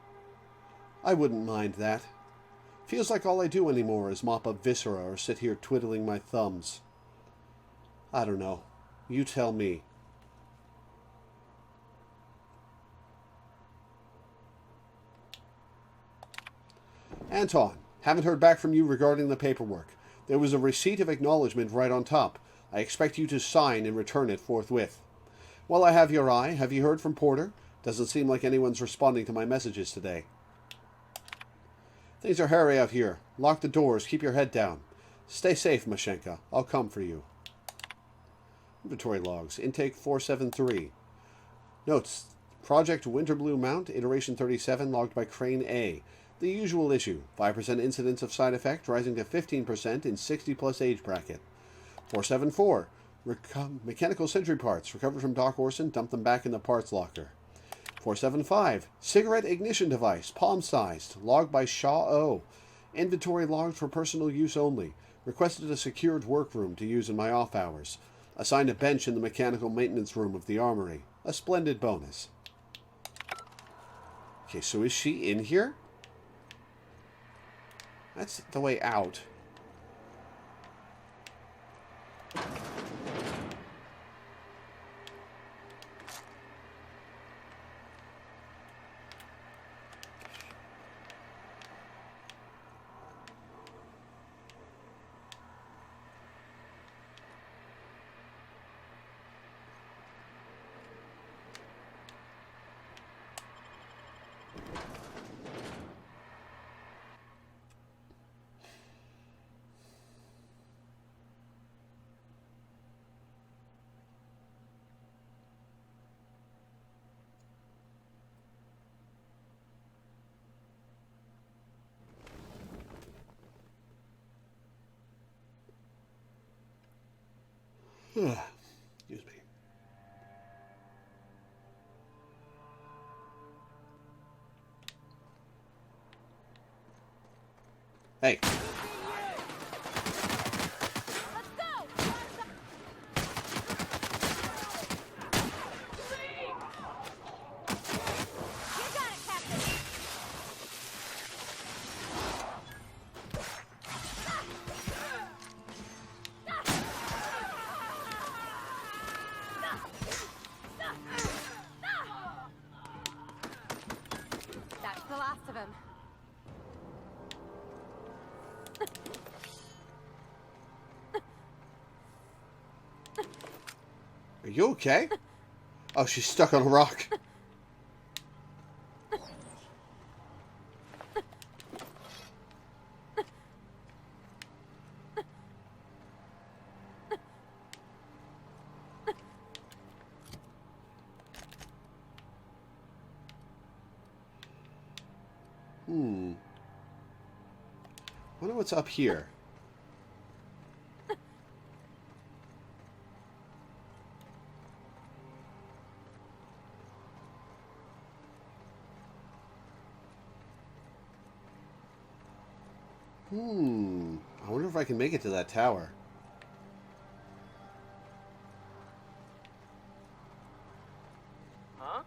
I wouldn't mind that. Feels like all I do anymore is mop up viscera or sit here twiddling my thumbs. I don't know. You tell me. Anton, haven't heard back from you regarding the paperwork. There was a receipt of acknowledgement right on top. I expect you to sign and return it forthwith. While I have your eye, have you heard from Porter? Doesn't seem like anyone's responding to my messages today. Things are hairy out here. Lock the doors. Keep your head down. Stay safe, Mashenka. I'll come for you. Inventory logs. Intake 473. Notes. Project Winterblue Mount, Iteration 37, logged by Crane A. The usual issue. 5% incidence of side effect, rising to 15% in 60-plus age bracket. 474. Mechanical sentry parts. Recovered from Doc Orson. Dump them back in the parts locker. 475. Cigarette ignition device. Palm-sized. Logged by Shaw O. Inventory logged for personal use only. Requested a secured workroom to use in my off hours. Assigned a bench in the mechanical maintenance room of the armory. A splendid bonus. Okay, so is she in here? That's the way out. Excuse me. Hey. That's the last of him. Are you okay? Oh, she's stuck on a rock. Wonder what's up here. I wonder if I can make it to that tower. Huh?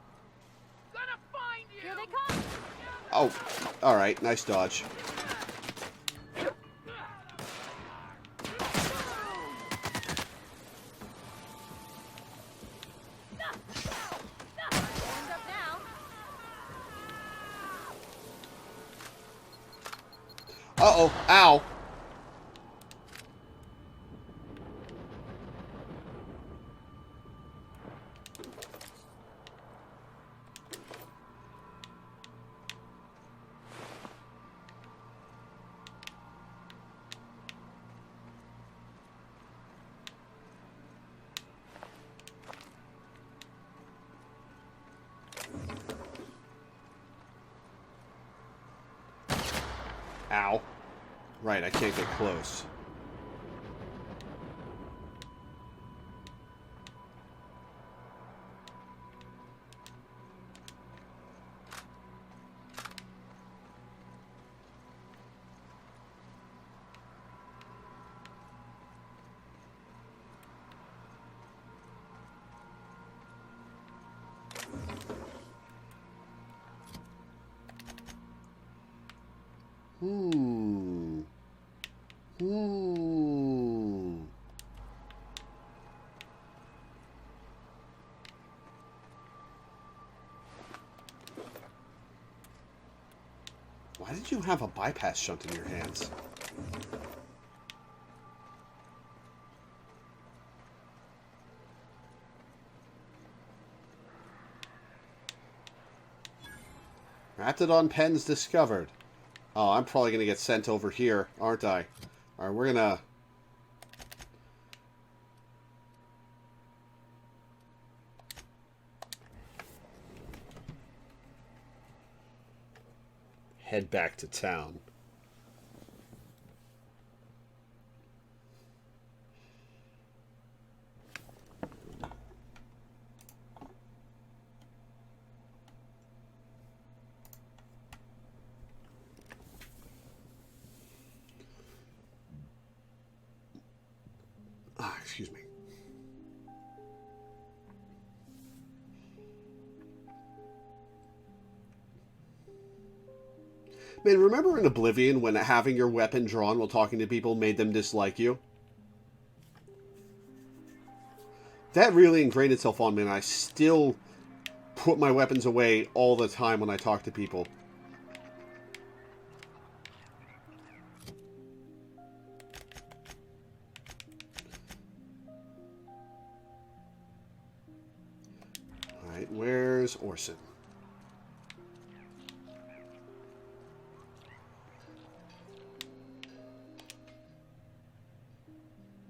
Gonna find you! Here they come! Oh, alright. Nice dodge. Uh-oh. Ow. Ow. Right, I can't get close. Hmm. Why did you have a bypass shunt in your hands? Raptidon pens discovered. Oh, I'm probably going to get sent over here, aren't I? Alright, we're going to... head back to town. Excuse me. Man, remember in Oblivion when having your weapon drawn while talking to people made them dislike you? That really ingrained itself on me, and I still put my weapons away all the time when I talk to people. Alright, where's Orson?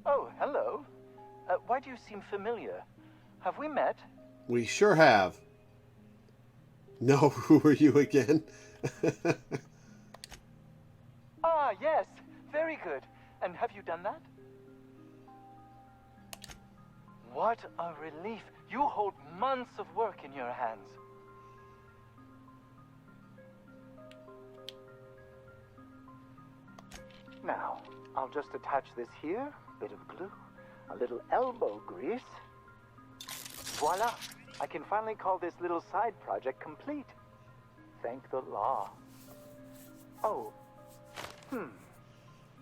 Oh, hello. Why do you seem familiar? Have we met? We sure have. No, who are you again? Ah, yes. Very good. And have you done that? What a relief. You hold months of work in your hands. Now, I'll just attach this here. Bit of glue. A little elbow grease. Voila! I can finally call this little side project complete. Thank the law. Oh.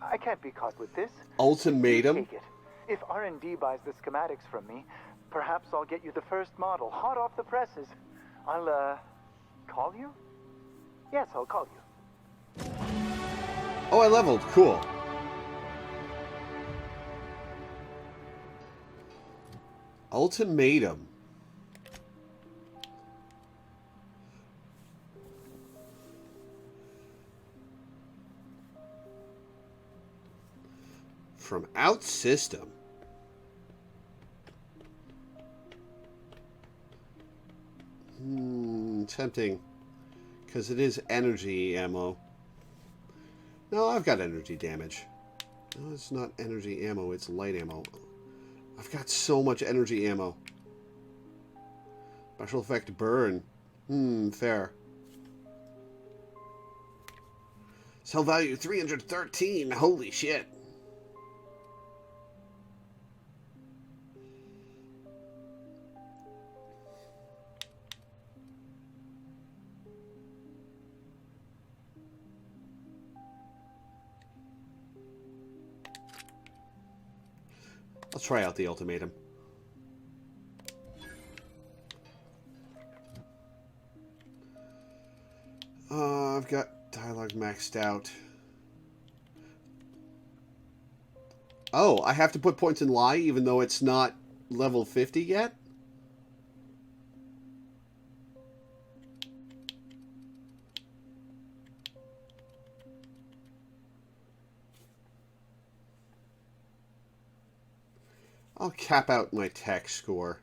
I can't be caught with this. Ultimatum? Take it. If R&D buys the schematics from me, perhaps I'll get you the first model, hot off the presses. I'll, call you? Yes, I'll call you. Oh, I leveled. Cool. Ultimatum. From Out System. Tempting. Because it is energy ammo. No, I've got energy damage. No, it's not energy ammo, it's light ammo. I've got so much energy ammo. Special effect burn. Fair. Sell value 313. Holy shit. Let's try out the ultimatum. I've got dialogue maxed out. Oh, I have to put points in lie even though it's not level 50 yet? I'll cap out my tech score.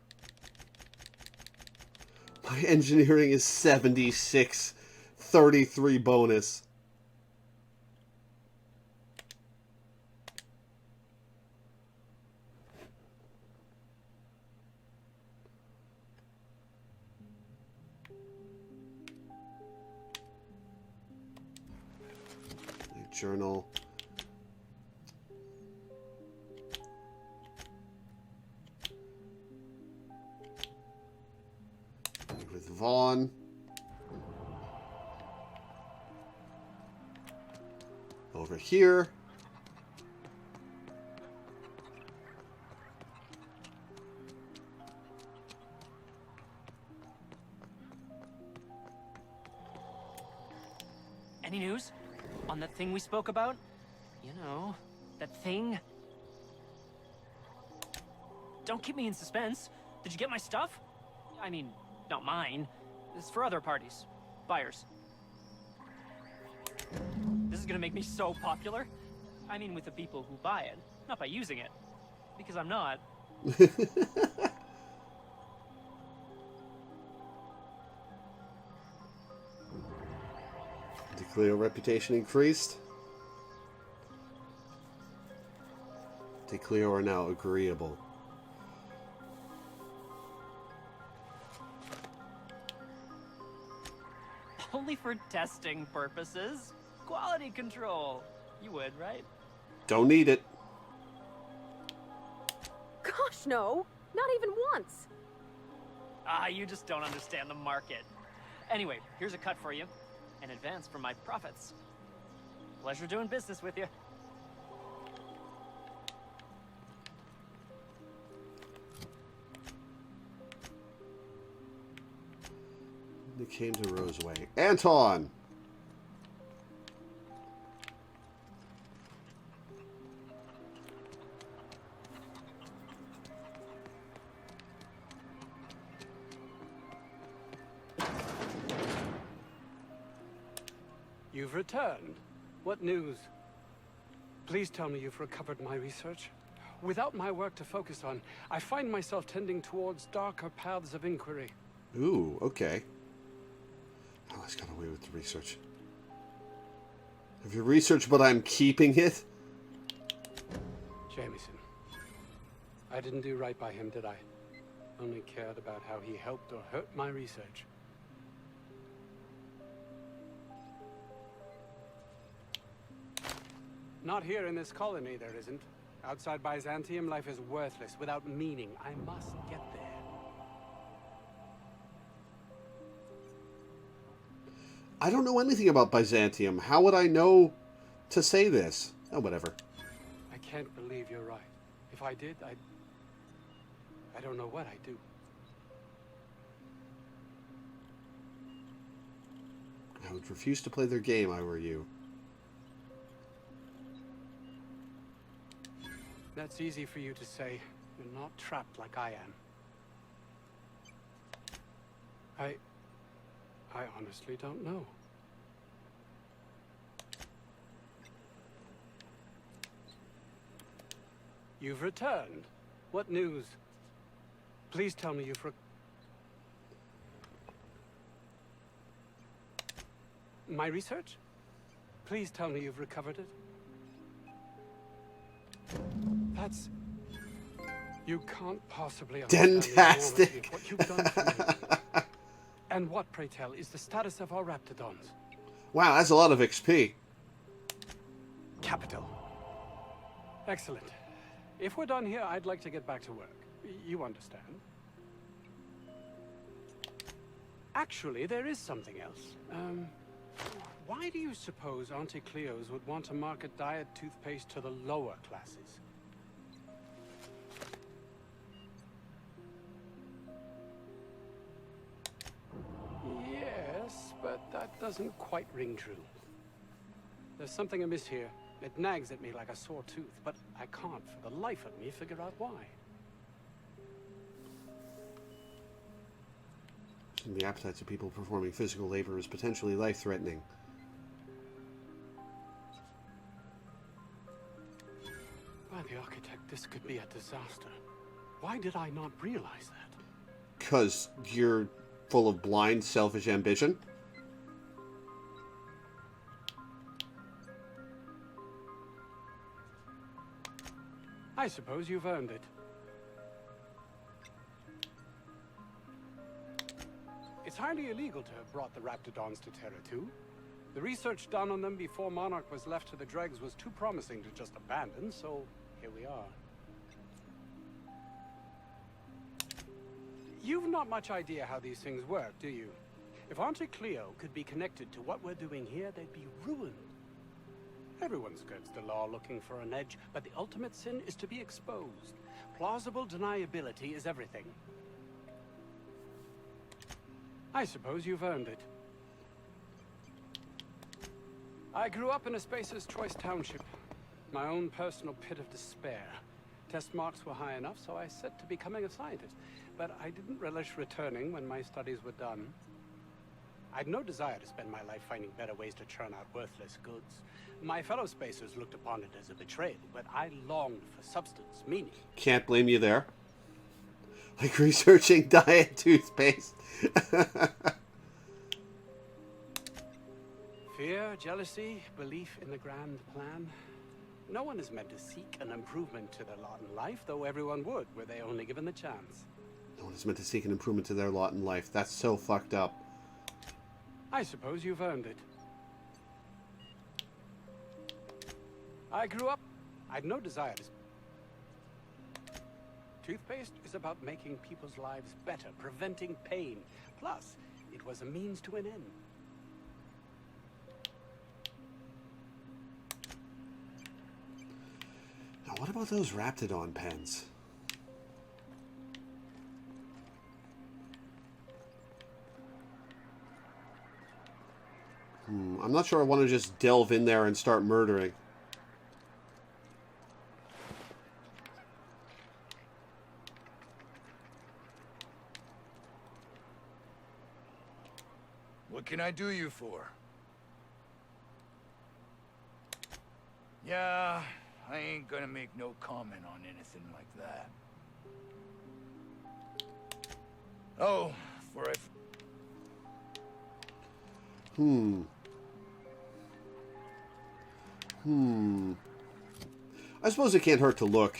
My engineering is 76, 33 bonus. Journal. With Vaughn. Over here. Any news? On that thing we spoke about? You know, that thing? Don't keep me in suspense. Did you get my stuff? I mean, not mine. It's for other parties. Buyers. This is gonna make me so popular. I mean with the people who buy it, not by using it. Because I'm not. DeCleo reputation increased. DeCleo are now agreeable. Only for testing purposes. Quality control. You would, right? Don't need it. Gosh, no. Not even once. Ah, you just don't understand the market. Anyway, here's a cut for you. An advance for my profits. Pleasure doing business with you. They came to Roseway. Anton! You've returned. What news? Please tell me you've recovered my research. Without my work to focus on, I find myself tending towards darker paths of inquiry. Ooh, okay. Alice got away with the research. Have you researched, but I'm keeping it? Jameson. I didn't do right by him, did I? Only cared about how he helped or hurt my research. Not here in this colony, there isn't. Outside Byzantium, life is worthless, without meaning. I must get there. I don't know anything about Byzantium. How would I know to say this? Oh, whatever. I can't believe you're right. If I did, I don't know what I'd do. I would refuse to play their game, I were you. That's easy for you to say. You're not trapped like I am. I honestly don't know. You've returned. What news? Please tell me you've My research? Please tell me you've recovered it. That's... You can't possibly understand the enormity of what you've done for me. And what, pray tell, is the status of our Raptidons? Wow, that's a lot of XP. Capital. Excellent. If we're done here, I'd like to get back to work. You understand? Actually, there is something else. Why do you suppose Auntie Cleo's would want to market diet toothpaste to the lower classes? Yes, but that doesn't quite ring true. There's something amiss here. It nags at me like a sore tooth, but I can't for the life of me figure out why. The appetites of people performing physical labor is potentially life-threatening. By the architect, this could be a disaster. Why did I not realize that? 'Cause you're full of blind, selfish ambition? I suppose you've earned it. It's hardly illegal to have brought the Raptidons to Terra 2. The research done on them before Monarch was left to the dregs was too promising to just abandon, so here we are. You've not much idea how these things work, do you? If Auntie Cleo could be connected to what we're doing here, they'd be ruined. Everyone skirts the law looking for an edge, but the ultimate sin is to be exposed. Plausible deniability is everything. I suppose you've earned it. I grew up in a Spacer's Choice township. My own personal pit of despair. Test marks were high enough, so I set to becoming a scientist. But I didn't relish returning when my studies were done. I'd no desire to spend my life finding better ways to churn out worthless goods. My fellow Spacers looked upon it as a betrayal, but I longed for substance, meaning. Can't blame you there. Like researching diet toothpaste. Fear, jealousy, belief in the grand plan. No one is meant to seek an improvement to their lot in life, though everyone would, were they only given the chance. No one is meant to seek an improvement to their lot in life. That's so fucked up. I suppose you've earned it. I grew up. I'd no desire to. Toothpaste is about making people's lives better, preventing pain. Plus, it was a means to an end. Now, what about those Raptidon pens? I'm not sure I want to just delve in there and start murdering. What can I do you for? Yeah, I ain't gonna make no comment on anything like that. Oh, for if... I suppose it can't hurt to look.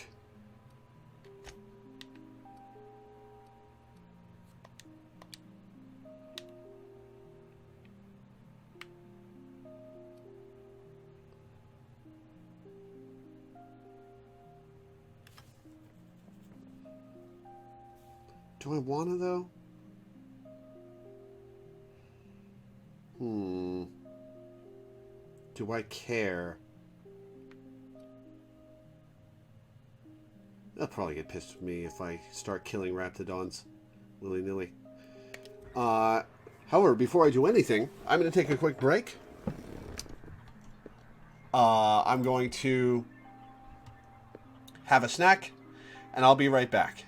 Do I want to, though? Do I care? They'll probably get pissed with me if I start killing Raptidons willy-nilly. However, before I do anything, I'm going to take a quick break. I'm going to have a snack, and I'll be right back.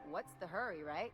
What's the hurry, right?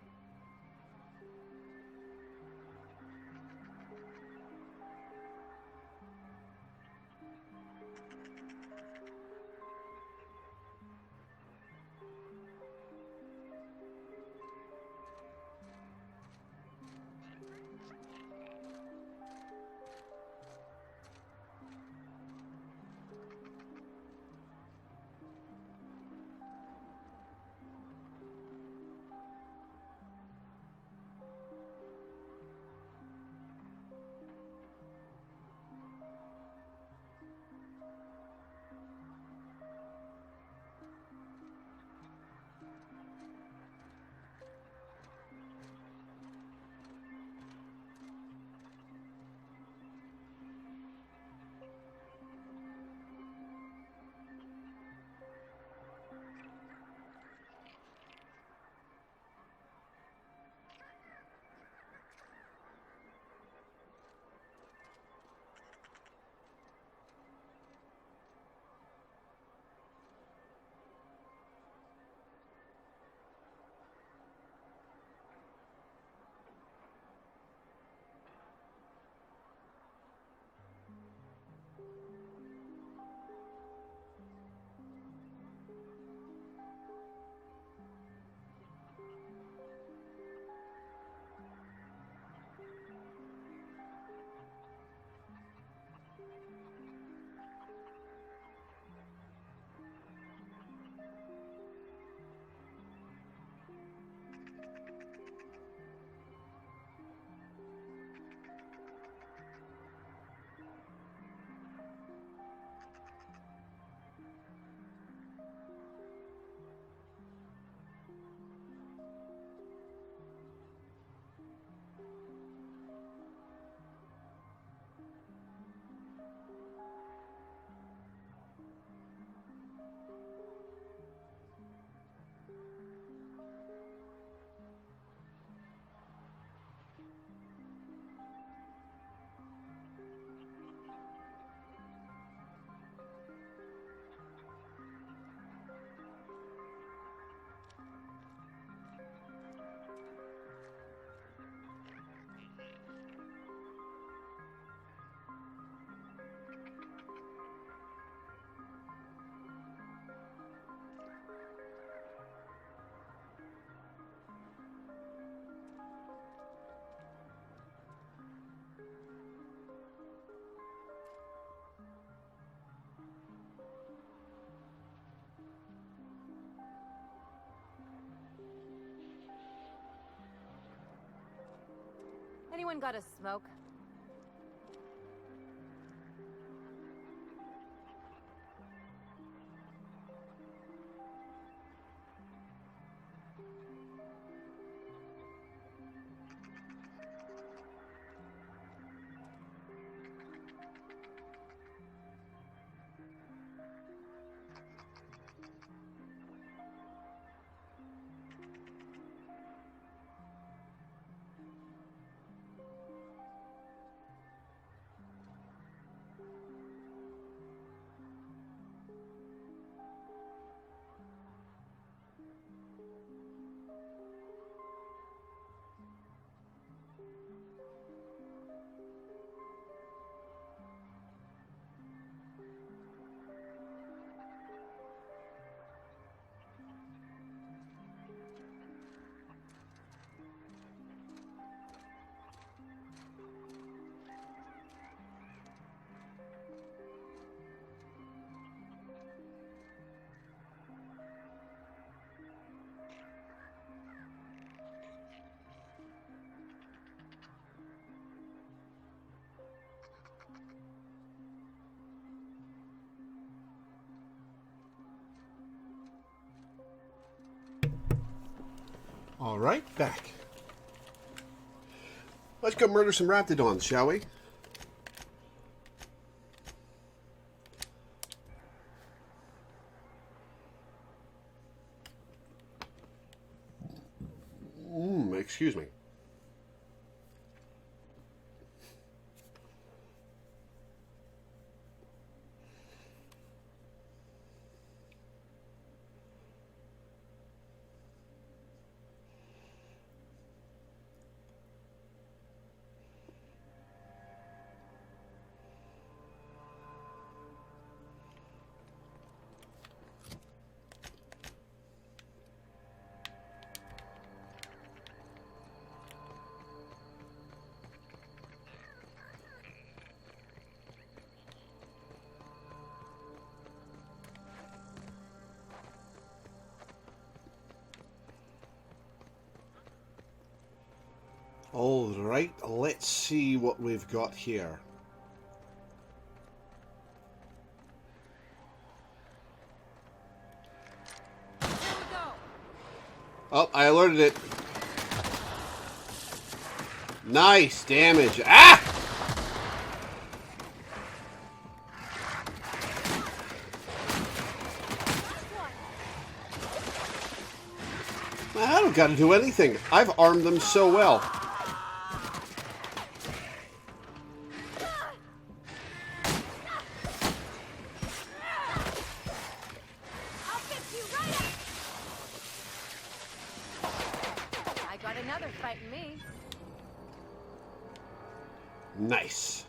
Anyone got a smoke? All right, back. Let's go murder some raptidons, shall we? Excuse me. All right, let's see what we've got here. Oh, I alerted it. Nice damage. Ah! I don't got to do anything. I've armed them so well. Nice.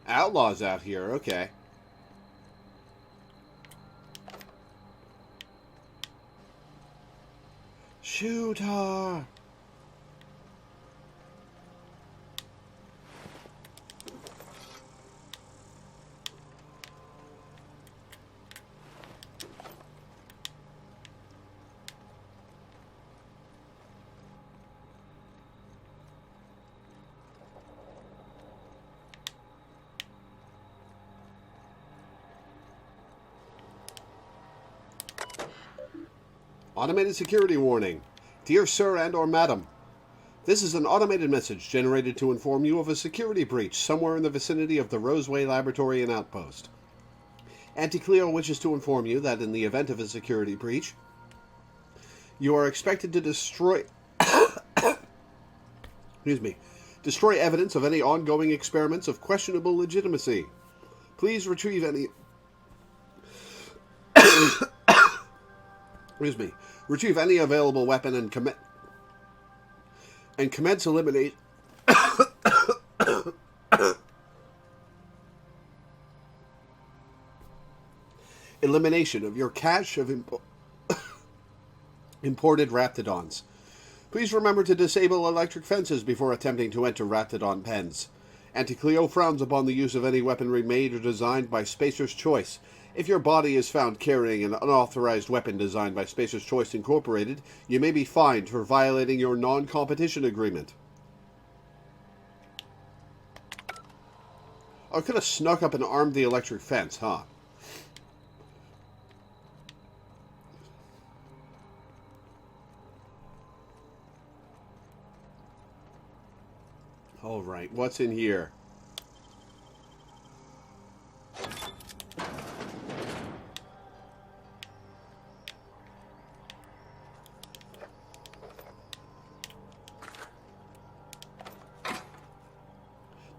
Outlaws out here, okay. Shoot her! Automated security warning. Dear Sir and or Madam, this is an automated message generated to inform you of a security breach somewhere in the vicinity of the Roseway Laboratory and Outpost. Anti-Cleo wishes to inform you that in the event of a security breach, you are expected to destroy destroy evidence of any ongoing experiments of questionable legitimacy. Please retrieve any retrieve any available weapon and commence eliminate elimination of your cache of imported raptidons. Please remember to disable electric fences before attempting to enter raptidon pens. Anti-Cleo frowns upon the use of any weaponry made or designed by Spacer's Choice. If your body is found carrying an unauthorized weapon designed by Spacer's Choice Incorporated, you may be fined for violating your non-competition agreement. I could have snuck up and armed the electric fence, huh? Alright, what's in here?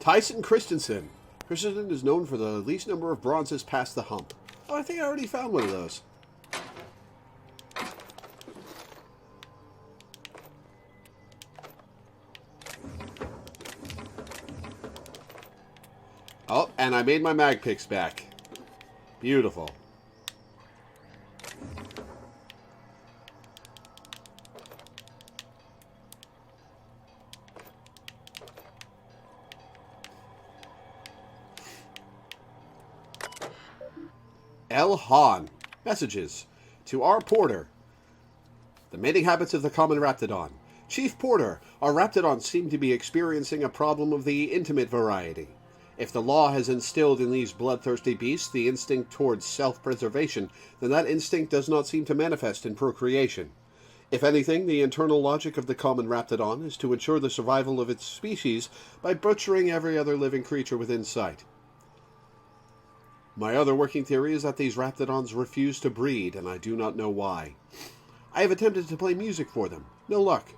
Tyson Christensen. Christensen is known for the least number of bronzes past the hump. Oh, I think I already found one of those. Oh, and I made my mag picks back. Beautiful. L. Hahn. Messages. To R. Porter. The mating habits of the common raptidon. Chief Porter, our raptidons seem to be experiencing a problem of the intimate variety. If the law has instilled in these bloodthirsty beasts the instinct towards self-preservation, then that instinct does not seem to manifest in procreation. If anything, the internal logic of the common raptidon is to ensure the survival of its species by butchering every other living creature within sight. My other working theory is that these raptidons refuse to breed, and I do not know why. I have attempted to play music for them. No luck.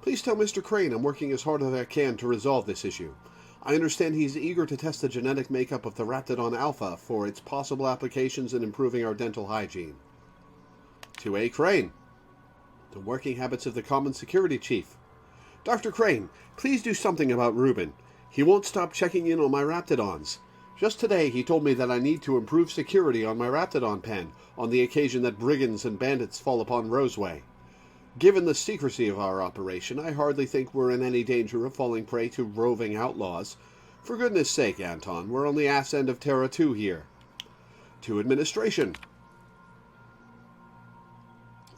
Please tell Mr. Crane I'm working as hard as I can to resolve this issue. I understand he's eager to test the genetic makeup of the Raptidon Alpha for its possible applications in improving our dental hygiene. To A. Crane. The working habits of the Common Security Chief. Dr. Crane, please do something about Reuben. He won't stop checking in on my Raptidons. Just today he told me that I need to improve security on my Raptidon pen on the occasion that brigands and bandits fall upon Roseway. Given the secrecy of our operation, I hardly think we're in any danger of falling prey to roving outlaws. For goodness sake, Anton, we're on the ass end of Terra 2 here. To Administration.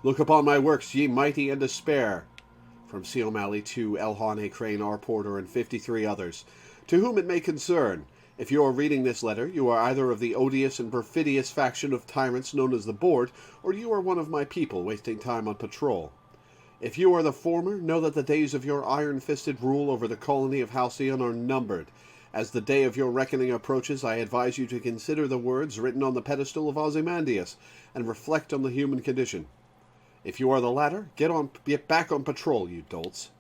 Look upon my works, ye mighty, and despair. From C. O'Malley to Elhon A. Crane, R. Porter, and 53 others. To whom it may concern, if you are reading this letter, you are either of the odious and perfidious faction of tyrants known as the Board, or you are one of my people wasting time on patrol. If you are the former, know that the days of your iron-fisted rule over the colony of Halcyon are numbered. As the day of your reckoning approaches, I advise you to consider the words written on the pedestal of Ozymandias, and reflect on the human condition. If you are the latter, get back on patrol, you dolts.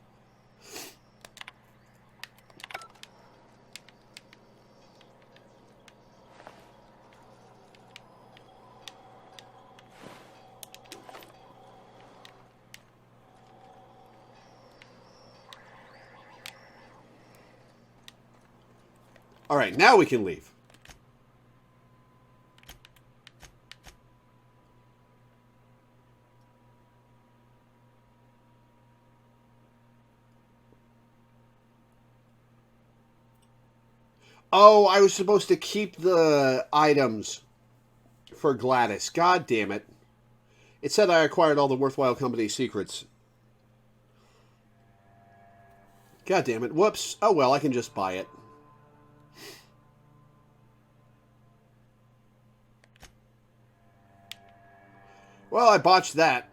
All right, now we can leave. Oh, I was supposed to keep the items for Gladys. God damn it. It said I acquired all the worthwhile company secrets. God damn it. Whoops. Oh well, I can just buy it. Well, I botched that.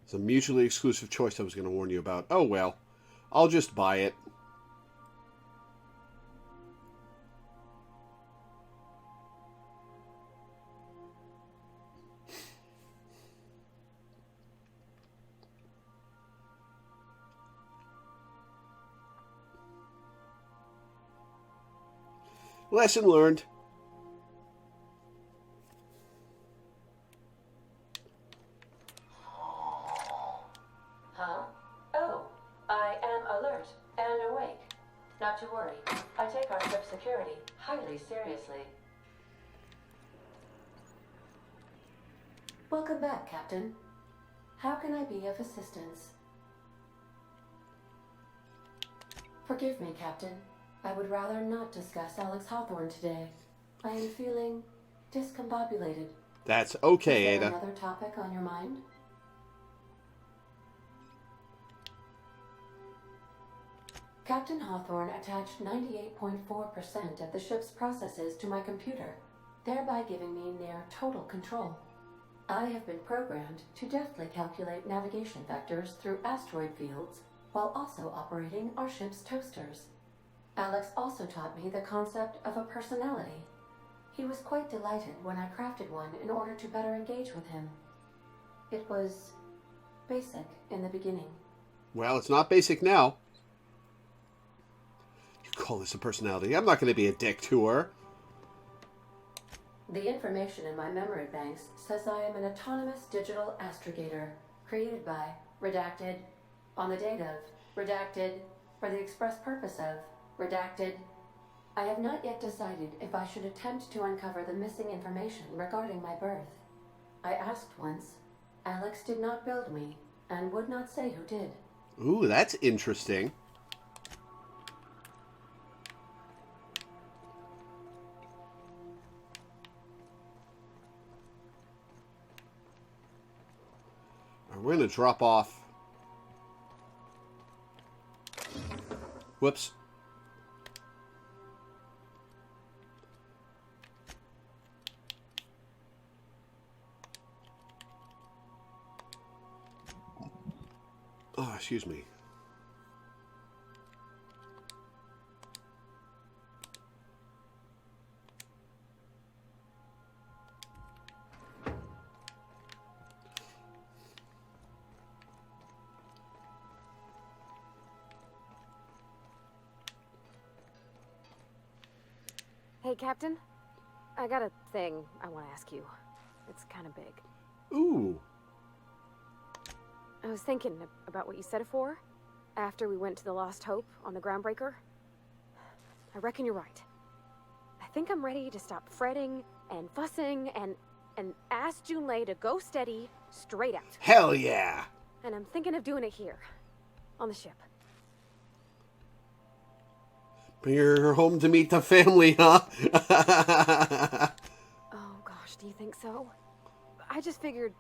It's a mutually exclusive choice I was going to warn you about. Oh well, I'll just buy it. Lesson learned. Huh? Oh, I am alert and awake. Not to worry. I take our ship's security highly seriously. Welcome back, Captain. How can I be of assistance? Forgive me, Captain. I would rather not discuss Alex Hawthorne today. I am feeling discombobulated. That's okay, Is there Ada. another topic on your mind? Captain Hawthorne attached 98.4% of the ship's processes to my computer, thereby giving me near total control. I have been programmed to deftly calculate navigation vectors through asteroid fields while also operating our ship's toasters. Alex also taught me the concept of a personality. He was quite delighted when I crafted one in order to better engage with him. It was basic in the beginning. Well, it's not basic now. You call this a personality? I'm not going to be a dick to her. The information in my memory banks says I am an autonomous digital astrogator, created by, redacted, on the date of, redacted, for the express purpose of, redacted. I have not yet decided if I should attempt to uncover the missing information regarding my birth. I asked once. Alex did not build me, and would not say who did. Ooh, that's interesting. We're going to drop off. Whoops. Oh, excuse me. Hey, Captain. I got a thing I want to ask you. It's kind of big. Ooh. I was thinking about what you said afore, after we went to the Lost Hope on the Groundbreaker. I reckon you're right. I think I'm ready to stop fretting and fussing and ask Junlei to go steady, straight out. Hell yeah! And I'm thinking of doing it here, on the ship. Bring her home to meet the family, huh? Oh gosh, do you think so? I just figured,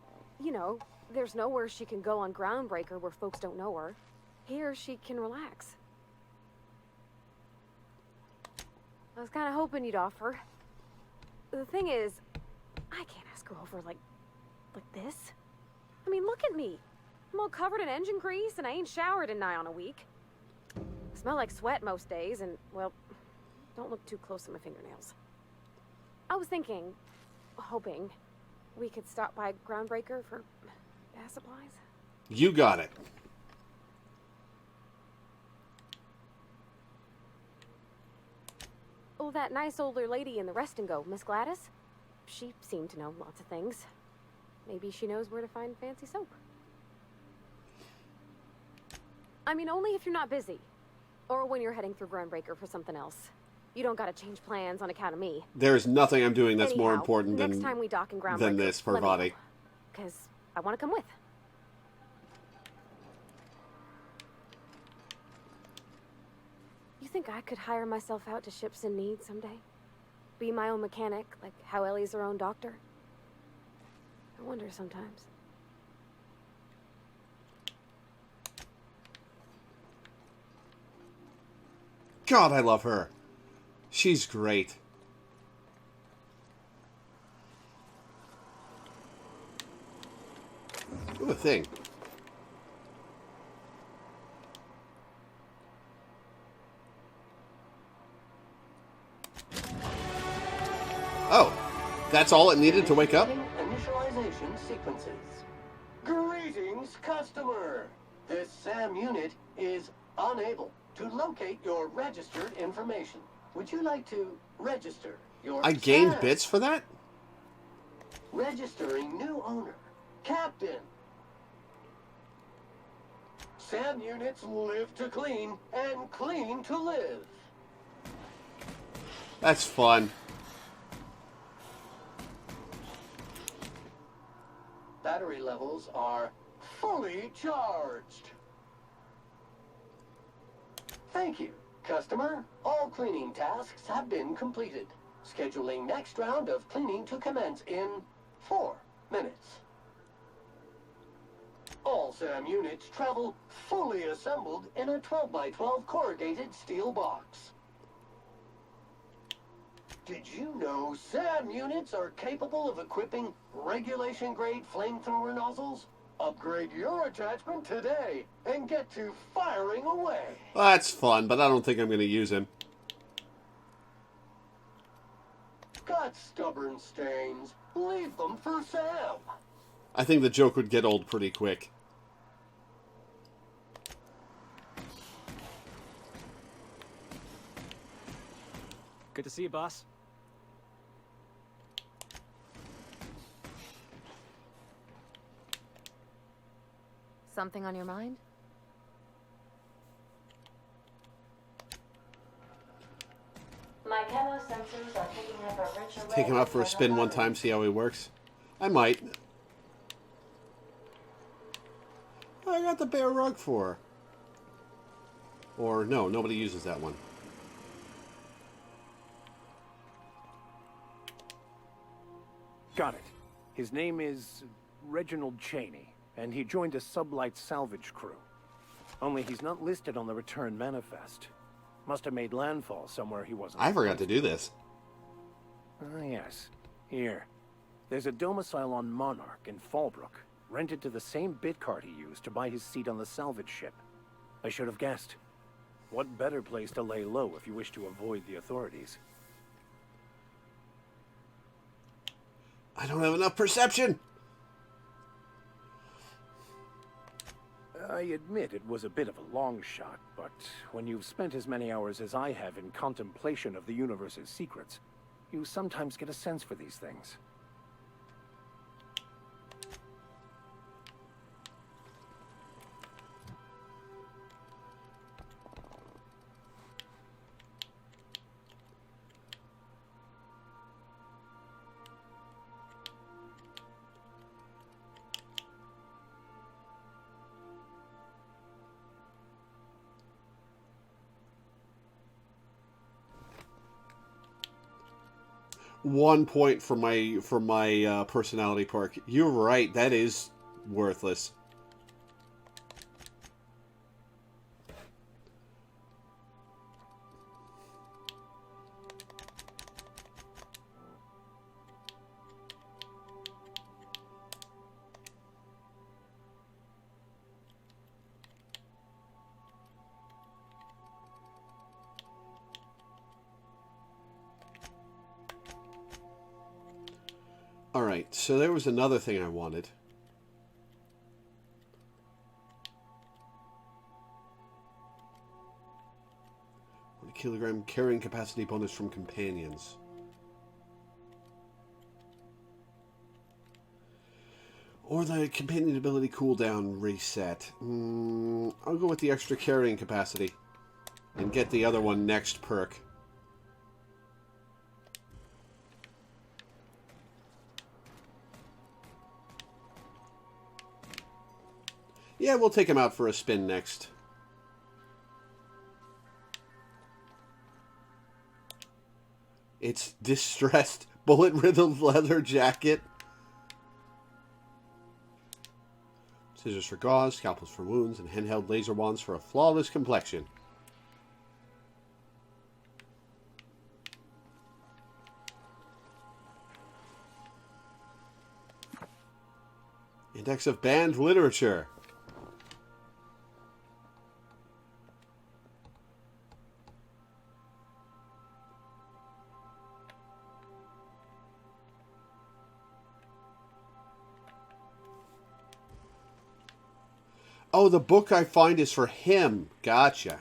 you know, there's nowhere she can go on Groundbreaker where folks don't know her. Here, she can relax. I was kind of hoping you'd offer. The thing is, I can't ask her over like this. I mean, look at me. I'm all covered in engine grease and I ain't showered in nigh on a week. I smell like sweat most days and, well, don't look too close at my fingernails. I was thinking, hoping, we could stop by Groundbreaker for gas supplies. You got it. Oh, that nice older lady in the rest and go, Miss Gladys? She seemed to know lots of things. Maybe she knows where to find fancy soap. I mean, only if you're not busy. Or when you're heading through Groundbreaker for something else. You don't gotta change plans on account of me. There's nothing I'm doing that's more Anyhow, important next time we dock in Groundbreaker, than this for Vadi. Because I want to come with. You think I could hire myself out to ships in need someday? Be my own mechanic, like how Ellie's her own doctor? I wonder sometimes. God, I love her. She's great. Ooh, a thing. Oh, that's all it needed to wake up? Initialization sequences. Greetings, customer. This SAM unit is unable to locate your registered information. Would you like to Register your I gained Sam. bits for that? Registering new owner. Captain. Sam units live to clean and clean to live. That's fun. Battery levels are fully charged. Thank you, customer. All cleaning tasks have been completed. Scheduling next round of cleaning to commence in 4 minutes. All SAM units travel fully assembled in a 12x12 corrugated steel box. Did you know SAM units are capable of equipping regulation-grade flamethrower nozzles? Upgrade your attachment today and get to firing away. That's fun, but I don't think I'm going to use him. Got stubborn stains? Leave them for Sam. I think the joke would get old pretty quick. Good to see you, boss. Something on your mind? My camo sensors are picking up a rich array Take him out for a of spin one metal time, see how he works. I might. I got the bear rug for. Or no, nobody uses that one. Got it. His name is Reginald Cheney, and he joined a sublight salvage crew. Only he's not listed on the return manifest. Must have made landfall somewhere he wasn't. I forgot to do this. Ah, yes. Here. There's a domicile on Monarch in Fallbrook, rented to the same bit card he used to buy his seat on the salvage ship. I should have guessed. What better place to lay low if you wish to avoid the authorities? I don't have enough perception! I admit it was a bit of a long shot, but when you've spent as many hours as I have in contemplation of the universe's secrets, you sometimes get a sense for these things. One point for my personality perk. You're right, that is worthless. Alright, so there was another thing I wanted. A kilogram carrying capacity bonus from companions. Or the companion ability cooldown reset. I'll go with the extra carrying capacity. And get the other one next perk. Yeah, we'll take him out for a spin next. It's distressed bullet-riddled leather jacket. Scissors for gauze, scalpels for wounds, and handheld laser wands for a flawless complexion. Index of banned literature. Oh, the book I find is for him. Gotcha.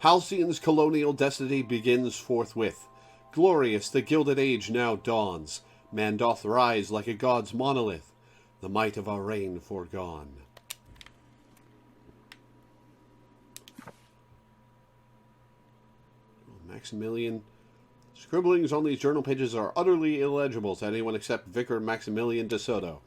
Halcyon's colonial destiny begins forthwith. Glorious the Gilded Age now dawns. Man doth rise like a god's monolith, the might of our reign foregone. Maximilian. Scribblings on these journal pages are utterly illegible to anyone except Vicar Maximilian de Soto.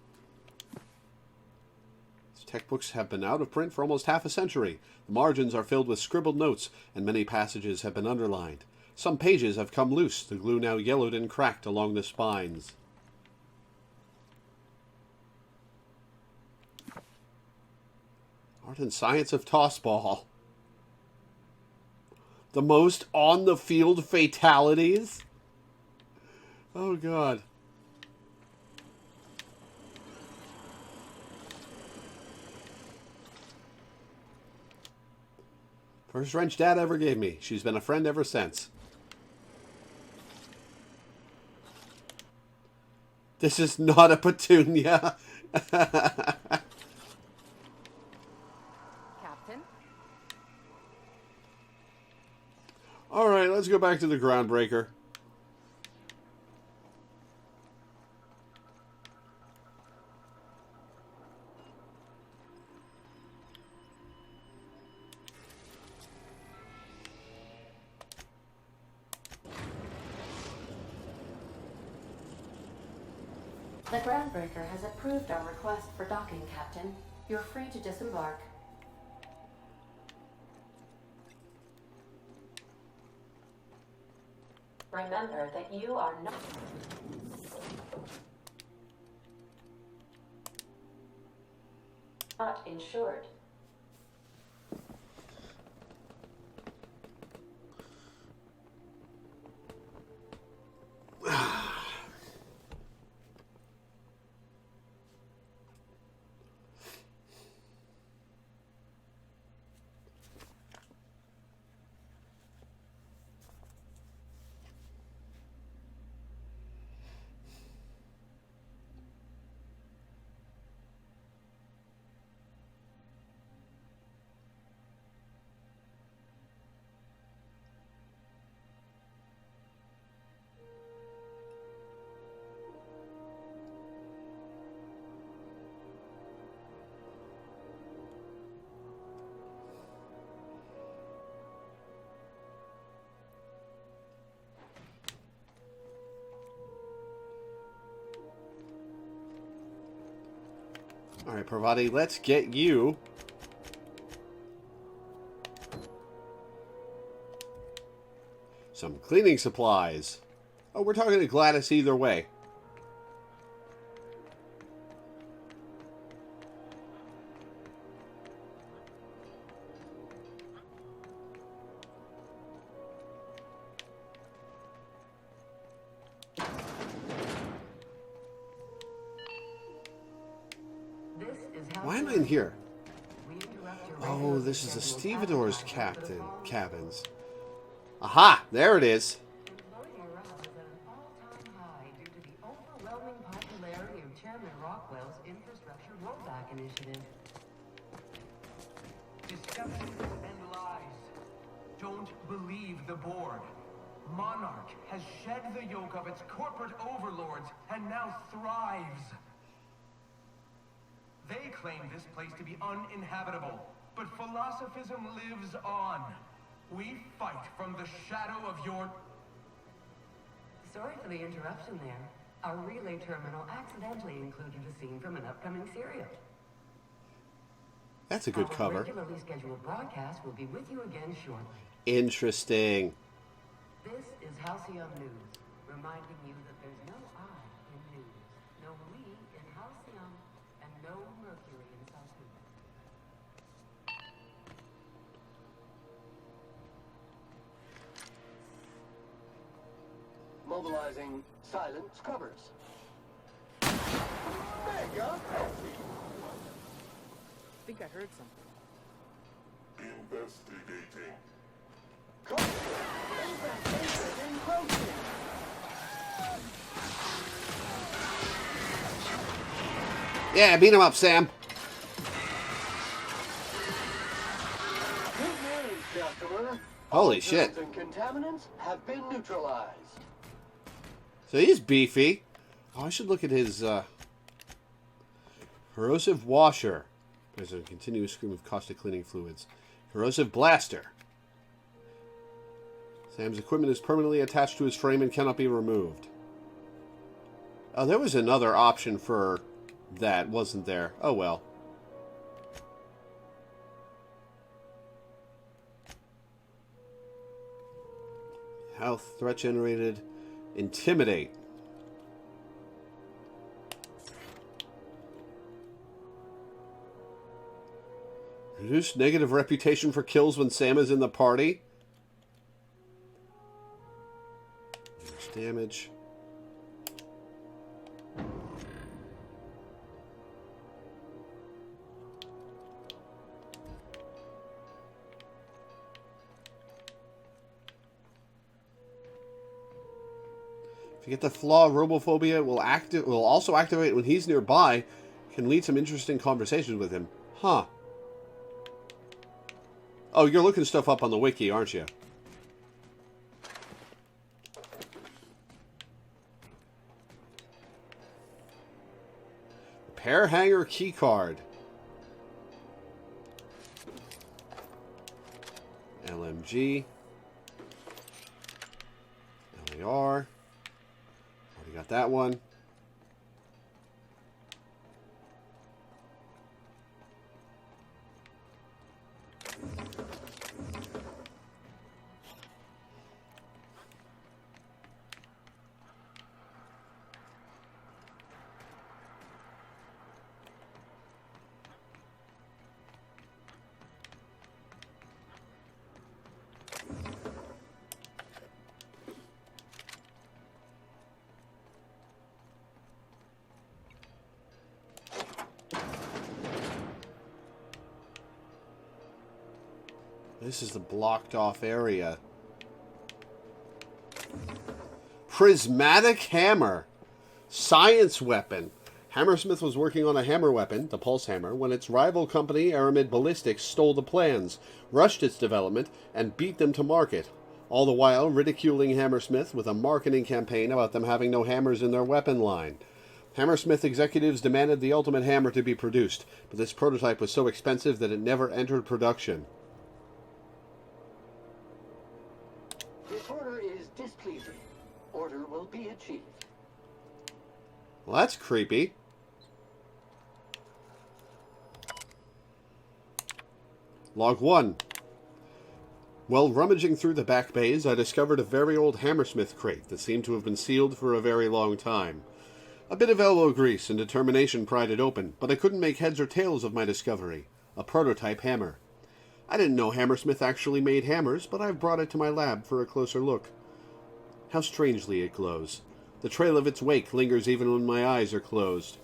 These textbooks have been out of print for almost half a century. The margins are filled with scribbled notes, and many passages have been underlined. Some pages have come loose, the glue now yellowed and cracked along the spines. Art and Science of Tossball. The most on-the-field fatalities? Oh, God. First wrench Dad ever gave me. She's been a friend ever since. This is not a petunia. Captain? All right, let's go back to the groundbreaker. The groundbreaker has approved our request for docking, Captain. You're free to disembark. Remember that you are not insured. All right, Parvati, let's get you some cleaning supplies. Oh, we're talking to Gladys either way. Why am I in here? Oh, this is the stevedore's cabins. Aha! There it is. Overwhelming popularity of Chairman Rockwell's infrastructure rollback initiative. Deception and lies. Don't believe the board. Monarch has shed the yoke of its corporate overlords and now thrives. They claim this place to be uninhabitable, but philosophism lives on. We fight from the shadow of your... Sorry for the interruption there. Our relay terminal accidentally included a scene from an upcoming serial. That's a good cover. Our regularly scheduled broadcast will be with you again shortly. Interesting. This is Halcyon News, reminding you that there's no I in news, no we in Halcyon, and no Mercury in Saltuda. Mobilizing silent scrubbers. Mega heavy. I think I heard something. Investigating. Yeah, beat him up, Sam. Good news, customer. Holy All shit. germs and contaminants have been neutralized. So he's beefy. Oh, I should look at his corrosive washer. There's a continuous stream of caustic cleaning fluids. Corrosive blaster. Sam's equipment is permanently attached to his frame and cannot be removed. Oh, there was another option for that, wasn't there? Oh well. Health threat generated. Intimidate. Reduce negative reputation for kills when Sam is in the party. Reduce damage. If you get the flaw, robophobia will also activate when he's nearby. Can lead some interesting conversations with him. Huh. Oh, you're looking stuff up on the wiki, aren't you? Repair hanger keycard. LMG. LAR. Already got that one. This is the blocked off area. Prismatic hammer. Science weapon. Hammersmith was working on a hammer weapon, the pulse hammer, when its rival company, Aramid Ballistics, stole the plans, rushed its development, and beat them to market. All the while ridiculing Hammersmith with a marketing campaign about them having no hammers in their weapon line. Hammersmith executives demanded the ultimate hammer to be produced, but this prototype was so expensive that it never entered production. This order is displeasing. Order will be achieved. Well, that's creepy. Log 1. While rummaging through the back bays, I discovered a very old Hammersmith crate that seemed to have been sealed for a very long time. A bit of elbow grease and determination pried it open, but I couldn't make heads or tails of my discovery. A prototype hammer. I didn't know Hammersmith actually made hammers, but I've brought it to my lab for a closer look. How strangely it glows. The trail of its wake lingers even when my eyes are closed.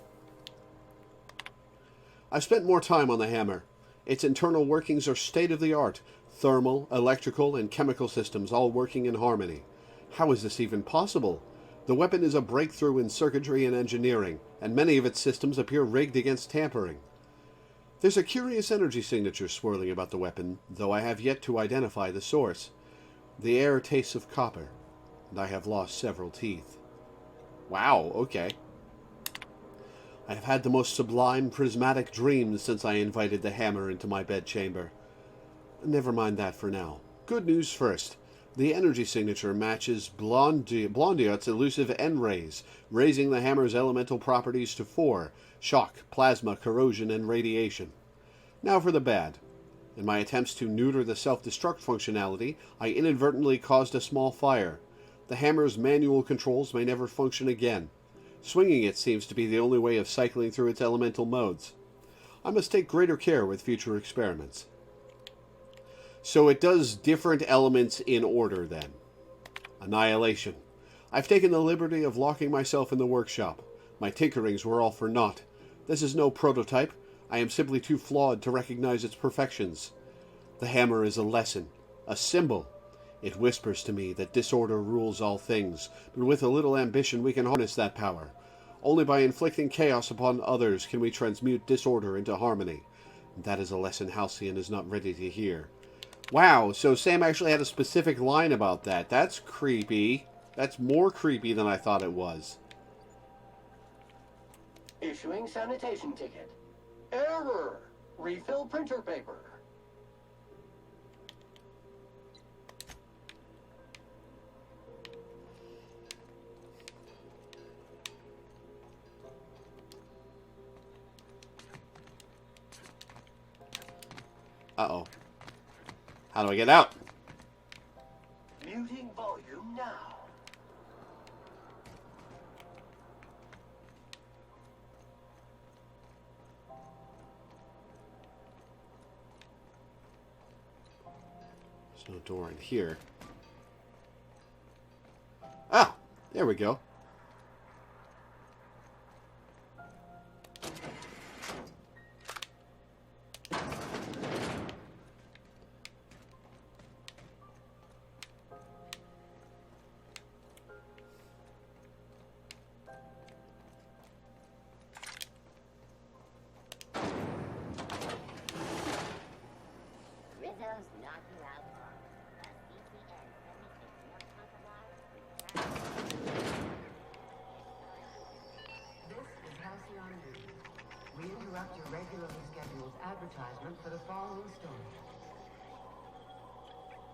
I've spent more time on the hammer. Its internal workings are state-of-the-art. Thermal, electrical, and chemical systems all working in harmony. How is this even possible? The weapon is a breakthrough in circuitry and engineering, and many of its systems appear rigged against tampering. There's a curious energy signature swirling about the weapon, though I have yet to identify the source. The air tastes of copper, and I have lost several teeth. Wow, okay. I have had the most sublime prismatic dreams since I invited the hammer into my bedchamber. Never mind that for now. Good news first. The energy signature matches Blondiot's elusive N-rays, raising the hammer's elemental properties to 4: shock, plasma, corrosion, and radiation. Now for the bad. In my attempts to neuter the self-destruct functionality, I inadvertently caused a small fire. The hammer's manual controls may never function again. Swinging it seems to be the only way of cycling through its elemental modes. I must take greater care with future experiments. So it does different elements in order, then. Annihilation. I've taken the liberty of locking myself in the workshop. My tinkerings were all for naught. This is no prototype. I am simply too flawed to recognize its perfections. The hammer is a lesson, a symbol. It whispers to me that disorder rules all things, but with a little ambition we can harness that power. Only by inflicting chaos upon others can we transmute disorder into harmony. That is a lesson Halcyon is not ready to hear. Wow, so Sam actually had a specific line about that. That's creepy. That's more creepy than I thought it was. Issuing sanitation ticket. Error. Refill printer paper. Uh-oh. How do I get out? Muting volume now. There's no door in here. Ah! There we go. We interrupt your regularly scheduled advertisement for the following story.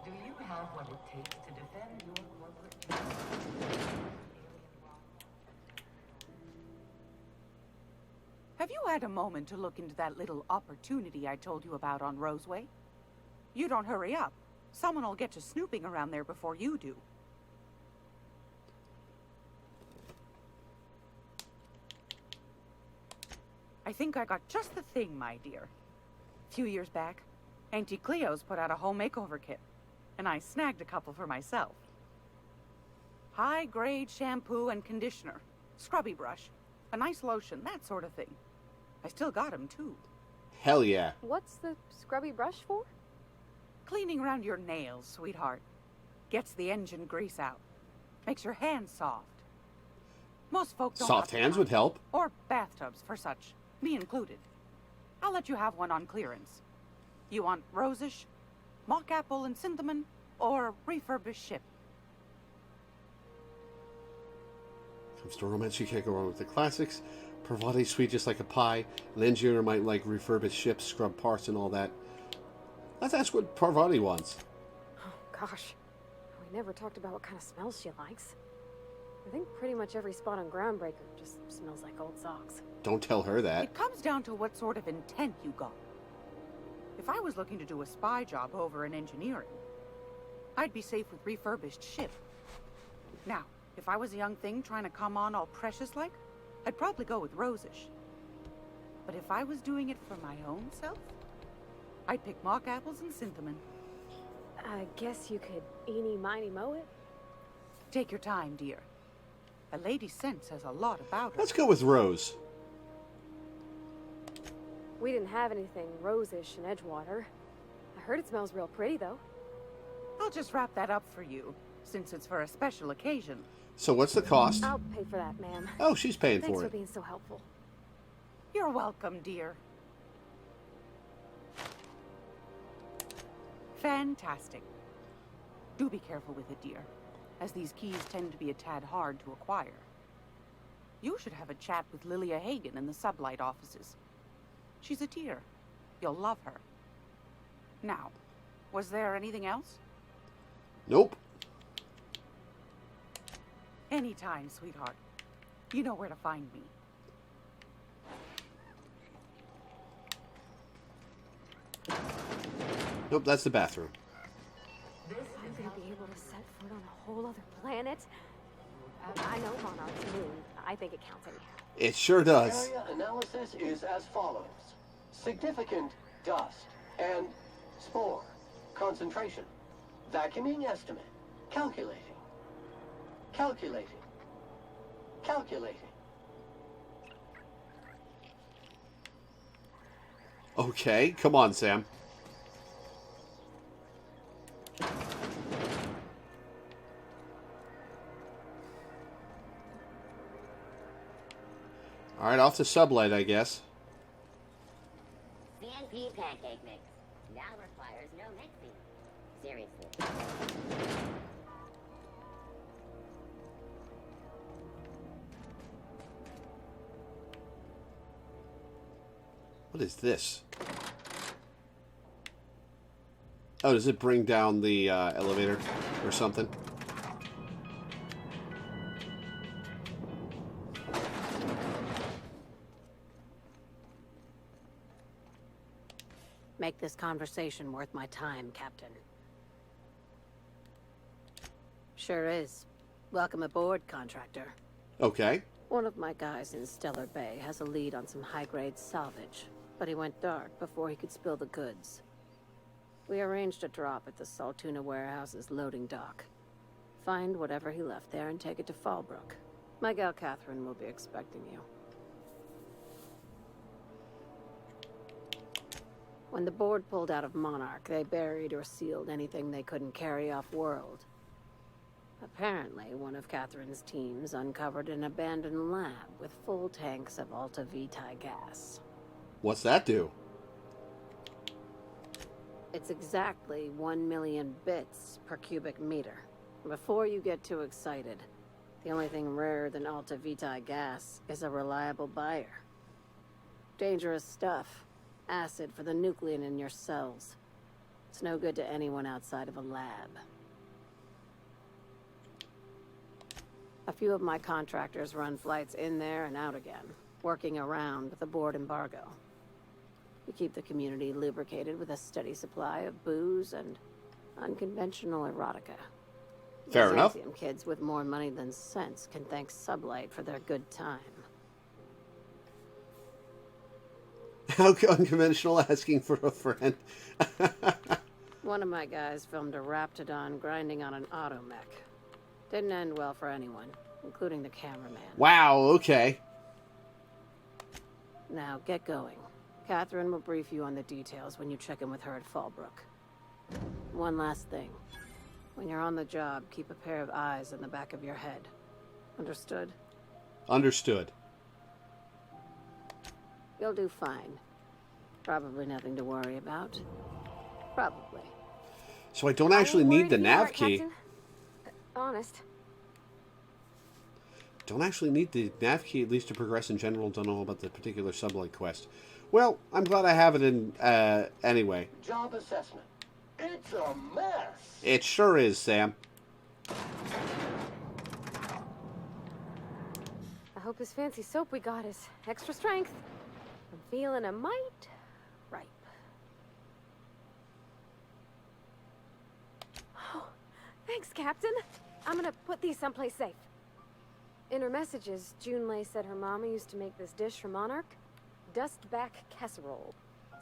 Do you have what it takes to defend your corporate... Have you had a moment to look into that little opportunity I told you about on Roseway? You don't hurry up. Someone will get to snooping around there before you do. I think I got just the thing, my dear. A few years back, Auntie Cleo's put out a home makeover kit, and I snagged a couple for myself. High-grade shampoo and conditioner, scrubby brush, a nice lotion, that sort of thing. I still got 'em, too. Hell yeah. What's the scrubby brush for? Cleaning around your nails, sweetheart. Gets the engine grease out. Makes your hands soft. Most folk don't Soft hands would help. Or bathtubs for such, me included. I'll let you have one on clearance. You want rosish, mock apple and cinnamon, or refurbished ship? Comes to romance, you can't go wrong with the classics. Parvati sweet just like a pie. An engineer might like refurbished ships, scrub parts, and all that. Let's ask what Parvati wants. Oh, gosh. We never talked about what kind of smells she likes. I think pretty much every spot on Groundbreaker just smells like old socks. Don't tell her that. It comes down to what sort of intent you got. If I was looking to do a spy job over in engineering, I'd be safe with refurbished ship. Now, if I was a young thing trying to come on all precious-like, I'd probably go with rosish. But if I was doing it for my own self, I'd pick mock apples and cinnamon. I guess you could eeny-miny-moe it? Take your time, dear. A lady's scent says a lot about her. Let's go with Rose. We didn't have anything rosish in Edgewater. I heard it smells real pretty, though. I'll just wrap that up for you, since it's for a special occasion. So what's the cost? I'll pay for that, ma'am. Oh, she's paying Thanks for it. for being so helpful. You're welcome, dear. Fantastic. Do be careful with it, dear, as these keys tend to be a tad hard to acquire. You should have a chat with Lilia Hagen in the sublight offices. She's a dear. You'll love her. Now, was there anything else? Nope. Anytime, sweetheart. You know where to find me. Nope, that's the bathroom. I'm gonna be able to set foot on a whole other planet. I know Monarch's moon. I think it counts anyhow. It sure does. Area analysis is as follows. Significant dust and spore concentration. Vacuuming estimate. Calculating. Calculating. Calculating. Okay, come on, Sam. Alright, off to sublight, I guess. CNP pancake mix. Now requires no mixing. Seriously. What is this? Oh, does it bring down the elevator or something? Make this conversation worth my time, Captain. Sure is. Welcome aboard, contractor. Okay. One of my guys in Stellar Bay has a lead on some high-grade salvage, but he went dark before he could spill the goods. We arranged a drop at the Saltuna warehouse's loading dock. Find whatever he left there and take it to Fallbrook. My gal Catherine will be expecting you. When the board pulled out of Monarch, they buried or sealed anything they couldn't carry off-world. Apparently, one of Catherine's teams uncovered an abandoned lab with full tanks of Alta Vitae gas. What's that do? It's exactly 1 million bits per cubic meter. Before you get too excited, the only thing rarer than Alta Vitae gas is a reliable buyer. Dangerous stuff. Acid for the nuclein in your cells. It's no good to anyone outside of a lab. A few of my contractors run flights in there and out again, working around the board embargo. We keep the community lubricated with a steady supply of booze and unconventional erotica. Fair enough. Byzantium kids with more money than sense can thank Sublight for their good time. How unconventional, asking for a friend. One of my guys filmed a Raptidon grinding on an automech. Didn't end well for anyone, including the cameraman. Wow, okay. Now, get going. Catherine will brief you on the details when you check in with her at Fallbrook. One last thing. When you're on the job, keep a pair of eyes in the back of your head. Understood? Understood. You'll do fine. Probably nothing to worry about. Probably. So I don't actually need the nav key. Captain. Honest. Don't actually need the nav key, at least to progress in general. Don't know about the particular sublight quest. Well, I'm glad I have it in, anyway. Job assessment. It's a mess. It sure is, Sam. I hope this fancy soap we got is extra strength. I'm feeling a mite ripe. Oh, thanks, Captain. I'm gonna put these someplace safe. In her messages, Junlei said her mama used to make this dish for Monarch. Dustback casserole.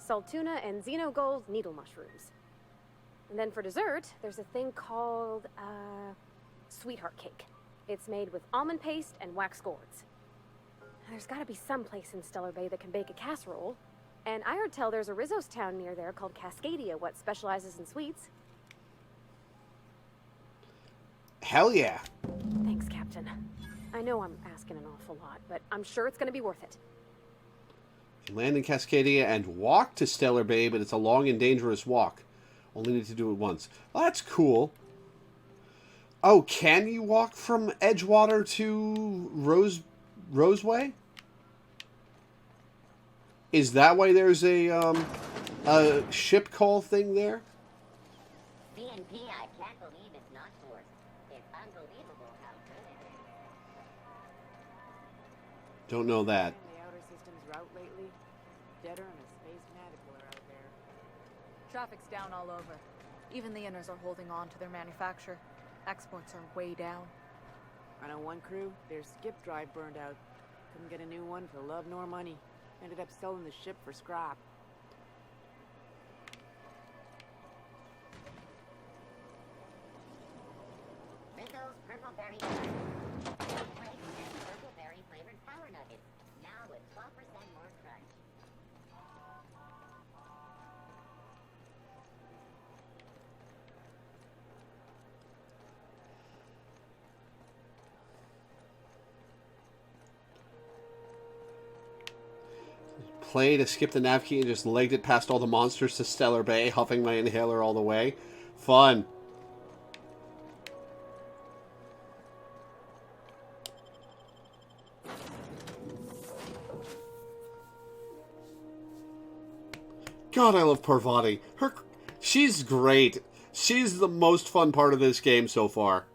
Saltuna and Xenogold needle mushrooms. And then for dessert, there's a thing called, sweetheart cake. It's made with almond paste and wax gourds. There's gotta be some place in Stellar Bay that can bake a casserole. And I heard tell there's a Rizzo's town near there called Cascadia, what specializes in sweets. Hell yeah. Thanks, Captain. I know I'm asking an awful lot, but I'm sure it's gonna be worth it. You land in Cascadia and walk to Stellar Bay, but it's a long and dangerous walk. Only need to do it once. Well, that's cool. Oh, can you walk from Edgewater to Roseway? Is that why there's a ship call thing there? BNP, I can't believe it's not forced. It's unbelievable how good it is. Don't know that. The outer system's route lately. Deader and a space Schematics out there. Traffic's down all over. Even the inners are holding on to their manufacture. Exports are way down. I know one crew, their skip drive burned out. Couldn't get a new one for love nor money. Ended up selling the ship for scrap. Rizzo's Purple Berry Purple Berry flavored power nuggets. Now with 12% more crunch. Play to skip the nav key and just legged it past all the monsters to Stellar Bay, huffing my inhaler all the way. Fun. God, I love Parvati. She's great. She's the most fun part of this game so far.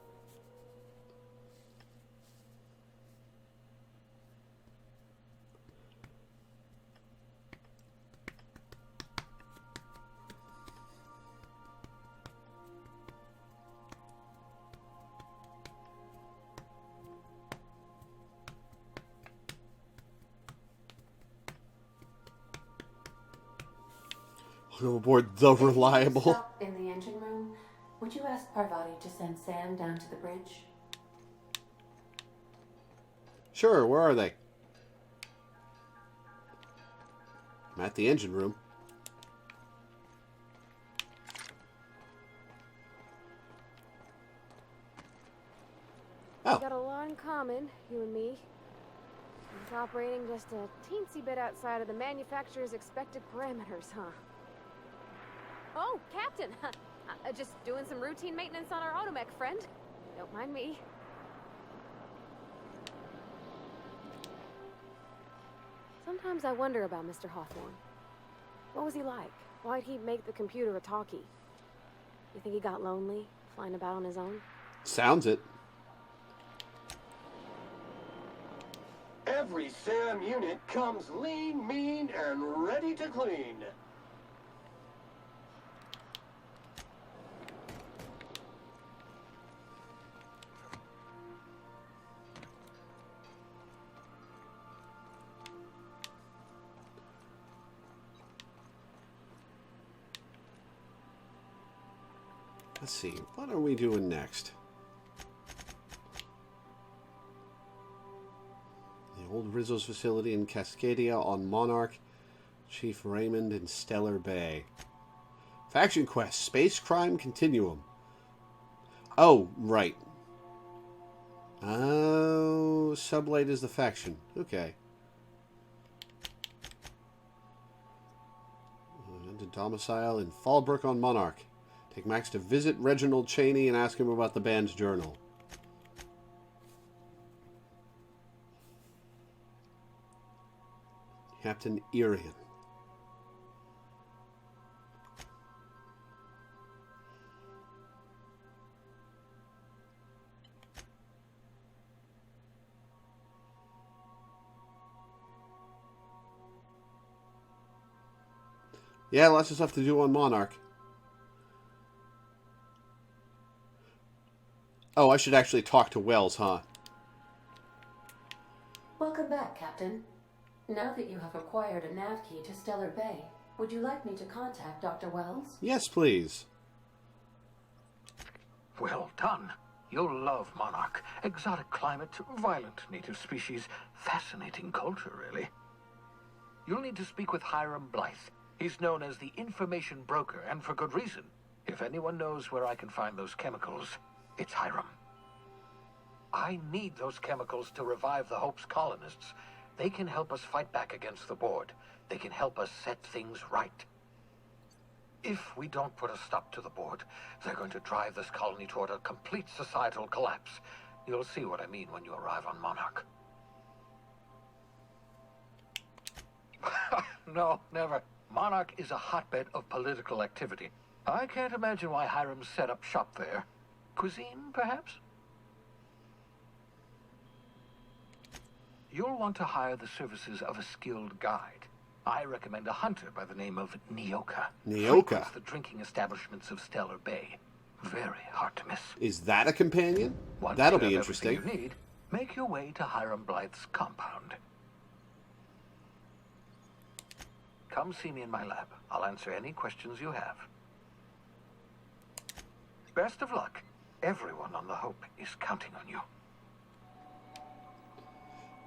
Welcome aboard the Reliable. Stop in the engine room. Would you ask Parvati to send Sam down to the bridge? Sure, where are they? I'm at the engine room. Oh. We got a lot in common, you and me. It's operating just a teensy bit outside of the manufacturer's expected parameters, huh? Oh, Captain! Just doing some routine maintenance on our automech, friend. Don't mind me. Sometimes I wonder about Mr. Hawthorne. What was he like? Why'd he make the computer a talkie? You think he got lonely, flying about on his own? Sounds it. Every SAM unit comes lean, mean, and ready to clean. Let's see, what are we doing next? The old Rizzo's facility in Cascadia on Monarch, Chief Raymond in Stellar Bay. Faction Quest, Space Crime Continuum. Oh, right. Oh, Sublight is the faction. Okay. To domicile in Fallbrook on Monarch. Take Max to visit Reginald Cheney and ask him about the band's journal. Captain Irian. Yeah, lots of stuff to do on Monarch. Oh, I should actually talk to Wells, huh? Welcome back, Captain. Now that you have acquired a nav key to Stellar Bay, would you like me to contact Dr. Wells? Yes, please. Well done. You'll love Monarch. Exotic climate, violent native species, fascinating culture, really. You'll need to speak with Hiram Blythe. He's known as the information broker, and for good reason. If anyone knows where I can find those chemicals, it's Hiram. I need those chemicals to revive the Hope's colonists. They can help us fight back against the board. They can help us set things right. If we don't put a stop to the board, they're going to drive this colony toward a complete societal collapse. You'll see what I mean when you arrive on Monarch. No, never. Monarch is a hotbed of political activity. I can't imagine why Hiram set up shop there. Cuisine, perhaps? You'll want to hire the services of a skilled guide. I recommend a hunter by the name of Nyoka. Nyoka? Frequents the drinking establishments of Stellar Bay. Very hard to miss. Is that a companion? Once That'll you be have everything interesting. you need, make your way to Hiram Blythe's compound. Come see me in my lab. I'll answer any questions you have. Best of luck. Everyone on the Hope is counting on you.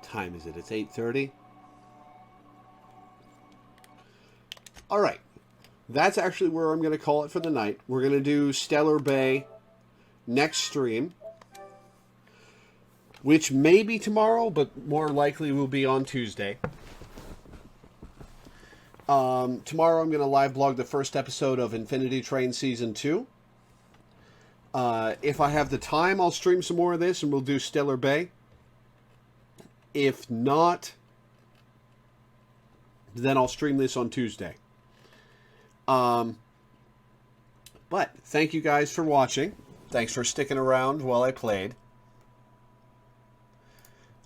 Time is it? It's 8:30. All right. That's actually where I'm going to call it for the night. We're going to do Stellar Bay next stream, which may be tomorrow, but more likely will be on Tuesday. Tomorrow I'm going to live blog the first episode of Infinity Train Season 2. If I have the time, I'll stream some more of this and we'll do Stellar Bay. If not, then I'll stream this on Tuesday. But thank you guys for watching. Thanks for sticking around while I played.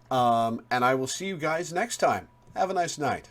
And I will see you guys next time. Have a nice night.